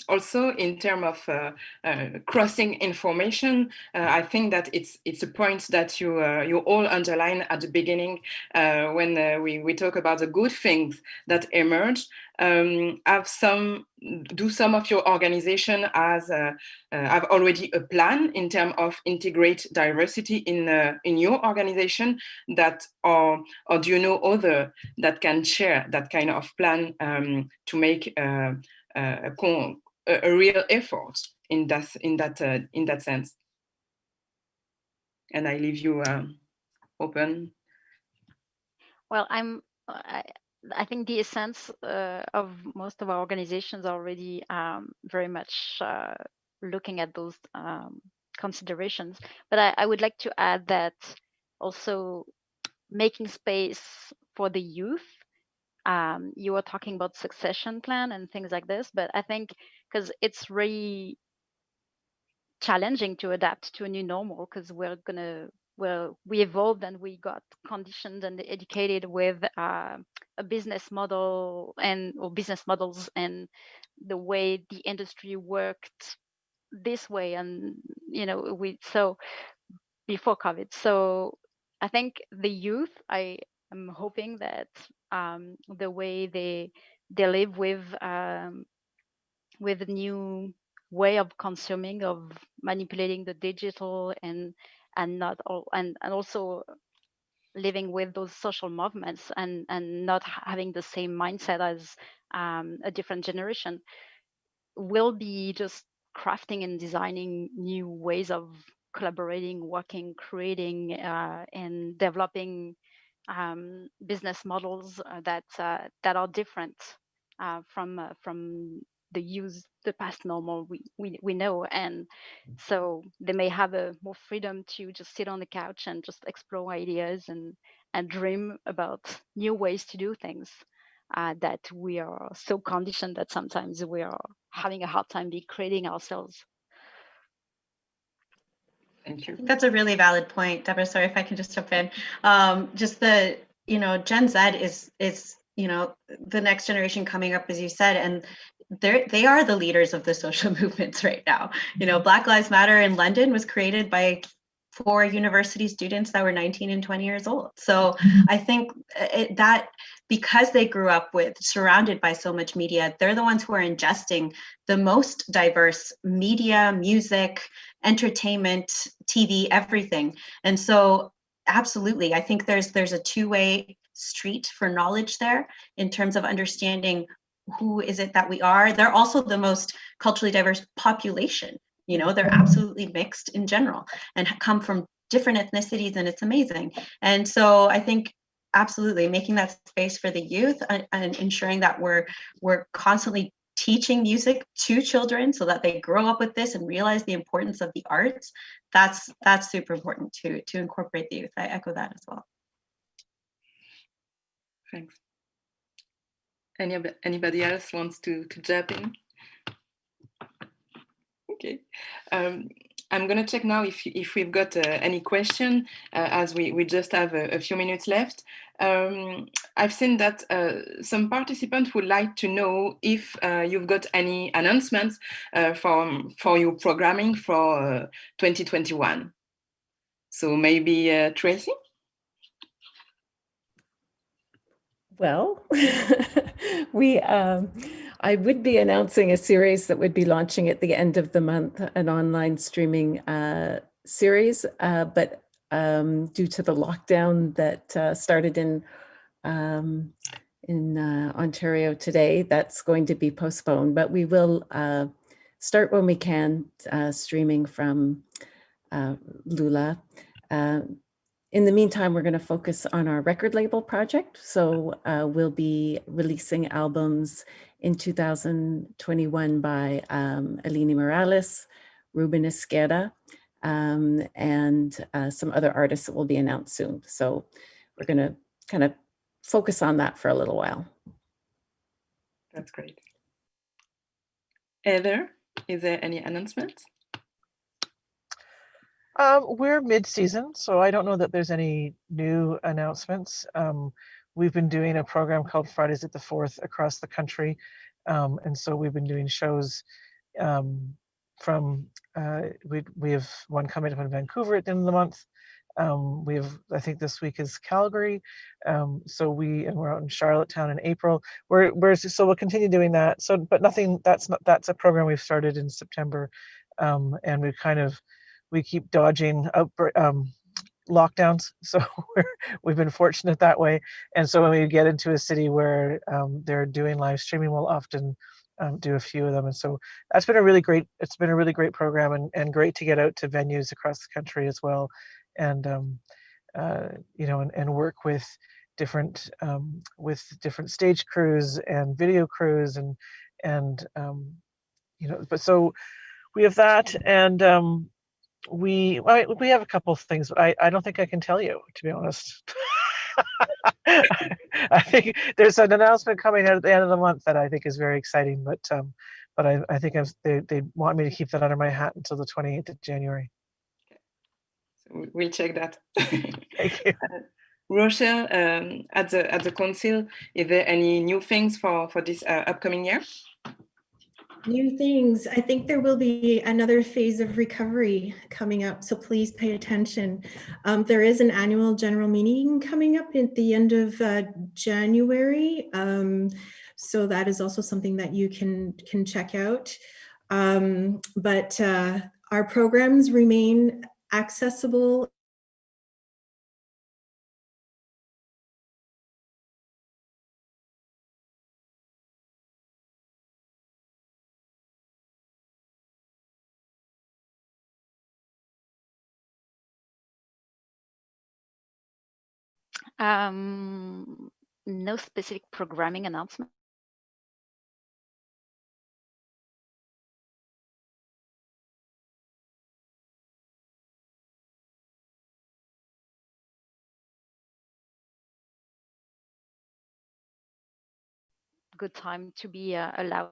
Also, in terms of crossing information, I think that it's a point that you all underline at the beginning when we talk about the good things that emerge. Do some of your organization have already a plan in terms of integrate diversity in your organization that or do you know other that can share that kind of plan to make a real effort in that sense? And I leave you open. Well, I think the essence of most of our organizations are already very much looking at those considerations. But I would like to add that also making space for the youth. You were talking about succession plan and things like this, but I think because it's really challenging to adapt to a new normal because we evolved and we got conditioned and educated with a business model or business models and the way the industry worked this way, and you know so before COVID. So I think the youth, I am hoping that the way they live with a new way of consuming, of manipulating the digital and not all and also living with those social movements and not having the same mindset as a different generation, will be just crafting and designing new ways of collaborating, working, creating, and developing business models that are different from the past normal we know. And so they may have a more freedom to just sit on the couch and just explore ideas and dream about new ways to do things that we are so conditioned that sometimes we are having a hard time creating ourselves. Thank you. That's a really valid point, Deborah. Sorry if I can just jump in. Just the, you know, Gen Z is, you know, the next generation coming up, as you said, and they are the leaders of the social movements right now. You know, Black Lives Matter in London was created by 4 university students that were 19 and 20 years old. So I think that because they grew up surrounded by so much media, they're the ones who are ingesting the most diverse media, music, entertainment, TV, everything. And so absolutely, I think there's a two-way street for knowledge there in terms of understanding who is it that we are. They're also the most culturally diverse population. You know, they're absolutely mixed in general and come from different ethnicities, and it's amazing. And so I think absolutely making that space for the youth and ensuring that we're constantly teaching music to children so that they grow up with this and realize the importance of the arts. That's super important to incorporate the youth. I echo that as well. Thanks. Anybody else wants to jump in? Okay. I'm going to check now if we've got any question, as we just have a few minutes left. I've seen that some participants would like to know if you've got any announcements for your programming for 2021. So maybe Tracy? Well, I would be announcing a series that would be launching at the end of the month, an online streaming series, but due to the lockdown that started in Ontario today, that's going to be postponed, but we will start when we can, streaming from Lula. In the meantime, we're going to focus on our record label project. So we'll be releasing albums in 2021 by Eleni Morales, Ruben Esquerra, and some other artists that will be announced soon. So we're going to kind of focus on that for a little while. That's great. Heather, is there any announcements? We're mid-season, so I don't know that there's any new announcements. We've been doing a program called Fridays at the Fourth across the country. And so we've been doing shows from, we have one coming up in Vancouver at the end of the month. We have, I think this week is Calgary. So we're out in Charlottetown in April. So we'll continue doing that. So, but nothing, that's a program we've started in September. And we keep dodging lockdowns. So we've been fortunate that way. And so when we get into a city where they're doing live streaming, we'll often do a few of them. And so it's been a really great program and great to get out to venues across the country as well. And, and work with different stage crews and video crews but so we have that. And, we have a couple of things, but I don't think I can tell you, to be honest. I think there's an announcement coming out at the end of the month that I think is very exciting, but I think they want me to keep that under my hat until the 28th of January. So we'll check that. Thank you. Rochelle, at the council, is there any new things for this upcoming year? New things. I think there will be another phase of recovery coming up, so please pay attention. There is an annual general meeting coming up at the end of January, so that is also something that you can check out. But our programs remain accessible. No specific programming announcement. Good time to be allowed.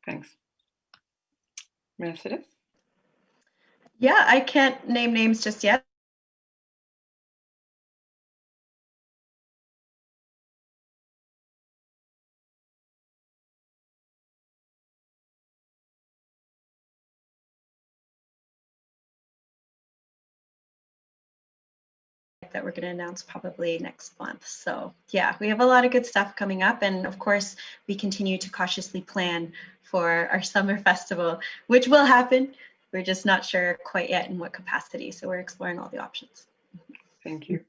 Thanks. Mercedes? Yeah, I can't name names just yet. That we're going to announce probably next month. So yeah, we have a lot of good stuff coming up. And of course, we continue to cautiously plan for our summer festival, which will happen. We're just not sure quite yet in what capacity. So we're exploring all the options. Thank you.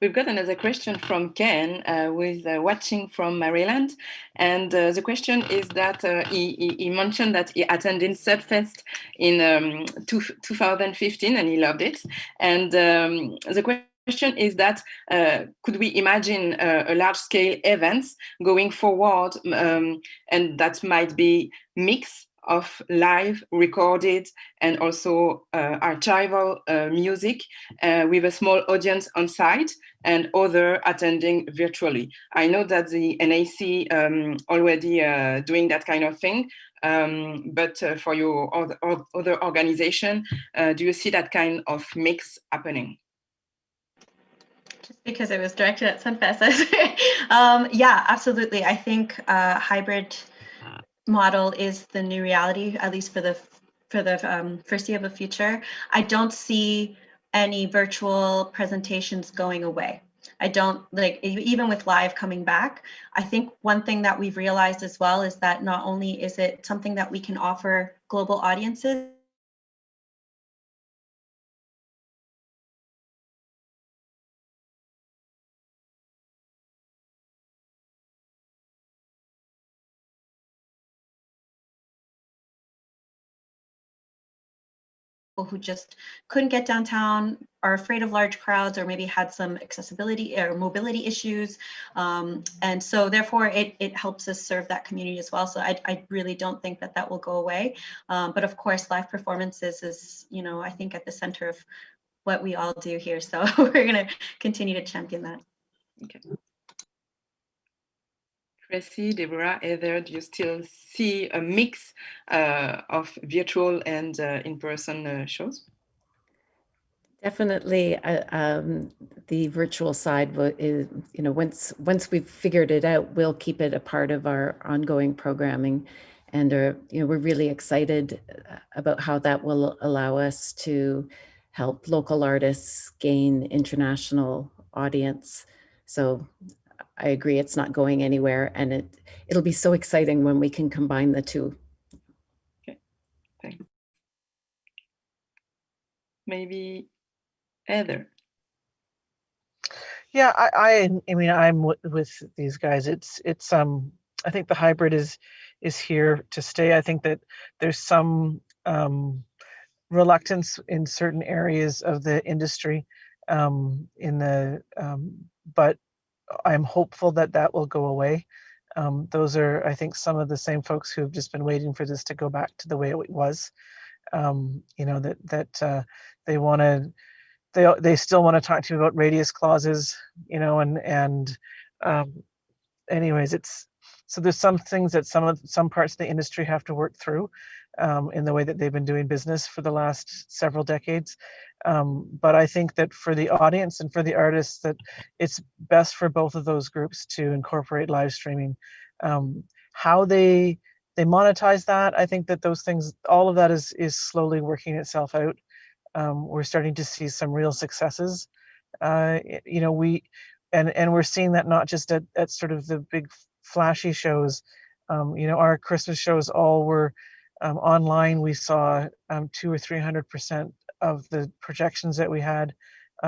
We've got another question from Ken, who is watching from Maryland. And the question is that he mentioned that he attended Subfest in 2015 and he loved it. And the question question is that could we imagine a large-scale events going forward, and that might be mix of live, recorded, and also archival music with a small audience on site and other attending virtually. I know that the NAC already doing that kind of thing, but for your other organization, do you see that kind of mix happening? Just because it was directed at Sunfest. Yeah, absolutely. I think hybrid model is the new reality, at least for the foreseeable future. I don't see any virtual presentations going away. I don't, like, even with live coming back, I think one thing that we've realized as well is that not only is it something that we can offer global audiences, who just couldn't get downtown, are afraid of large crowds, or maybe had some accessibility or mobility issues. And so therefore it helps us serve that community as well. So I really don't think that that will go away. But of course, live performances is, you know, I think at the center of what we all do here. So we're gonna continue to champion that. Okay. Tracy, Deborah, Heather, do you still see a mix of virtual and in-person shows? Definitely, the virtual side is, you know, once we've figured it out, we'll keep it a part of our ongoing programming, and you know, we're really excited about how that will allow us to help local artists gain international audience. So I agree, it's not going anywhere, and it'll be so exciting when we can combine the two. Okay, thanks. Maybe Heather. Yeah, I mean, I'm with these guys. It's I think the hybrid is here to stay. I think that there's some reluctance in certain areas of the industry, but I'm hopeful that that will go away. Those are, I think, some of the same folks who have just been waiting for this to go back to the way it was. You know, that they want to. They still want to talk to you about radius clauses, you know, and anyways, it's so there's some things that some parts of the industry have to work through in the way that they've been doing business for the last several decades. But I think that for the audience and for the artists, that it's best for both of those groups to incorporate live streaming. How they monetize that, I think that those things, all of that is slowly working itself out. We're starting to see some real successes. You know, we're seeing that not just at sort of the big flashy shows. You know, our Christmas shows all were online. We saw 200 or 300% of the projections that we had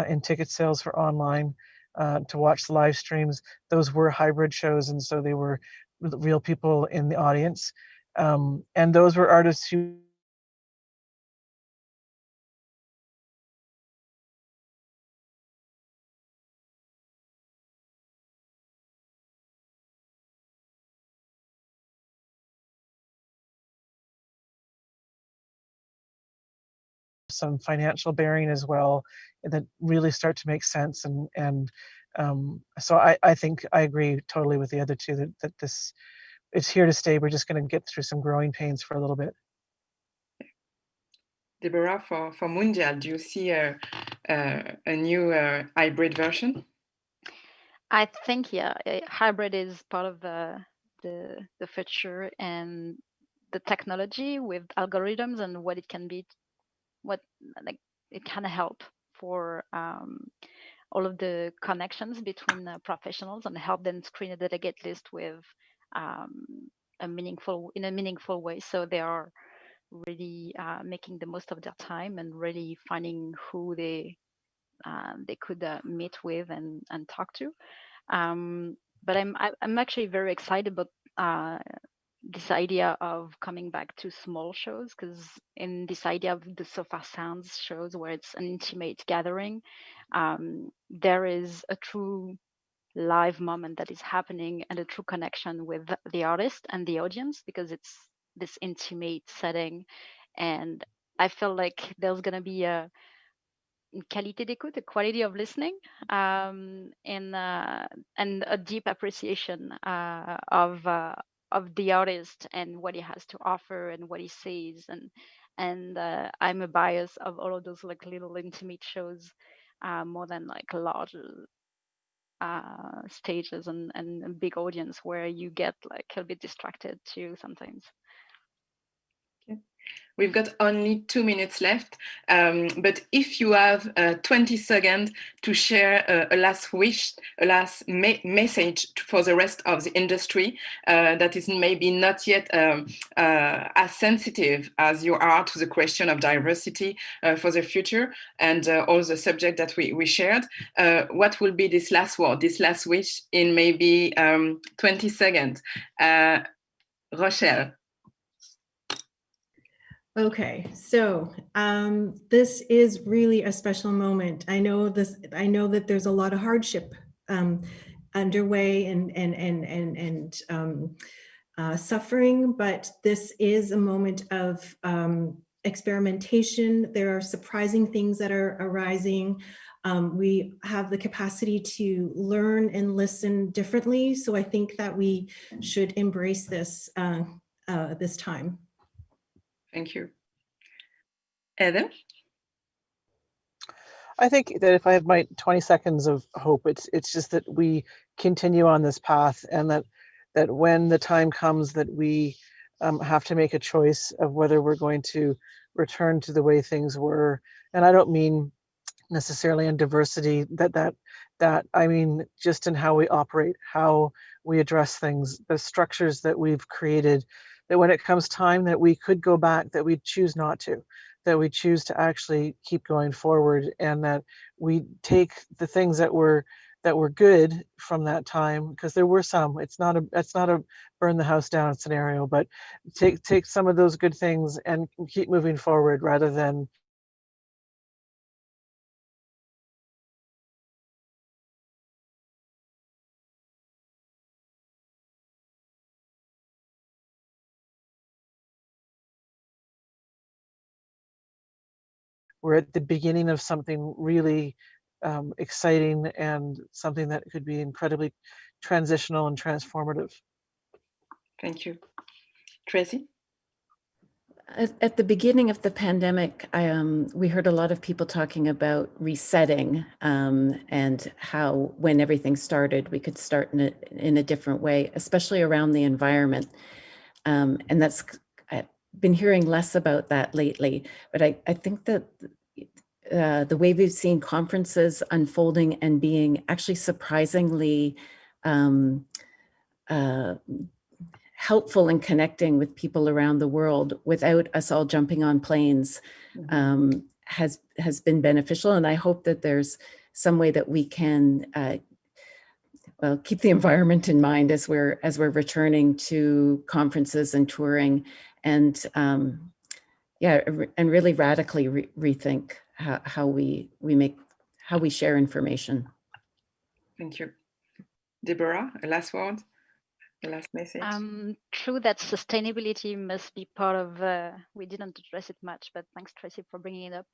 in ticket sales for online to watch the live streams. Those were hybrid shows, and so they were real people in the audience. And those were artists who some financial bearing as well that really start to make sense. And so I think I agree totally with the other two that this it's here to stay. We're just going to get through some growing pains for a little bit. Deborah, for Mundial, do you see a new hybrid version? I think, yeah, hybrid is part of the future, and the technology with algorithms and what it can be, what like it can help for all of the connections between professionals and help them screen a delegate list with in a meaningful way. So they are really making the most of their time and really finding who they could meet with and talk to. But I'm actually very excited about this idea of coming back to small shows, because in this idea of the sofa sounds shows where it's an intimate gathering, there is a true live moment that is happening and a true connection with the artist and the audience, because it's this intimate setting. And I feel like there's going to be a qualité d'écoute, a quality of listening, and a deep appreciation of the artist and what he has to offer and what he says. And I'm a bias of all of those like little intimate shows, more than like larger stages and a big audience where you get like a bit distracted too sometimes. We've got only 2 minutes left, but if you have 20 seconds to share a last wish, a last message for the rest of the industry that is maybe not yet as sensitive as you are to the question of diversity for the future and all the subject that we shared, what will be this last word, this last wish in maybe 20 seconds? Rochelle. Okay, so this is really a special moment. I know this. I know that there's a lot of hardship underway and suffering, but this is a moment of experimentation. There are surprising things that are arising. We have the capacity to learn and listen differently. So I think that we should embrace this this time. Thank you. Eden? I think that if I have my 20 seconds of hope, it's just that we continue on this path, and that when the time comes that we have to make a choice of whether we're going to return to the way things were, and I don't mean necessarily in diversity, that I mean just in how we operate, how we address things, the structures that we've created, that when it comes time that we could go back, that we choose not to, that we choose to actually keep going forward, and that we take the things that were good from that time, because there were some. It's not a burn the house down scenario, but take some of those good things and keep moving forward rather than we're at the beginning of something really exciting and something that could be incredibly transitional and transformative. Thank you. Tracy? At the beginning of the pandemic, we heard a lot of people talking about resetting and how when everything started, we could start in a different way, especially around the environment. And I've been hearing less about that lately, but I think that the way we've seen conferences unfolding and being actually surprisingly helpful in connecting with people around the world without us all jumping on planes has been beneficial. And I hope that there's some way that we can keep the environment in mind as we're returning to conferences and touring, and and really radically rethink how we share information. Thank you. Deborah, a last word, a last message. True that sustainability must be part of, we didn't address it much, but thanks Tracy for bringing it up.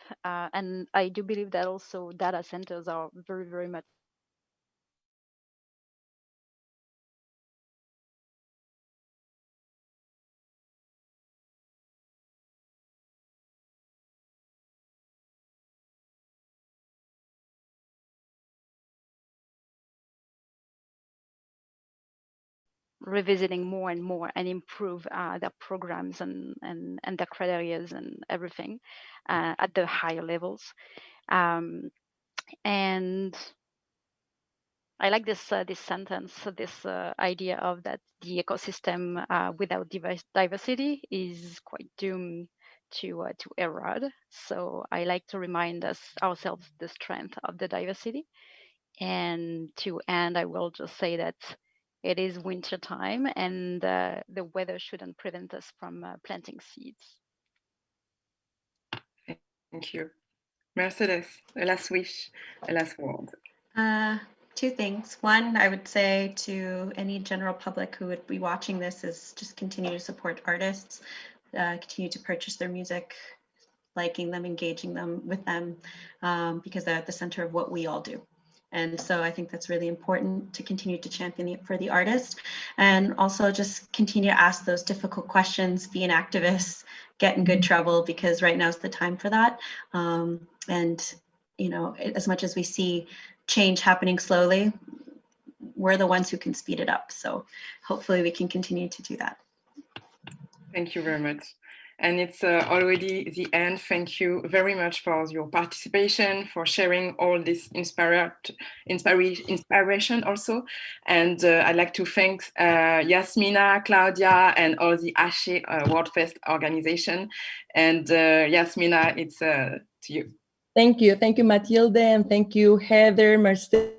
And I do believe that also data centers are very, very much revisiting more and more and improve their programs and their criteria and everything at the higher levels. And I like this sentence, this idea of that the ecosystem without diversity is quite doomed to erode. So I like to remind ourselves the strength of the diversity. And to end, I will just say that It is winter time, and the weather shouldn't prevent us from planting seeds. Thank you. Mercedes, a last wish, a last word. Two things. One, I would say to any general public who would be watching this is just continue to support artists, continue to purchase their music, liking them, engaging them with them, because they're at the center of what we all do. And so I think that's really important to continue to champion for the artist, and also just continue to ask those difficult questions, be an activist, get in good trouble, because right now is the time for that. And you know, as much as we see change happening slowly, we're the ones who can speed it up. So hopefully we can continue to do that. Thank you very much. And it's already the end. Thank you very much for your participation, for sharing all this inspiration also. And I'd like to thank Yasmina, Claudia, and all the Axé WorldFest organization. And Yasmina, it's to you. Thank you. Thank you, Matilde, and thank you, Heather, Mercedes.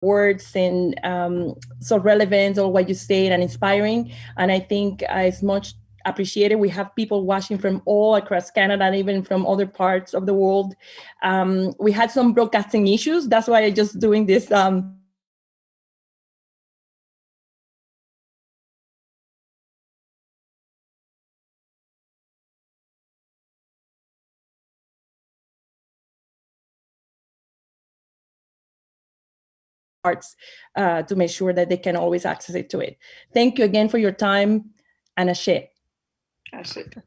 Words and so relevant or what you say and inspiring. And I think it's much appreciated. We have people watching from all across Canada and even from other parts of the world. We had some broadcasting issues. That's why I'm just doing this parts to make sure that they can always access it to it. Thank you again for your time, and Axé. Axé.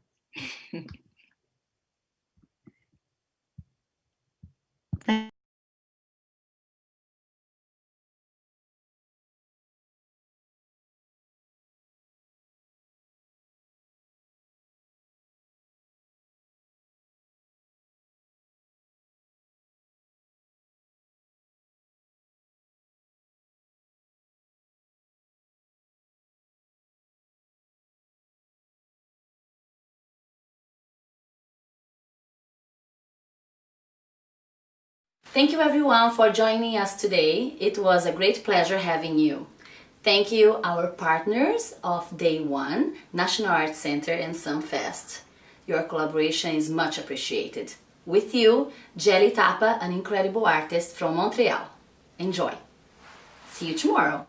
Thank you everyone for joining us today. It was a great pleasure having you. Thank you our partners of Day One, National Arts Center and Sunfest. Your collaboration is much appreciated. With you, Jelly Tapa, an incredible artist from Montreal. Enjoy. See you tomorrow.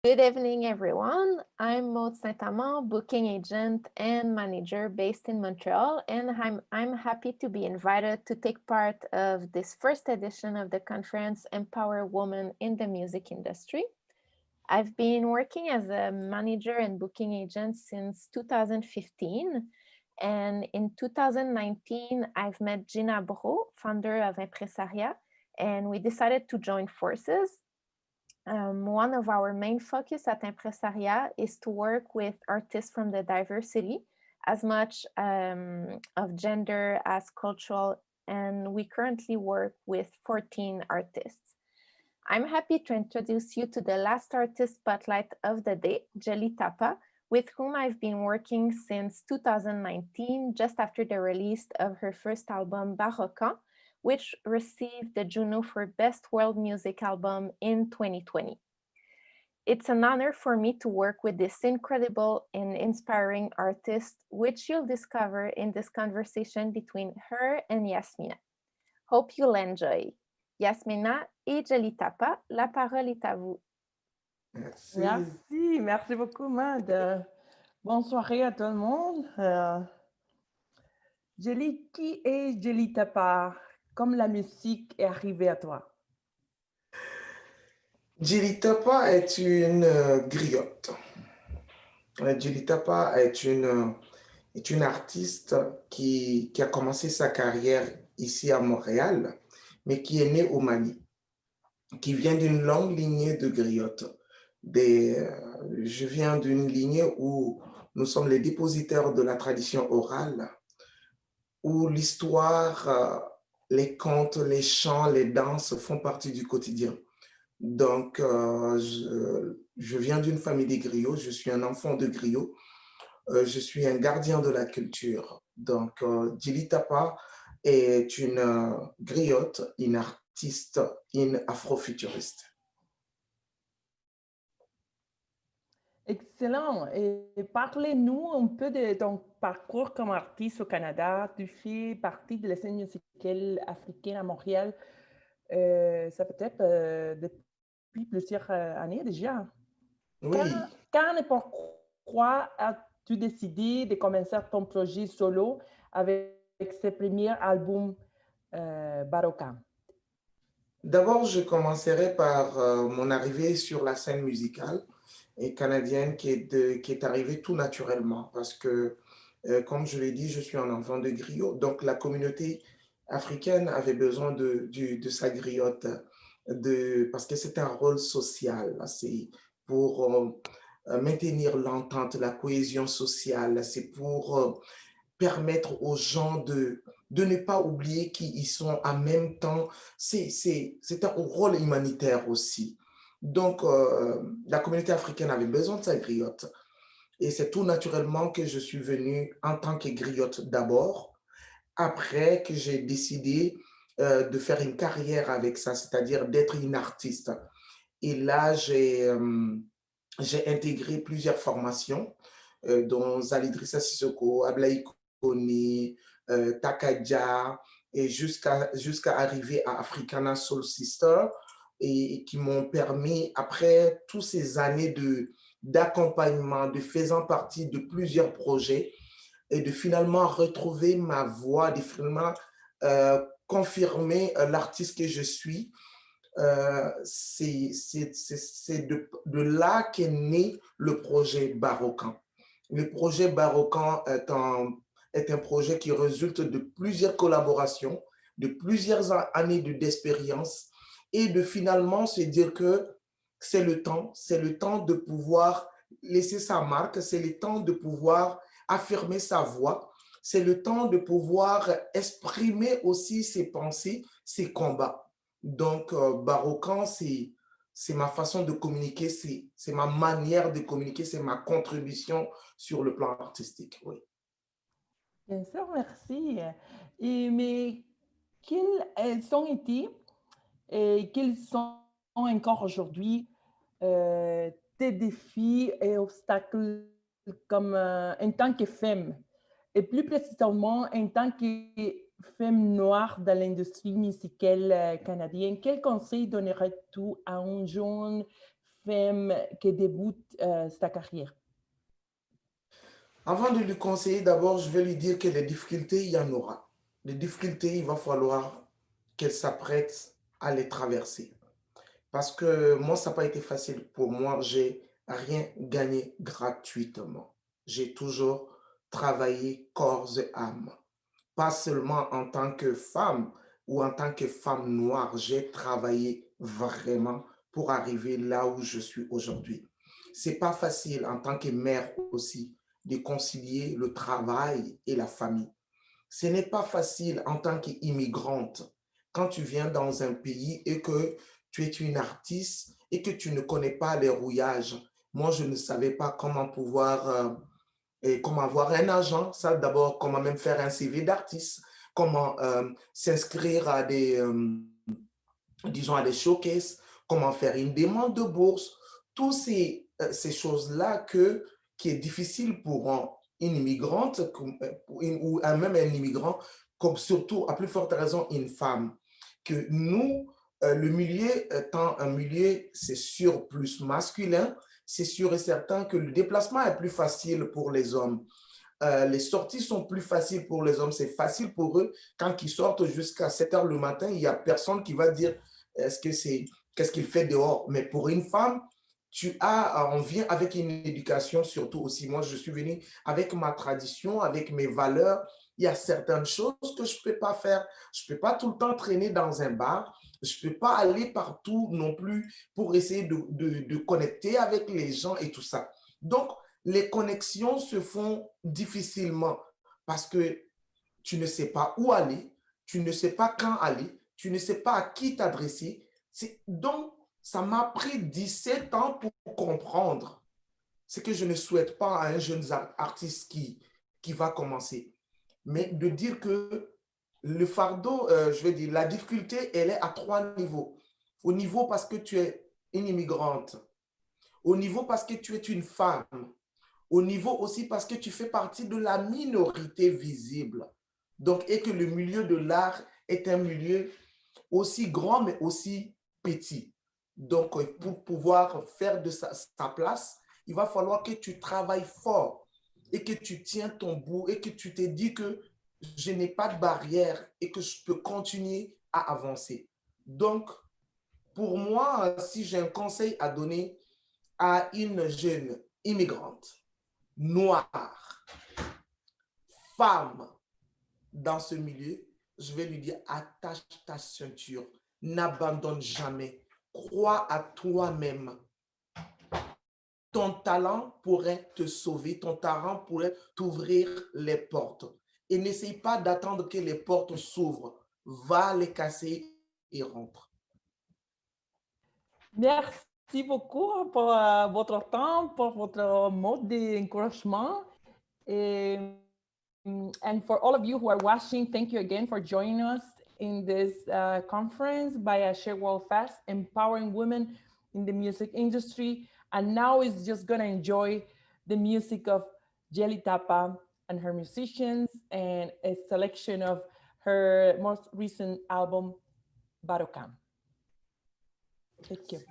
Good evening, everyone. I'm Maud Saint-Amand, booking agent and manager based in Montreal, and I'm happy to be invited to take part of this first edition of the conference, Empower Women in the Music Industry. I've been working as a manager and booking agent since 2015, and in 2019, I've met Gina Bro, founder of Impresaria, and we decided to join forces. One of our main focus at Impresaria is to work with artists from the diversity, as much of gender as cultural, and we currently work with 14 artists. I'm happy to introduce you to the last artist spotlight of the day, Jelly Tapa, with whom I've been working since 2019, just after the release of her first album, Baroquant, which received the Juno for Best World Music Album in 2020. It's an honor for me to work with this incredible and inspiring artist, which you'll discover in this conversation between her and Yasmina. Hope you'll enjoy. Yasmina et Jelly Tapa, la parole est à vous. Merci beaucoup, Mad. Bonne soirée à tout le monde. Jelly, qui est Jelly Tapa? Comme la musique est arrivée à toi? Jelly Tapa est une griotte. Jelly Tapa est une artiste qui a commencé sa carrière ici à Montréal, mais qui est née au Mali, qui vient d'une longue lignée de griottes. Je viens d'une lignée où nous sommes les dépositaires de la tradition orale où l'histoire, les contes, les chants, les danses font partie du quotidien. Donc, je viens d'une famille des griots, je suis un enfant de griot, je suis un gardien de la culture. Donc, Djily Tapa est une griotte, une artiste, une afrofuturiste. Excellent. Et parlez-nous un peu de ton parcours comme artiste au Canada. Tu fais partie de la scène musicale africaine à Montréal. Ça peut être depuis plusieurs années déjà. Oui. Quand et pourquoi as-tu décidé de commencer ton projet solo avec ce premier album Baroka? D'abord, je commencerai par mon arrivée sur la scène musicale et canadienne qui est arrivée tout naturellement parce que, comme je l'ai dit, je suis un enfant de griot. Donc, la communauté africaine avait besoin de sa griotte parce que c'est un rôle social. C'est pour maintenir l'entente, la cohésion sociale. C'est pour permettre aux gens de ne pas oublier qu'ils sont en même temps. C'est un rôle humanitaire aussi. Donc, la communauté africaine avait besoin de sa griotte. Et c'est tout naturellement que je suis venu en tant que griotte d'abord, après que j'ai décidé de faire une carrière avec ça, c'est-à-dire d'être une artiste. Et là, j'ai intégré plusieurs formations, dont Zalidrissa Sissoko, Ablaï Kone, Takadja, et jusqu'à arriver à Africana Soul Sister, et qui m'ont permis, après toutes ces années d'accompagnement, de faisant partie de plusieurs projets, et de finalement retrouver ma voix, de finalement confirmer l'artiste que je suis. C'est de là qu'est né le projet Barocan. Le projet Barocan est un projet qui résulte de plusieurs collaborations, de plusieurs années d'expérience et de finalement se dire que c'est le temps de pouvoir laisser sa marque, c'est le temps de pouvoir affirmer sa voix, c'est le temps de pouvoir exprimer aussi ses pensées, ses combats. Donc, Barocan, c'est ma façon de communiquer, c'est ma manière de communiquer, c'est ma contribution sur le plan artistique. Oui. Bien sûr, merci. Mais quels ont été et quels sont encore aujourd'hui tes défis et obstacles comme en tant que femme et plus précisément en tant que femme noire dans l'industrie musicale canadienne? Quel conseil donnerais-tu à une jeune femme qui débute sa carrière? Avant de lui conseiller, d'abord, je vais lui dire que les difficultés, il y en aura. Les difficultés, il va falloir qu'elle s'apprête à les traverser. Parce que moi, ça n'a pas été facile pour moi. J'ai rien gagné gratuitement. J'ai toujours travaillé corps et âme. Pas seulement en tant que femme ou en tant que femme noire, j'ai travaillé vraiment pour arriver là où je suis aujourd'hui. C'est pas facile en tant que mère aussi de concilier le travail et la famille. Ce n'est pas facile en tant qu'immigrante quand tu viens dans un pays et que tu es une artiste et que tu ne connais pas les rouillages. Moi, je ne savais pas comment pouvoir et comment avoir un agent, ça d'abord, comment même faire un CV d'artiste, comment s'inscrire à disons, à des showcases, comment faire une demande de bourse, toutes ces choses-là qui est difficile pour une immigrante ou même un immigrant, comme surtout, à plus forte raison, une femme. Que nous, le milieu étant un milieu, c'est sûr, plus masculin, c'est sûr et certain que le déplacement est plus facile pour les hommes. Les sorties sont plus faciles pour les hommes. C'est facile pour eux. Quand ils sortent jusqu'à 7 heures le matin, il n'y a personne qui va dire qu'est-ce qu'il fait dehors. Mais pour une femme, on vient avec une éducation, surtout aussi. Moi, je suis venu avec ma tradition, avec mes valeurs. Il y a certaines choses que je ne peux pas faire. Je ne peux pas tout le temps traîner dans un bar. Je ne peux pas aller partout non plus pour essayer de connecter avec les gens et tout ça. Donc, les connexions se font difficilement parce que tu ne sais pas où aller, tu ne sais pas quand aller, tu ne sais pas à qui t'adresser. Donc, ça m'a pris 17 ans pour comprendre ce que je ne souhaite pas à un jeune artiste qui va commencer. Mais de dire que le fardeau, je veux dire, la difficulté, elle est à 3 niveaux. Au niveau parce que tu es une immigrante, au niveau parce que tu es une femme, au niveau aussi parce que tu fais partie de la minorité visible. Donc, et que le milieu de l'art est un milieu aussi grand, mais aussi petit. Donc, pour pouvoir faire de sa place, il va falloir que tu travailles fort et que tu tiens ton bout et que tu te dis que je n'ai pas de barrière et que je peux continuer à avancer. Donc, pour moi, si j'ai un conseil à donner à une jeune immigrante, noire, femme dans ce milieu, je vais lui dire, attache ta ceinture, n'abandonne jamais, crois à toi-même. Ton talent pourrait te sauver, ton talent pourrait t'ouvrir les portes. Et n'essaye pas d'attendre que les portes s'ouvrent. Va les casser et rentre. Merci beaucoup pour votre temps, pour votre mot d'encouragement. And for all of you who are watching, thank you again for joining us in this conference by Axé WorldFest, Empowering Women in the Music Industry. And now is just gonna enjoy the music of Jelly Tapa and her musicians and a selection of her most recent album, Barocam. Thank you.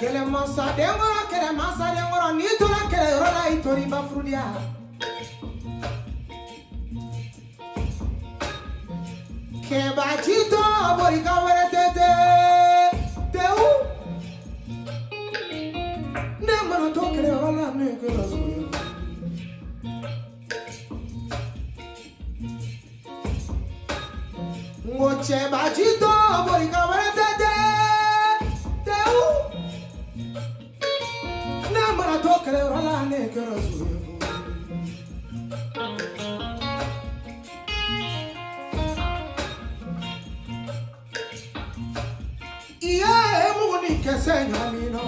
Kele masa dengora ni tola kele rola itori bafrudia. Keba chito borika were tete teu. Ne mano to kele rola ne kele so. Ngoche ba chito borika were tete teu. Namara tokere rola ne kero suyo. Iye muguni kesenya mino.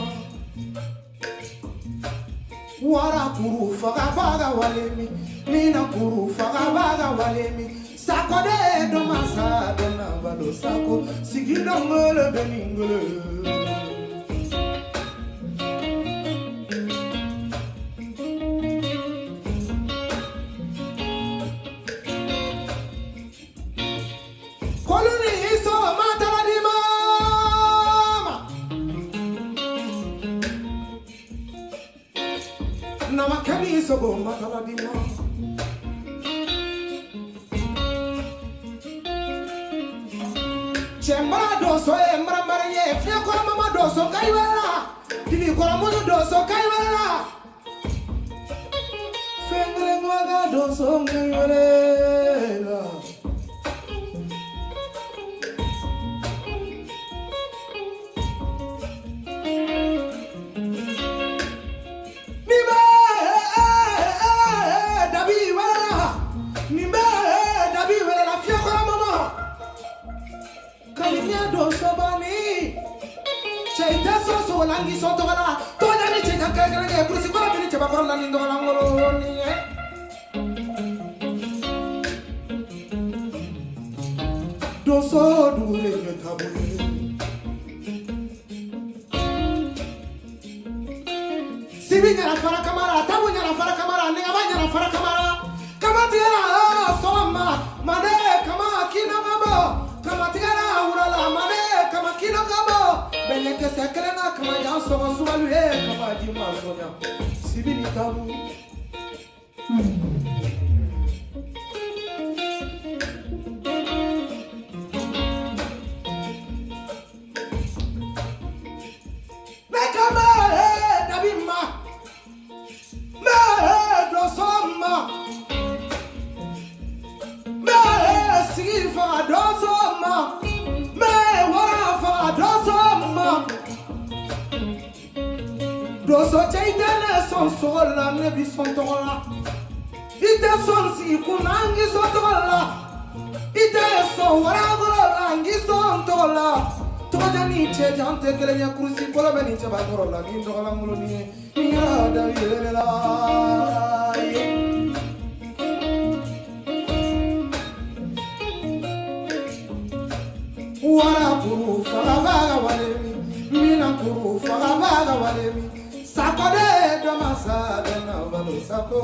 Wara kuru faga faga walemi, mina kuru faga faga walemi. Sako de do masa do na valo sako, sigido ngole beningole. Sogo mataladima. Chembara doso embra maranye fia kola mama doso kaiwela. Dini kola muno doso kaiwela. Fengre mwaga doso kaiwela. Langi soto kala tonya ni cheka kala kala kursi kola bini cheba kola nindo kala ngolo ni so dure yo tabu sibi nyara fara kamara tabu nyara fara kamara ninga ba nyara fara kamara kamatia soma mane kama kina mabo kamatia urala mane kama kina gabo beleke sekrena kama ya so sualue kama jima sonya sibi ni tabu Doso chaitane son sola nebi son tola ite son si kunangi son tola ite son waragola angi son tola toja ni che jante kele nya kursi kola beni che bagorola ni dola mulo ni ya da yelela wara kuru farabaga walemi mina kuru farabaga walemi sakode damasada na valo sako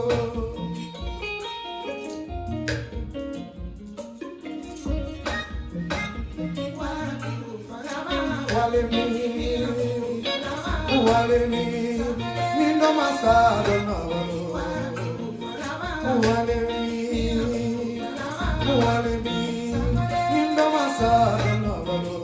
walemi nindo masada na valo walemi nindo masada na valo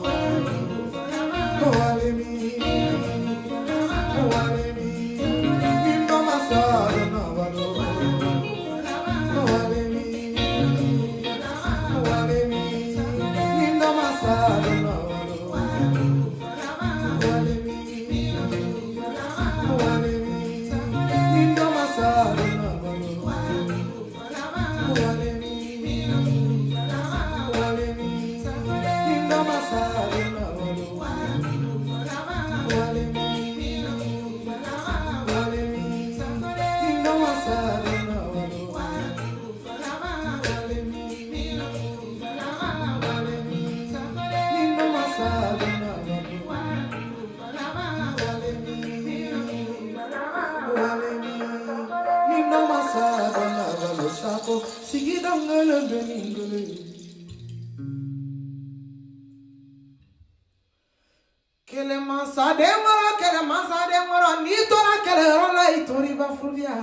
Kele mansa demora ni tora kele rola itori ba frudia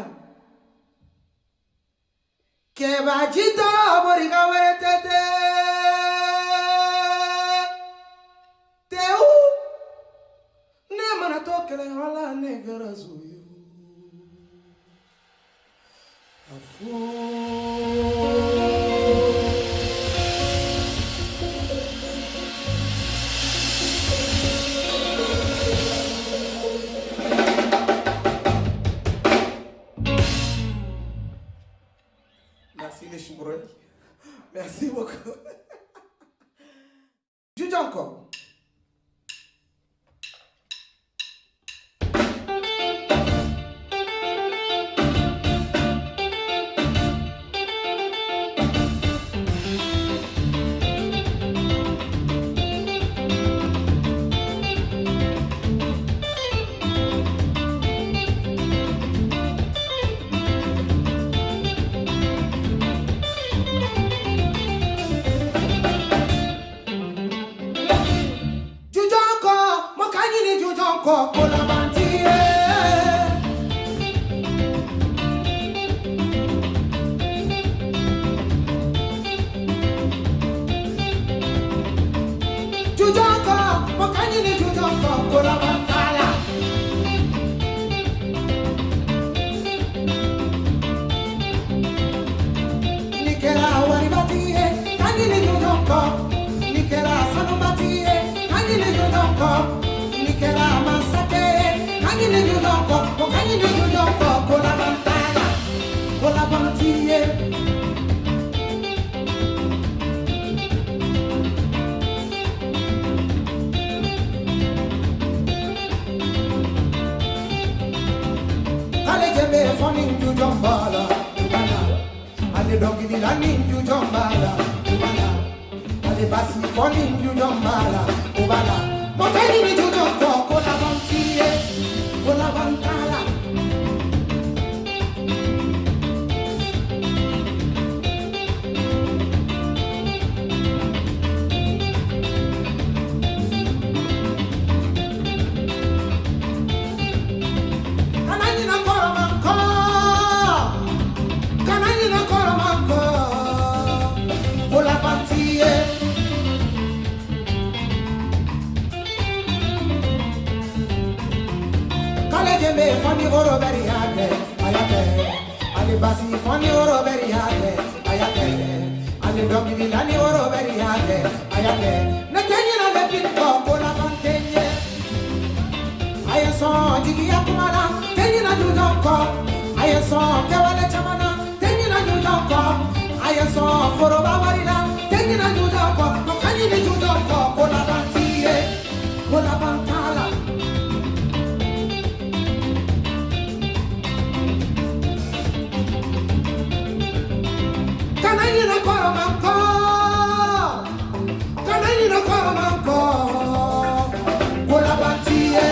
ke ba jito boriga wetete teu ne mana to kele rola negara zuyu Merci les choubreux. Merci beaucoup. Juge encore. ale basi foni njujombala ubala mokeni ni jujoko kola bantie kola bantala Funny oro very hard, ayate. Ali basi funny oro very hard, ayate. Ali dogi vilani oro very hard, ayate. Natenye na lepin ko kola bantenye. Ayeso jigi yakumala, tenye na jujoko. Ayeso kewale chamana, tenye na jujoko. Ayeso foro bawarila, tenye na jujoko. Mokani ni jujoko kola bantiye, kola bantala. Kanayina koromanko, kanayina koromanko, kola bantiye.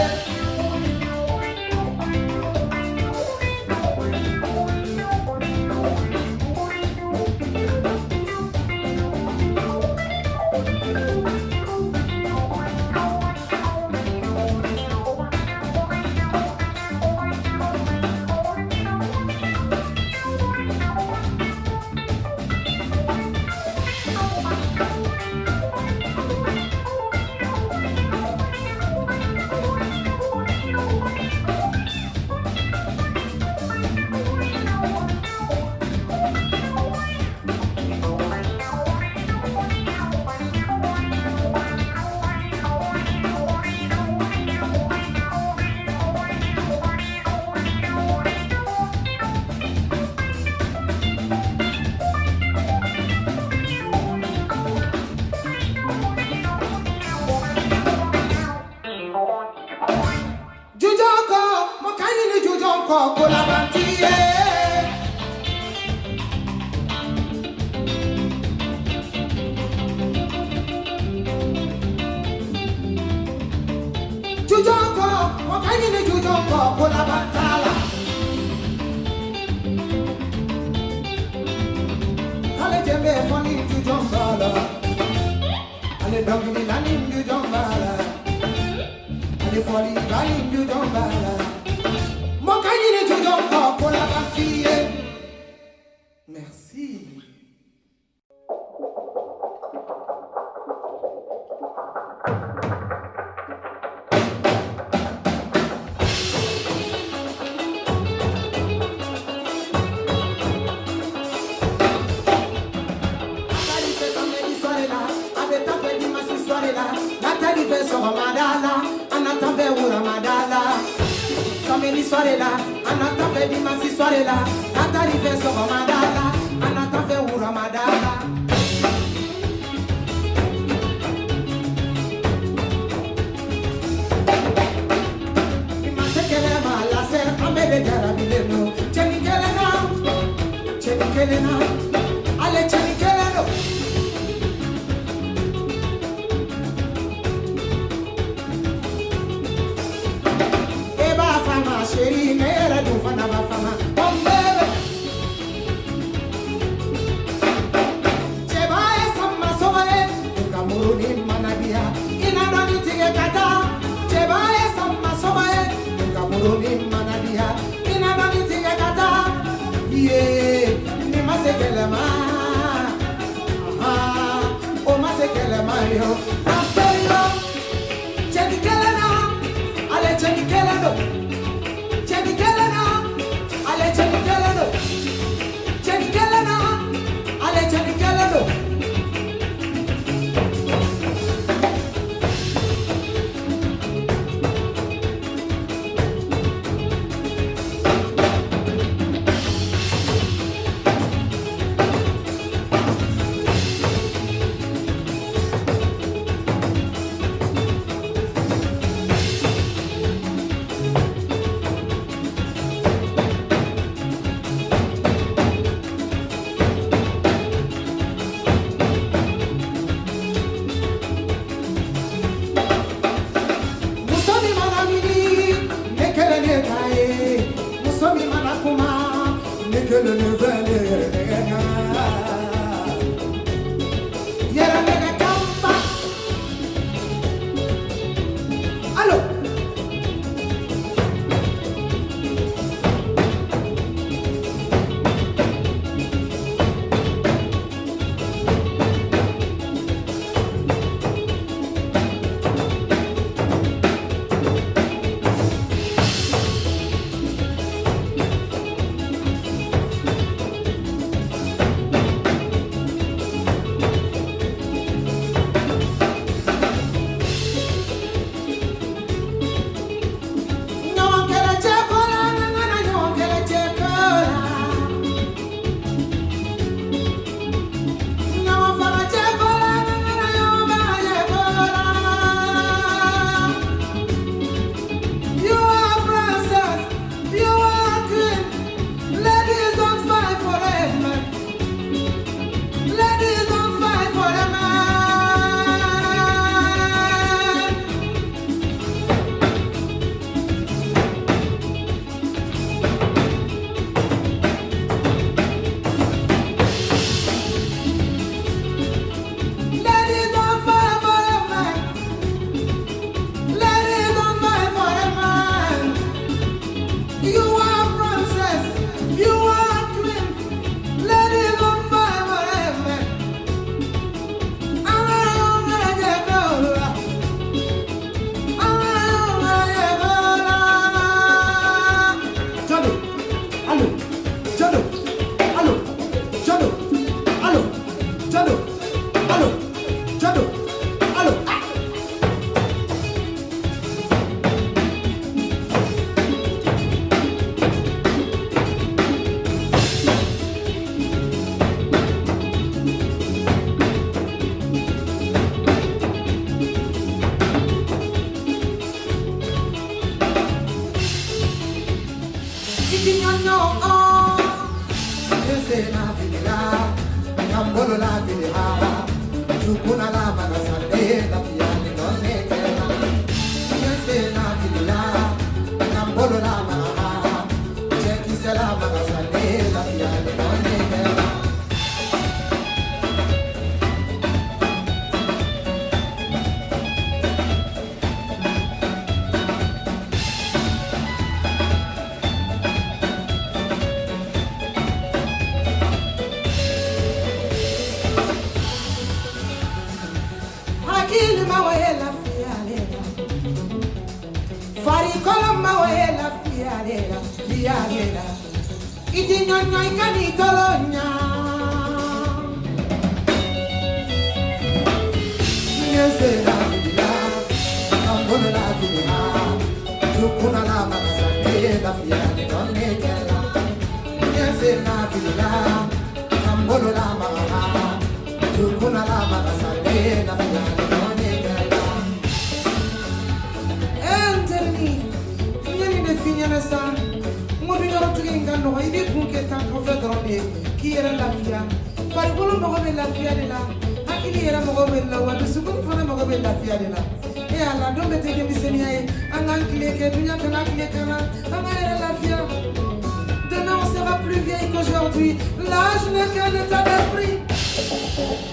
Demain on sera plus vieille qu'aujourd'hui. L'âge n'est qu'un état d'esprit.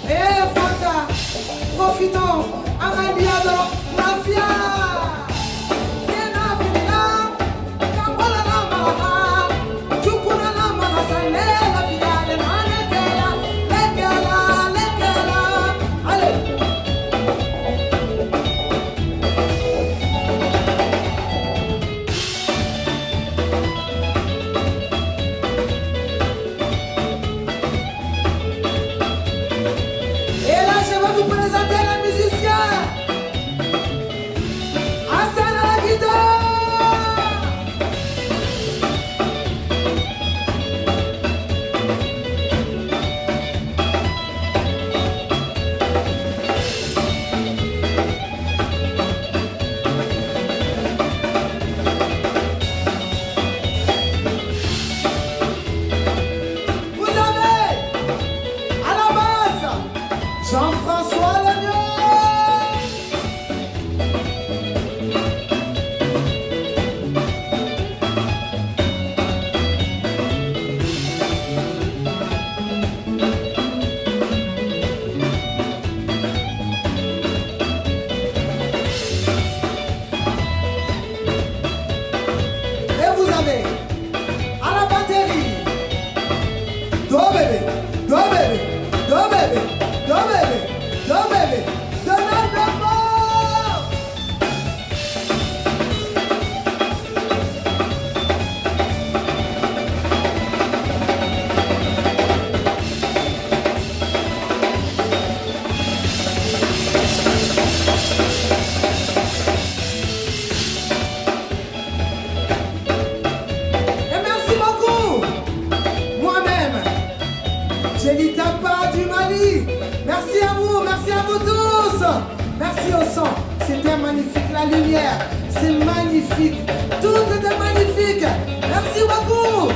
Eh Fanta, profitons, Amadiado, Mafia. Merci au son, c'était magnifique. La lumière, c'est magnifique. Tout était magnifique. Merci beaucoup.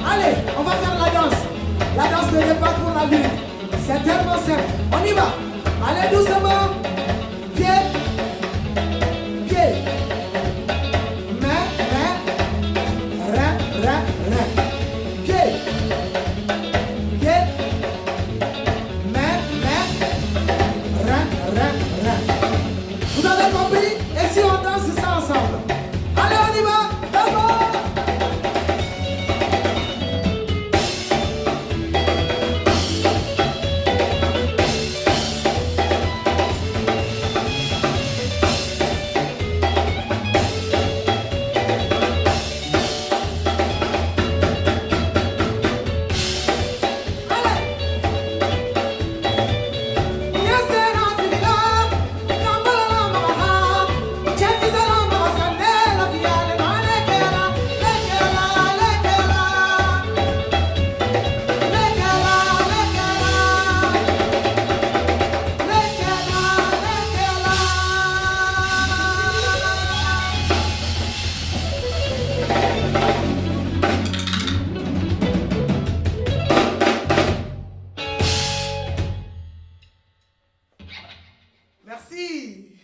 Allez, on va faire la danse. La danse de départ pour la lune. C'est tellement simple. On y va. Allez doucement. Pied. Pied. Main, main. Rein, rein, rein. Pied. Pied. Main, main. Rein, rein, rein. Vous avez compris? Et si on danse ça ensemble? Allez, on y va. D'abord. Merci.